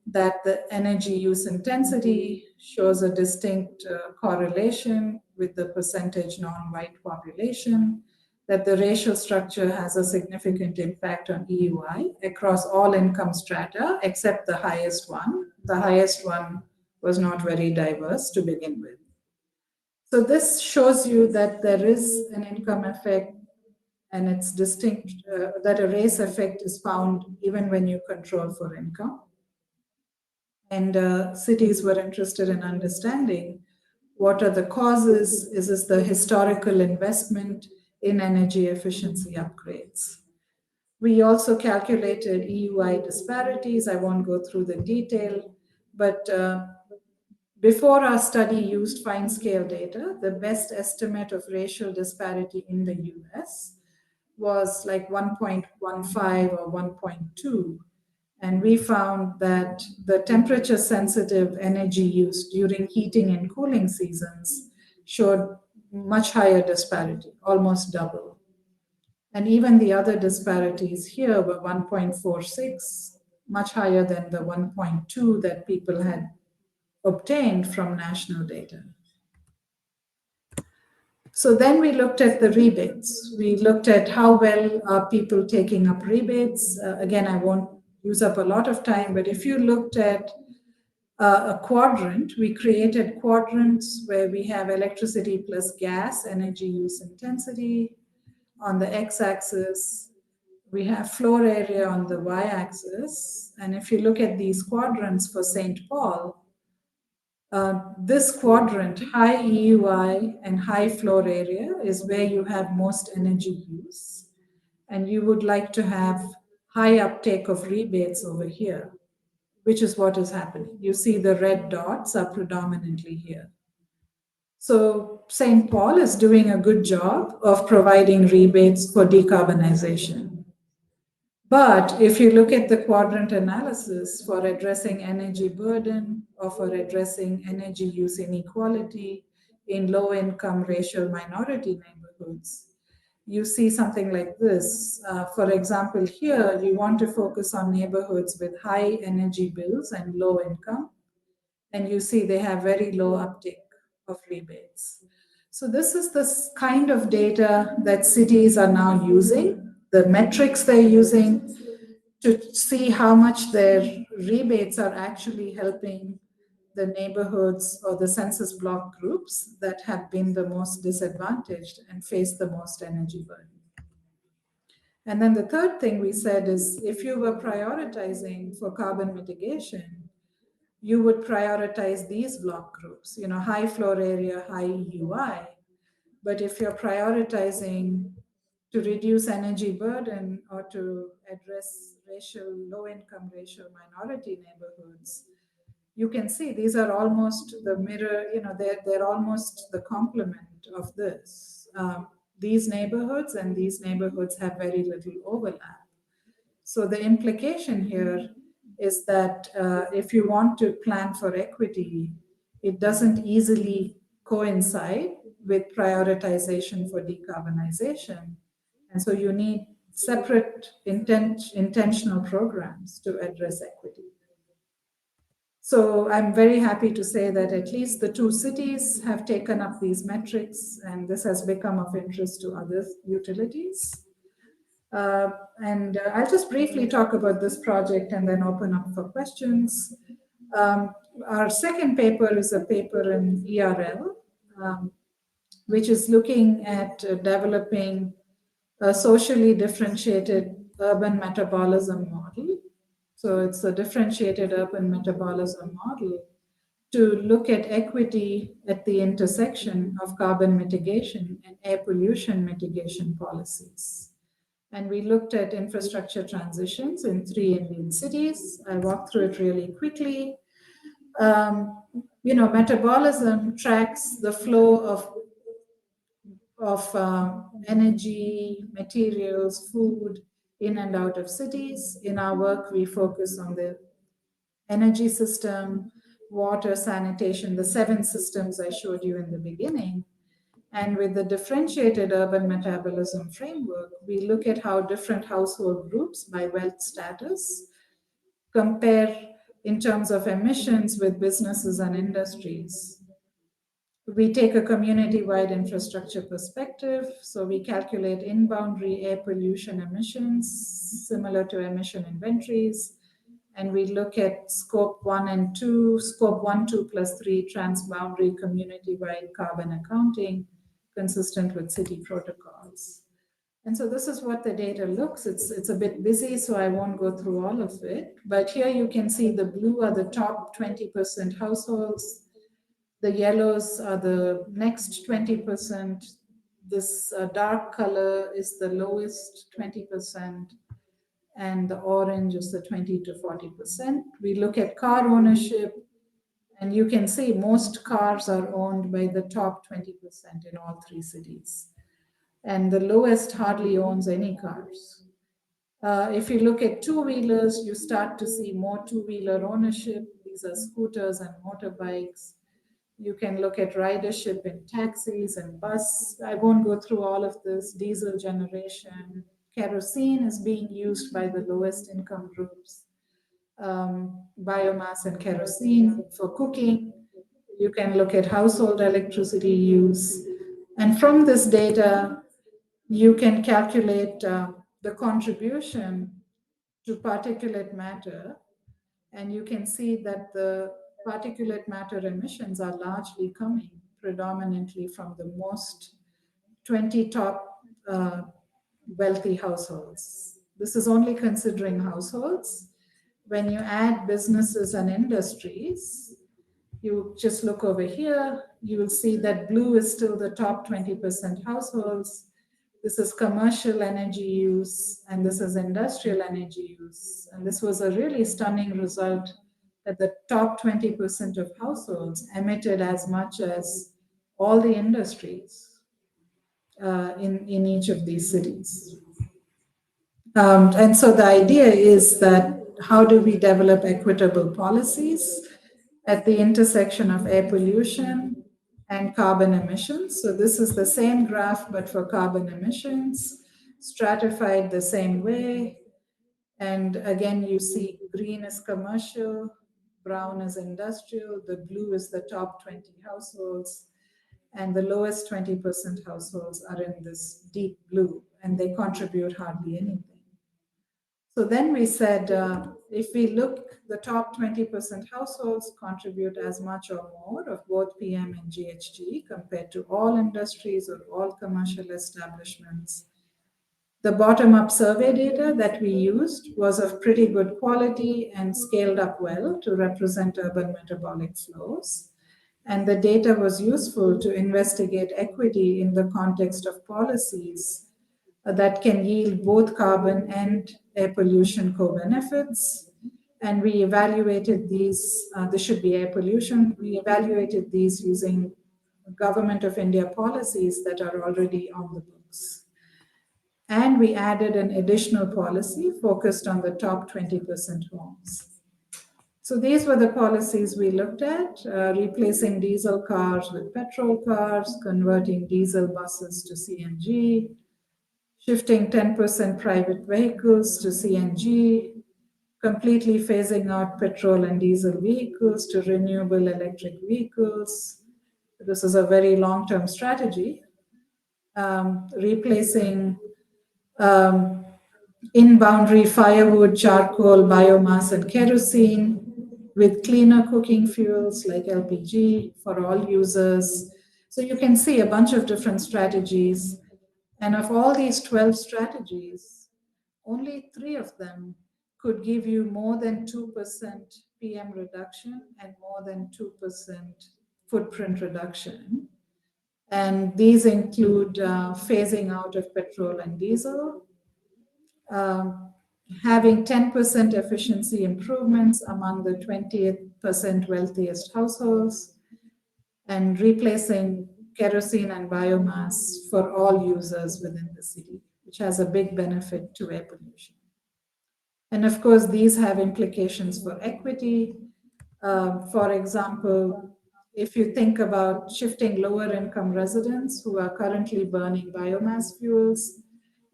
that the energy use intensity shows a distinct correlation with the percentage non-white population, that the racial structure has a significant impact on EUI across all income strata except the highest one. The highest one was not very diverse to begin with. So this shows you that there is an income effect, and it's distinct, that a race effect is found even when you control for income. And cities were interested in understanding what are the causes. Is this the historical investment in energy efficiency upgrades? We also calculated EUI disparities. I won't go through the detail, but before our study used fine scale data, the best estimate of racial disparity in the US was like 1.15 or 1.2. And we found that the temperature sensitive energy use during heating and cooling seasons showed much higher disparity, almost double. And even the other disparities here were 1.46, much higher than the 1.2 that people had obtained from national data. So then we looked at the rebates. We looked at how well are people taking up rebates. Again, I won't use up a lot of time, but if you looked at a quadrant, we created quadrants where we have electricity plus gas, energy use intensity on the x-axis. We have floor area on the y-axis. And if you look at these quadrants for St. Paul, this quadrant, high EUI and high floor area, is where you have most energy use. And you would like to have high uptake of rebates over here, which is what is happening. You see the red dots are predominantly here. So St. Paul is doing a good job of providing rebates for decarbonization. But if you look at the quadrant analysis for addressing energy burden or for addressing energy use inequality in low-income racial minority neighborhoods, you see something like this. For example, here you want to focus on neighborhoods with high energy bills and low income, and you see they have very low uptake of rebates. So this is this kind of data that cities are now using, the metrics they're using to see how much their rebates are actually helping the neighborhoods or the census block groups that have been the most disadvantaged and face the most energy burden. And then the third thing we said is if you were prioritizing for carbon mitigation, you would prioritize these block groups, high floor area, high EUI. But if you're prioritizing to reduce energy burden or to address low-income racial minority neighborhoods, you can see these are almost the mirror, they're almost the complement of this. These neighborhoods and these neighborhoods have very little overlap. So the implication here is that if you want to plan for equity, it doesn't easily coincide with prioritization for decarbonization. And so you need separate intentional programs to address equity. So I'm very happy to say that at least the two cities have taken up these metrics, and this has become of interest to other utilities. And I'll just briefly talk about this project and then open up for questions. Our second paper is a paper in ERL, which is looking at developing a socially differentiated urban metabolism model. So it's a differentiated urban metabolism model to look at equity at the intersection of carbon mitigation and air pollution mitigation policies. And we looked at infrastructure transitions in 3 Indian cities. I'll walk through it really quickly. Metabolism tracks the flow of energy, materials, food in and out of cities. In our work, we focus on the energy system, water, sanitation, the 7 systems I showed you in the beginning. And with the differentiated urban metabolism framework, we look at how different household groups by wealth status compare in terms of emissions with businesses and industries. We take a community-wide infrastructure perspective. So we calculate in-boundary air pollution emissions, similar to emission inventories. And we look at scope 1 and 2, scope 1, 2 plus 3 transboundary community-wide carbon accounting, consistent with city protocols. And so this is what the data looks. It's a bit busy, so I won't go through all of it. But here you can see the blue are the top 20% households. The yellows are the next 20%. This dark color is the lowest 20%. And the orange is the 20 to 40%. We look at car ownership, and you can see most cars are owned by the top 20% in all 3 cities. And the lowest hardly owns any cars. If you look at two-wheelers, you start to see more two-wheeler ownership. These are scooters and motorbikes. You can look at ridership in taxis and bus. I won't go through all of this. Diesel generation. Kerosene is being used by the lowest income groups. Biomass and kerosene for cooking. You can look at household electricity use. And from this data, you can calculate the contribution to particulate matter. And you can see that the particulate matter emissions are largely coming predominantly from the most 20 top wealthy households. This is only considering households. When you add businesses and industries, you just look over here, you will see that blue is still the top 20% households. This is commercial energy use, and this is industrial energy use. And this was a really stunning result that the top 20% of households emitted as much as all the industries in each of these cities. And so the idea is that how do we develop equitable policies at the intersection of air pollution and carbon emissions? So this is the same graph, but for carbon emissions, stratified the same way. And again, you see green is commercial, brown is industrial, the blue is the top 20 households, and the lowest 20% households are in this deep blue, and they contribute hardly anything. So then we said, if we look, the top 20% households contribute as much or more of both PM and GHG compared to all industries or all commercial establishments. The bottom-up survey data that we used was of pretty good quality and scaled up well to represent urban metabolic flows. And the data was useful to investigate equity in the context of policies that can yield both carbon and air pollution co-benefits. And we evaluated these, this should be air pollution, we evaluated these using Government of India policies that are already on the books. And we added an additional policy focused on the top 20% homes. So these were the policies we looked at, replacing diesel cars with petrol cars, converting diesel buses to CNG, shifting 10% private vehicles to CNG, completely phasing out petrol and diesel vehicles to renewable electric vehicles. This is a very long-term strategy. Replacing in-boundary firewood, charcoal, biomass, and kerosene with cleaner cooking fuels like LPG for all users. So you can see a bunch of different strategies. And of all these 12 strategies, only 3 of them could give you more than 2% PM reduction and more than 2% footprint reduction. And these include phasing out of petrol and diesel, having 10% efficiency improvements among the 20% wealthiest households, and replacing kerosene and biomass for all users within the city, which has a big benefit to air pollution. And of course, these have implications for equity. For example, if you think about shifting lower income residents who are currently burning biomass fuels,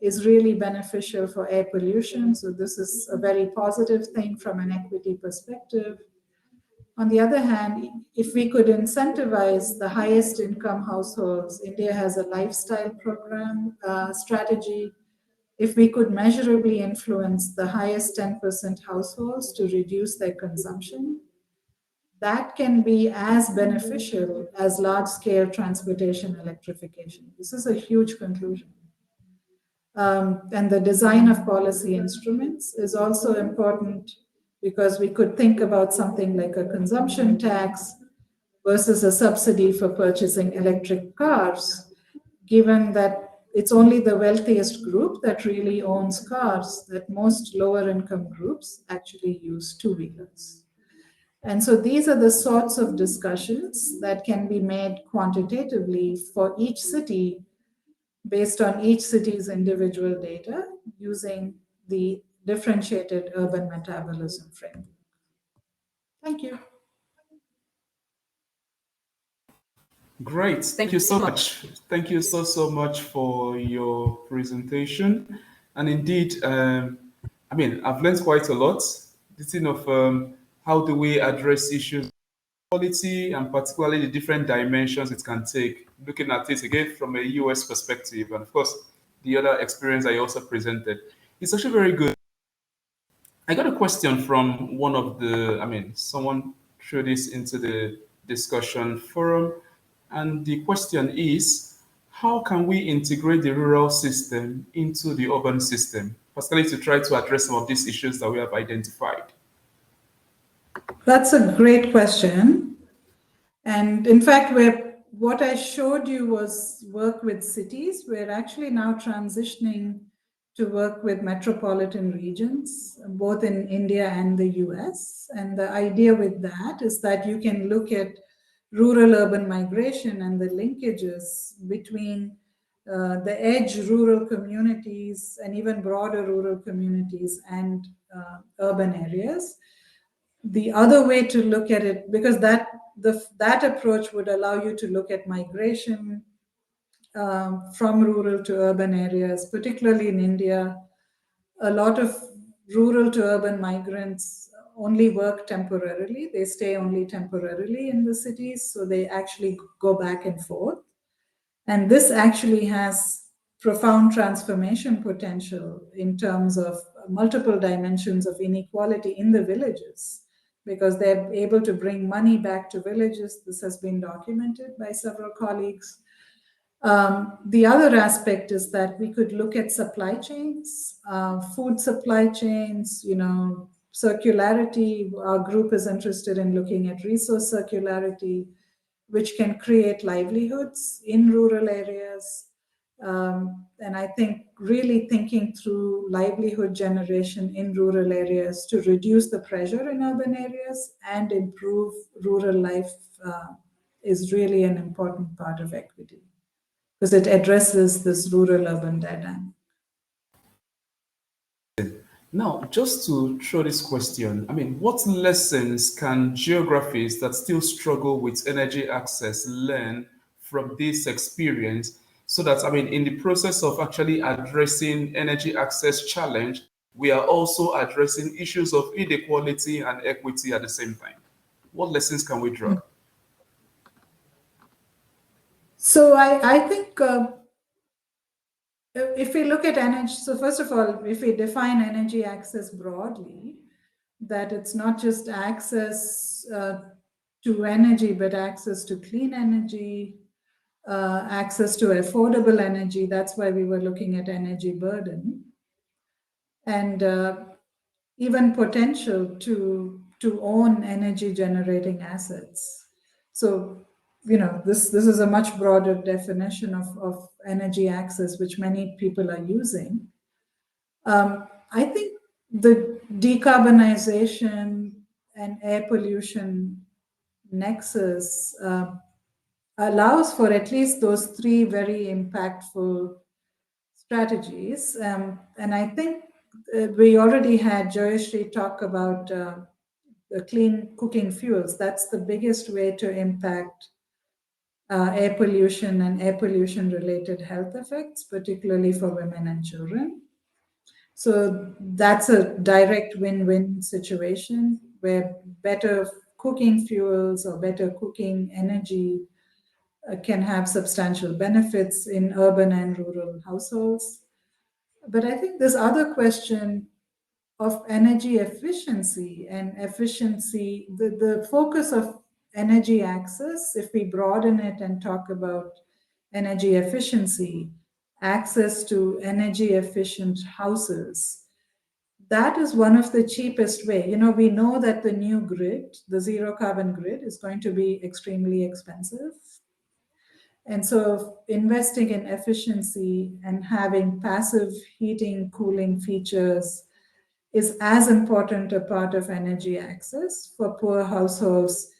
is really beneficial for air pollution. So this is a very positive thing from an equity perspective. On the other hand, if we could incentivize the highest income households, India has a lifestyle program strategy. If we could measurably influence the highest 10% households to reduce their consumption, that can be as beneficial as large-scale transportation electrification. This is a huge conclusion. And the design of policy instruments is also important because we could think about something like a consumption tax versus a subsidy for purchasing electric cars, given that it's only the wealthiest group that really owns cars, that most lower income groups actually use two-wheelers. And so these are the sorts of discussions that can be made quantitatively for each city based on each city's individual data using the differentiated urban metabolism framework. Thank you. Great. Thank you so much. Thank you so much for your presentation. And indeed, I mean, I've learned quite a lot. The thing of how do we address issues of quality and particularly the different dimensions it can take, looking at it again from a US perspective. And of course, the other experience I also presented. It's actually very good. I got a question from one of the, I mean, someone threw this into the discussion forum. And the question is, how can we integrate the rural system into the urban system, particularly to try to address some of these issues that we have identified? That's a great question. And in fact, what I showed you was work with cities. We're actually now transitioning to work with metropolitan regions, both in India and the US. And the idea with that is that you can look at rural-urban migration and the linkages between the edge rural communities and even broader rural communities and urban areas. The other way to look at it, because that approach would allow you to look at migration from rural to urban areas, particularly in India. A lot of rural to urban migrants only work temporarily. They stay only temporarily in the cities, so they actually go back and forth. And this actually has profound transformation potential in terms of multiple dimensions of inequality in the villages, because they're able to bring money back to villages. This has been documented by several colleagues. The other aspect is that we could look at supply chains, food supply chains, circularity. Our group is interested in looking at resource circularity, which can create livelihoods in rural areas. And I think really thinking through livelihood generation in rural areas to reduce the pressure in urban areas and improve rural life is really an important part of equity, because it addresses this rural-urban dynamic. Now, just to throw this question, I mean, what lessons can geographies that still struggle with energy access learn from this experience so that, I mean, in the process of actually addressing energy access challenge, we are also addressing issues of inequality and equity at the same time? What lessons can we draw? So I think if we look at energy, so first of all, if we define energy access broadly, that it's not just access to energy, but access to clean energy, access to affordable energy. That's why we were looking at energy burden, and even potential to own energy generating assets. So, this is a much broader definition of energy access, which many people are using. I think the decarbonization and air pollution nexus allows for at least those three very impactful strategies. And I think we already had Joyashree talk about the clean cooking fuels. That's the biggest way to impact air pollution and air pollution related health effects, particularly for women and children. So that's a direct win-win situation where better cooking fuels or better cooking energy can have substantial benefits in urban and rural households. But I think this other question of energy efficiency and efficiency, the focus of energy access, if we broaden it and talk about energy efficiency, access to energy efficient houses, that is one of the cheapest way. We know that the new grid, the zero carbon grid, is going to be extremely expensive. And so investing in efficiency and having passive heating, cooling features is as important a part of energy access for poor households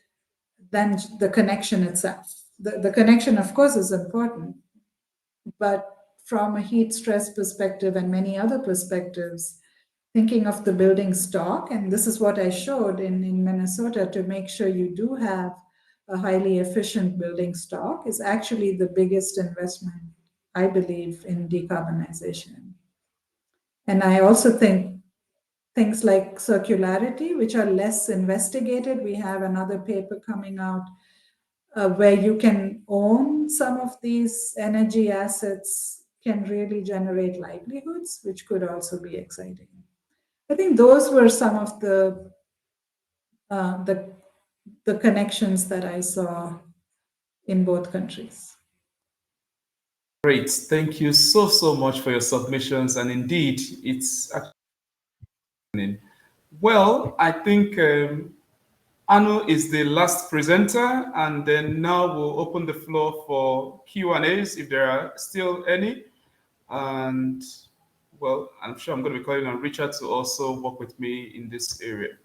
than the connection itself. The connection, of course, is important, but from a heat stress perspective and many other perspectives, thinking of the building stock, and this is what I showed in Minnesota, to make sure you do have a highly efficient building stock is actually the biggest investment, I believe, in decarbonization. And I also think things like circularity, which are less investigated. We have another paper coming out where you can own some of these energy assets, can really generate livelihoods, which could also be exciting. I think those were some of the connections that I saw in both countries. Great. Thank you so much for your submissions. And indeed, it's actually, well, I think Anu is the last presenter, and then now we'll open the floor for Q&As if there are still any. And well, I'm sure I'm going to be calling on Richard to also work with me in this area.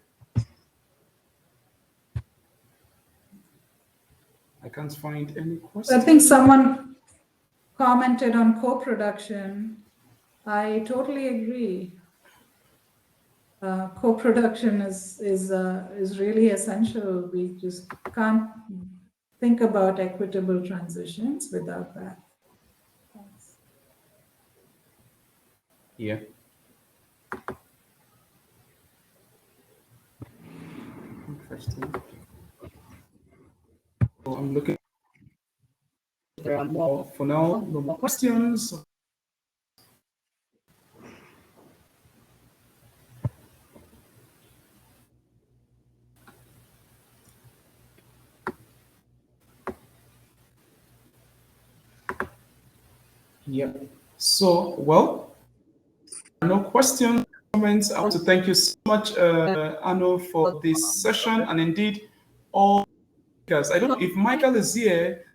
I can't find any I questions. think someone commented on co-production. I totally agree. Co-production is really essential. We just can't think about equitable transitions without that. Thanks. Yeah. Interesting. So I'm looking. There are more for now. No more questions. Yep. So, well, no questions, comments. I want to thank you so much, Arno, for this session, and indeed all speakers. I don't know if Michael is here.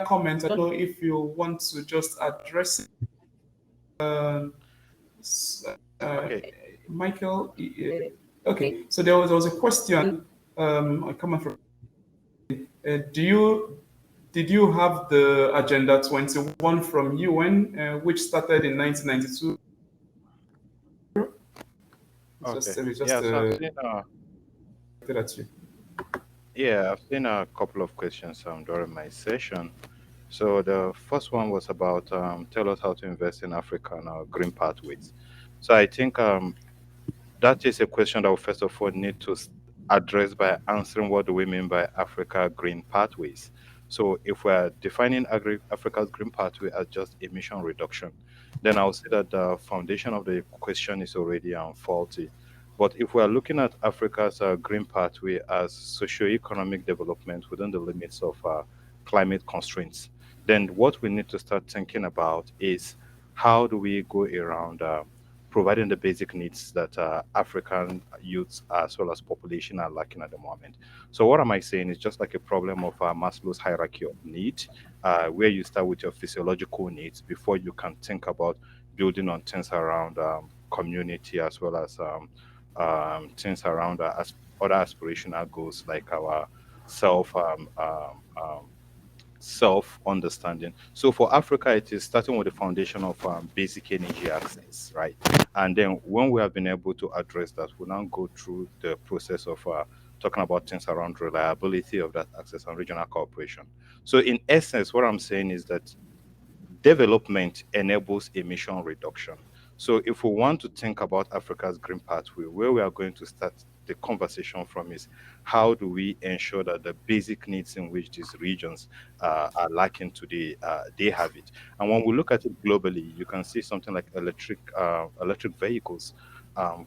Comment. I don't know if you want to just address it. Okay. Michael. Okay. So there was a question. Coming from. Did you have the Agenda 21 from UN, which started in 1992? Okay. Just Yeah, so at you. I've seen a couple of questions during my session. So the first one was about tell us how to invest in African green pathways. So I think that is a question that we first of all need to address by answering what do we mean by Africa green pathways. So if we're defining Africa's green pathway as just emission reduction, then I'll say that the foundation of the question is already faulty. But if we're looking at Africa's green pathway as socio-economic development within the limits of climate constraints, then what we need to start thinking about is how do we go around providing the basic needs that African youths as well as population are lacking at the moment. So what am I saying is just like a problem of Maslow's hierarchy of need, where you start with your physiological needs before you can think about building on things around community as well as things around other aspirational goals like our self self-understanding. So for Africa, it is starting with the foundation of basic energy access, right? And then when we have been able to address that, we now go through the process of talking about things around reliability of that access and regional cooperation. So in essence, what I'm saying is that development enables emission reduction. So if we want to think about Africa's green pathway, where we are going to start the conversation from is how do we ensure that the basic needs in which these regions are lacking today, they have it. And when we look at it globally, you can see something like electric vehicles.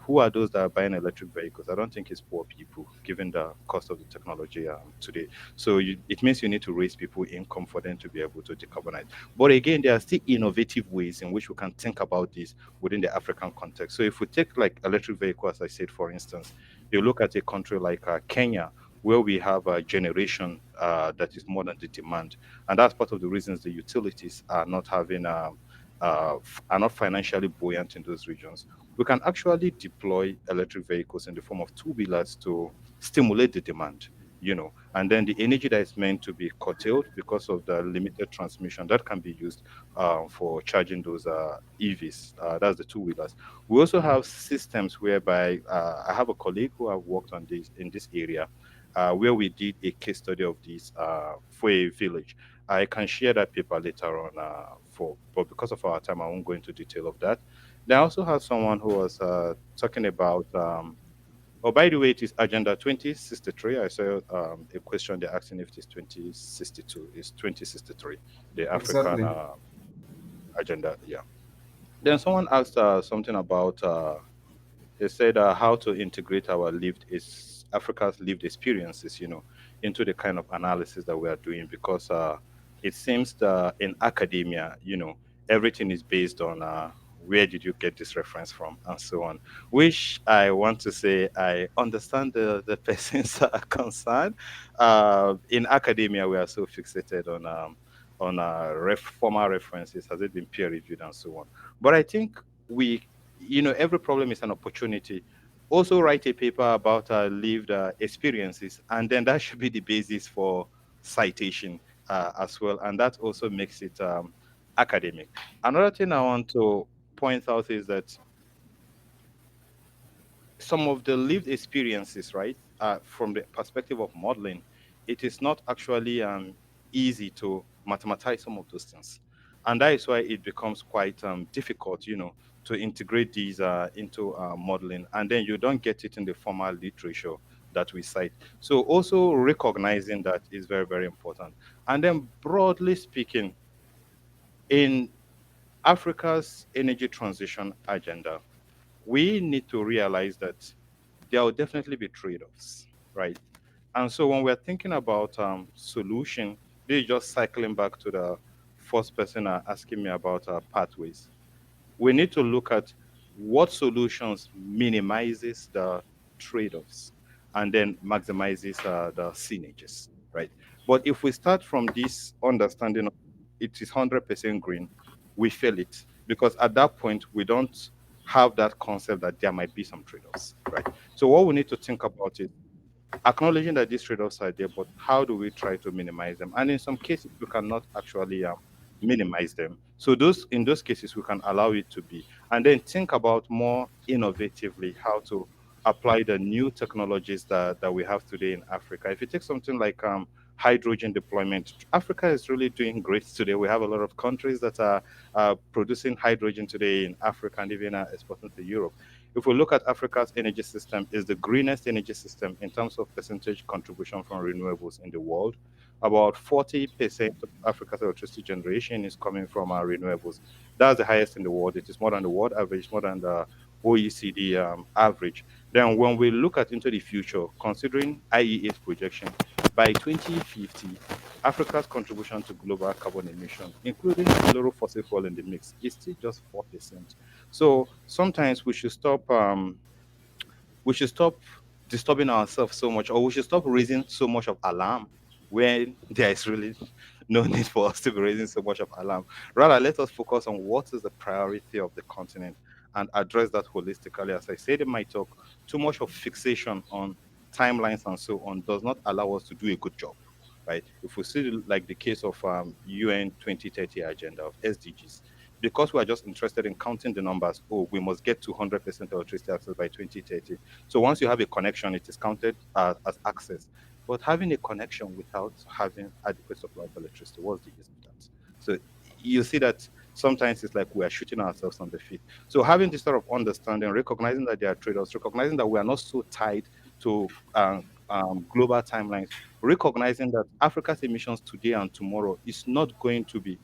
Who are those that are buying electric vehicles? I don't think it's poor people, given the cost of the technology today. So it means you need to raise people income for them to be able to decarbonize. But again, there are still innovative ways in which we can think about this within the African context. So if we take like electric vehicles, as I said, for instance, you look at a country like Kenya, where we have a generation that is more than the demand, and that's part of the reasons the utilities are not having are not financially buoyant in those regions. We can actually deploy electric vehicles in the form of two-wheelers to stimulate the demand, and then the energy that is meant to be curtailed because of the limited transmission that can be used for charging those EVs. That's the two-wheelers. We also have systems whereby I have a colleague who have worked on this in this area, where we did a case study of this for a village. I can share that paper later on, but because of our time, I won't go into detail of that. Then I also have someone who was talking about. Oh, by the way, it is Agenda 2063. I saw a question they're asking if it is 2062. It's 2063, the African Exactly. agenda. Yeah. Then someone asked something about. They said how to integrate our Africa's lived experiences, into the kind of analysis that we are doing, because it seems that in academia, everything is based on where did you get this reference from and so on, which I want to say I understand the person's concern. In academia, we are so fixated on formal references, has it been peer reviewed and so on. But I think every problem is an opportunity. Also write a paper about lived experiences, and then that should be the basis for citation as well, and that also makes it academic. Another thing I want to point out is that some of the lived experiences, right, from the perspective of modeling, it is not actually easy to mathematize some of those things. And that is why it becomes quite difficult, to integrate these into modeling. And then you don't get it in the formal literature that we cite. So also recognizing that is very, very important. And then broadly speaking, in Africa's energy transition agenda, we need to realize that there will definitely be trade-offs, right? And so when we're thinking about solution, this is just cycling back to the first person asking me about pathways. We need to look at what solutions minimizes the trade-offs and then maximizes the synergies, right? But if we start from this understanding of it is 100% green, we fail it because at that point we don't have that concept that there might be some trade-offs, right? So what we need to think about is acknowledging that these trade-offs are there, but how do we try to minimize them? And in some cases, we cannot actually minimize them. So in those cases, we can allow it to be, and then think about more innovatively how to apply the new technologies that we have today in Africa. If you take something like hydrogen deployment, Africa is really doing great today. We have a lot of countries that are producing hydrogen today in Africa and even exporting to Europe. If we look at Africa's energy system, is the greenest energy system in terms of percentage contribution from renewables in the world. About 40% of Africa's electricity generation is coming from our renewables. That's the highest in the world. It is more than the world average, more than the OECD average. Then when we look at into the future, considering IEA's projection, by 2050, Africa's contribution to global carbon emission, including zero fossil fuel in the mix, is still just 4%. So sometimes we should stop disturbing ourselves so much, or we should stop raising so much of alarm when there is really no need for us to be raising so much of alarm. Rather, let us focus on what is the priority of the continent and address that holistically. As I said in my talk, too much of fixation on timelines and so on does not allow us to do a good job, right? If we see like the case of UN 2030 agenda of SDGs, because we are just interested in counting the numbers, oh, we must get to 100% electricity access by 2030. So once you have a connection, it is counted as access. But having a connection without having adequate supply of electricity, what's the use of that? So you see that sometimes it's like we are shooting ourselves on the feet. So having this sort of understanding, recognizing that there are trade-offs, recognizing that we are not so tied to global timelines, recognizing that Africa's emissions today and tomorrow is not going to be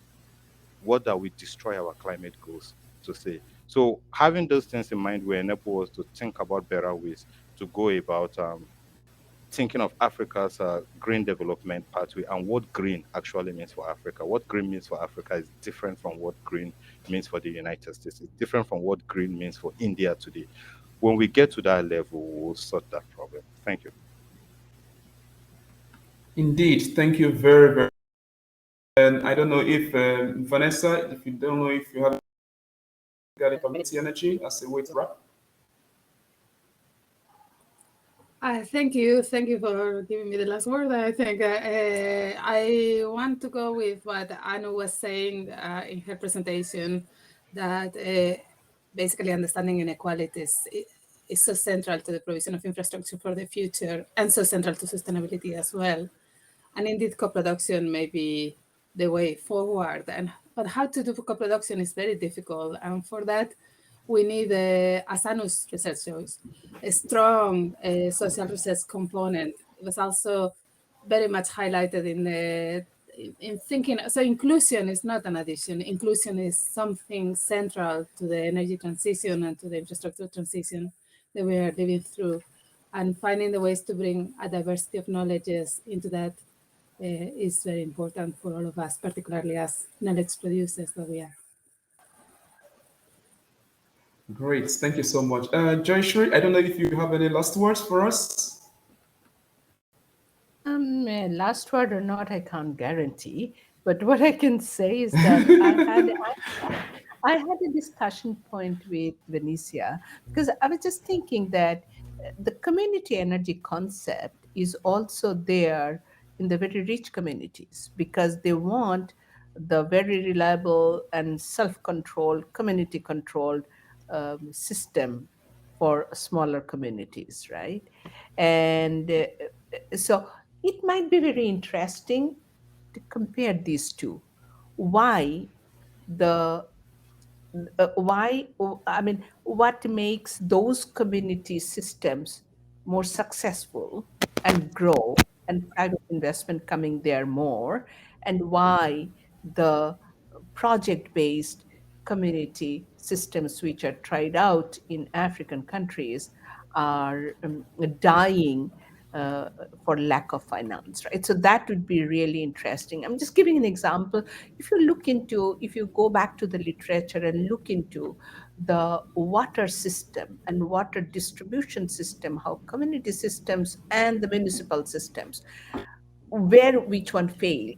what that we destroy our climate goals to say. So having those things in mind will enable us to think about better ways to go about thinking of Africa's green development pathway and what green actually means for Africa. What green means for Africa is different from what green means for the United States. It's different from what green means for India today. When we get to that level, we'll sort that problem. Thank you. Indeed, thank you very, very. And I don't know if Vanessa, if you don't know if you have regarding community energy as a way to wrap. Thank you. Thank you for giving me the last word. I think I want to go with what Anu was saying in her presentation, that basically understanding inequalities is so central to the provision of infrastructure for the future and so central to sustainability as well. And indeed, co-production may be the way forward. But how to do co-production is very difficult. And for that, we need, as Anu's research shows, a strong social research component. It was also very much highlighted in thinking. So inclusion is not an addition. Inclusion is something central to the energy transition and to the infrastructure transition that we are living through. And finding the ways to bring a diversity of knowledges into that is very important for all of us, particularly as knowledge producers that we are. Great, thank you so much. Joyashree, I don't know if you have any last words for us. Last word or not, I can't guarantee. But what I can say is that I had a discussion point with Vanesa because I was just thinking that the community energy concept is also there in the very rich communities because they want the very reliable and self-controlled, community-controlled system for smaller communities, right? And so it might be very interesting to compare these two. Why the I mean, what makes those community systems more successful and grow and private investment coming there more, and why the project-based community systems which are tried out in African countries are dying uh, for lack of finance, right? So that would be really interesting. I'm just giving an example. If you go back to the literature and look into the water system and water distribution system, how community systems and the municipal systems, which one failed,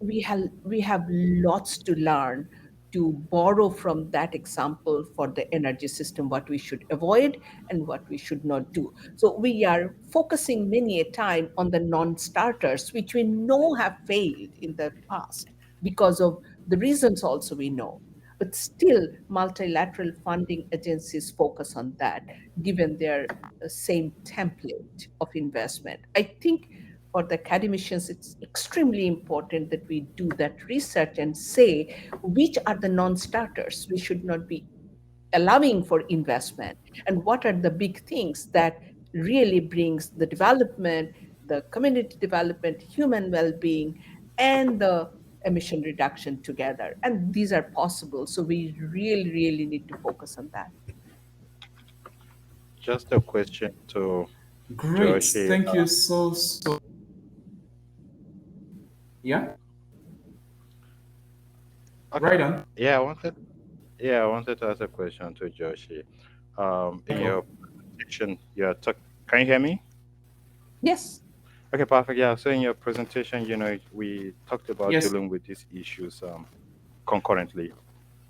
we have lots to learn to borrow from that example for the energy system, what we should avoid and what we should not do. So we are focusing many a time on the non-starters, which we know have failed in the past because of the reasons also we know. But still, multilateral funding agencies focus on that, given their same template of investment. I think for the academicians, it's extremely important that we do that research and say which are the non-starters we should not be allowing for investment, and what are the big things that really brings the development, the community development, human well-being, and the emission reduction together. And these are possible. So we really, really need to focus on that. Just a question to Great. Joyashree. Thank you so. Yeah. Okay. Right on. I wanted to ask a question to Joyashree. In your presentation, can you hear me? Yes. Okay, perfect. Yeah. So in your presentation, we talked about Yes. dealing with these issues concurrently.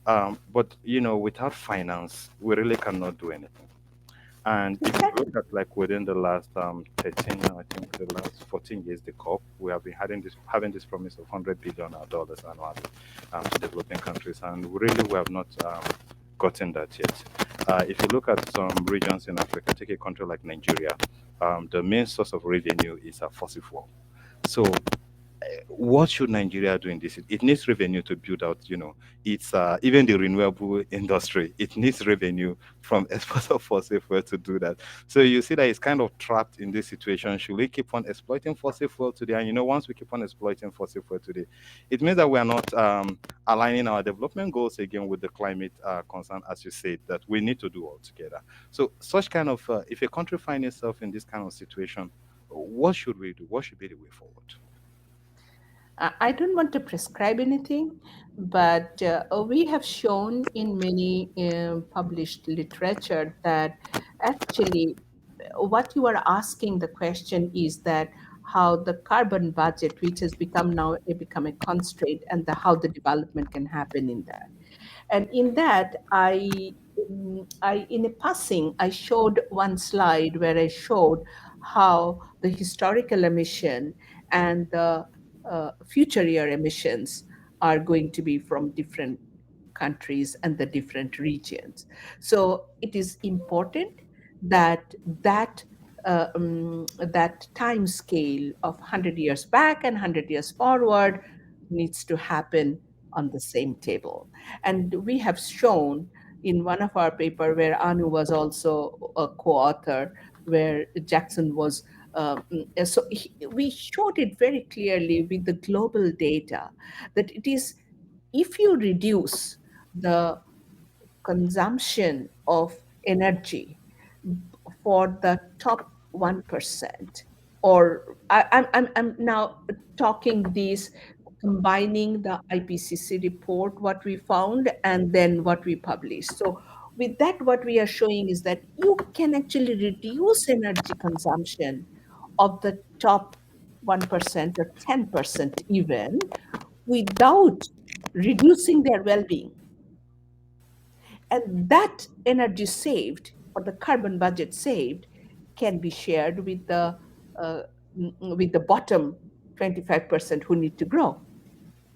But without finance, we really cannot do anything. And if you look at like within the last 13, I think the last 14 years, the COP, we have been having this promise of $100 billion annually to developing countries, and really we have not gotten that yet. If you look at some regions in Africa, take a country like Nigeria, the main source of revenue is a fossil fuel. So what should Nigeria do in this? It needs revenue to build out, it's even the renewable industry. It needs revenue from export of fossil fuel to do that. So you see that it's kind of trapped in this situation. Should we keep on exploiting fossil fuel today? And once we keep on exploiting fossil fuel today, it means that we are not aligning our development goals again with the climate concern, as you said, that we need to do all together. So such kind of, if a country finds itself in this kind of situation, what should we do? What should be the way forward? I don't want to prescribe anything, but we have shown in many published literature that actually what you are asking the question is that how the carbon budget, which has become a constraint, and how the development can happen in that. And in that, in a passing, I showed one slide where I showed how the historical emission and the future year emissions are going to be from different countries and the different regions. So it is important that that that time scale of 100 years back and 100 years forward needs to happen on the same table. And we have shown in one of our paper where Anu was also a co-author, where Jackson was we showed it very clearly with the global data that it is, if you reduce the consumption of energy for the top 1%, or I'm now talking these, combining the IPCC report, what we found, and then what we published. So with that, what we are showing is that you can actually reduce energy consumption of the top 1% or 10% even, without reducing their well-being. And that energy saved, or the carbon budget saved, can be shared with the bottom 25% who need to grow.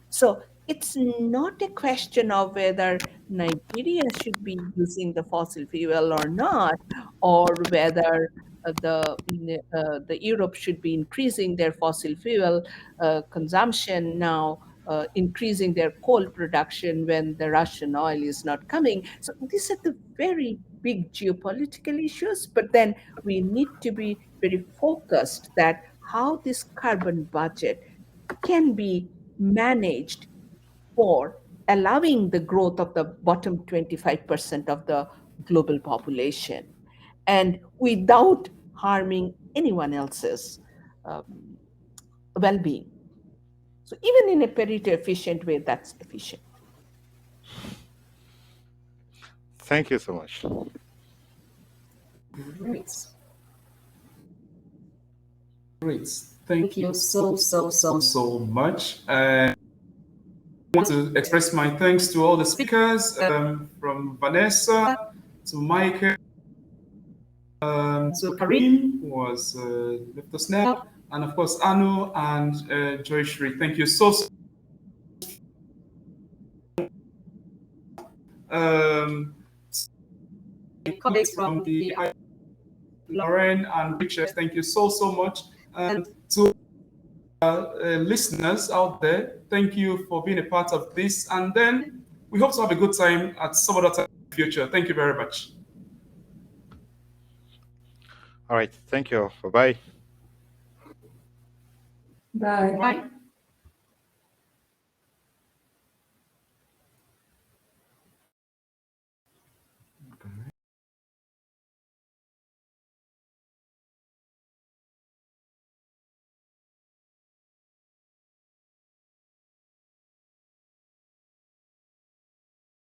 So it's not a question of whether Nigeria should be using the fossil fuel or not, or whether the Europe should be increasing their fossil fuel consumption now, increasing their coal production when the Russian oil is not coming. So these are the very big geopolitical issues, but then we need to be very focused that how this carbon budget can be managed for allowing the growth of the bottom 25% of the global population and without harming anyone else's well-being. So even in a Pareto efficient way, that's efficient. Thank you so much. Great. Great. Thank you so much. I want to express my thanks to all the speakers, from Vanesa to Michael, to Kareem, who was with us now, and of course Anu and Joyashree. Thank you so. Colleagues from the Lauren and Richard, thank you so much. And to listeners out there, thank you for being a part of this. And then we hope to have a good time at some other time in the future. Thank you very much. All right. Thank you. Bye-bye. Bye. Bye.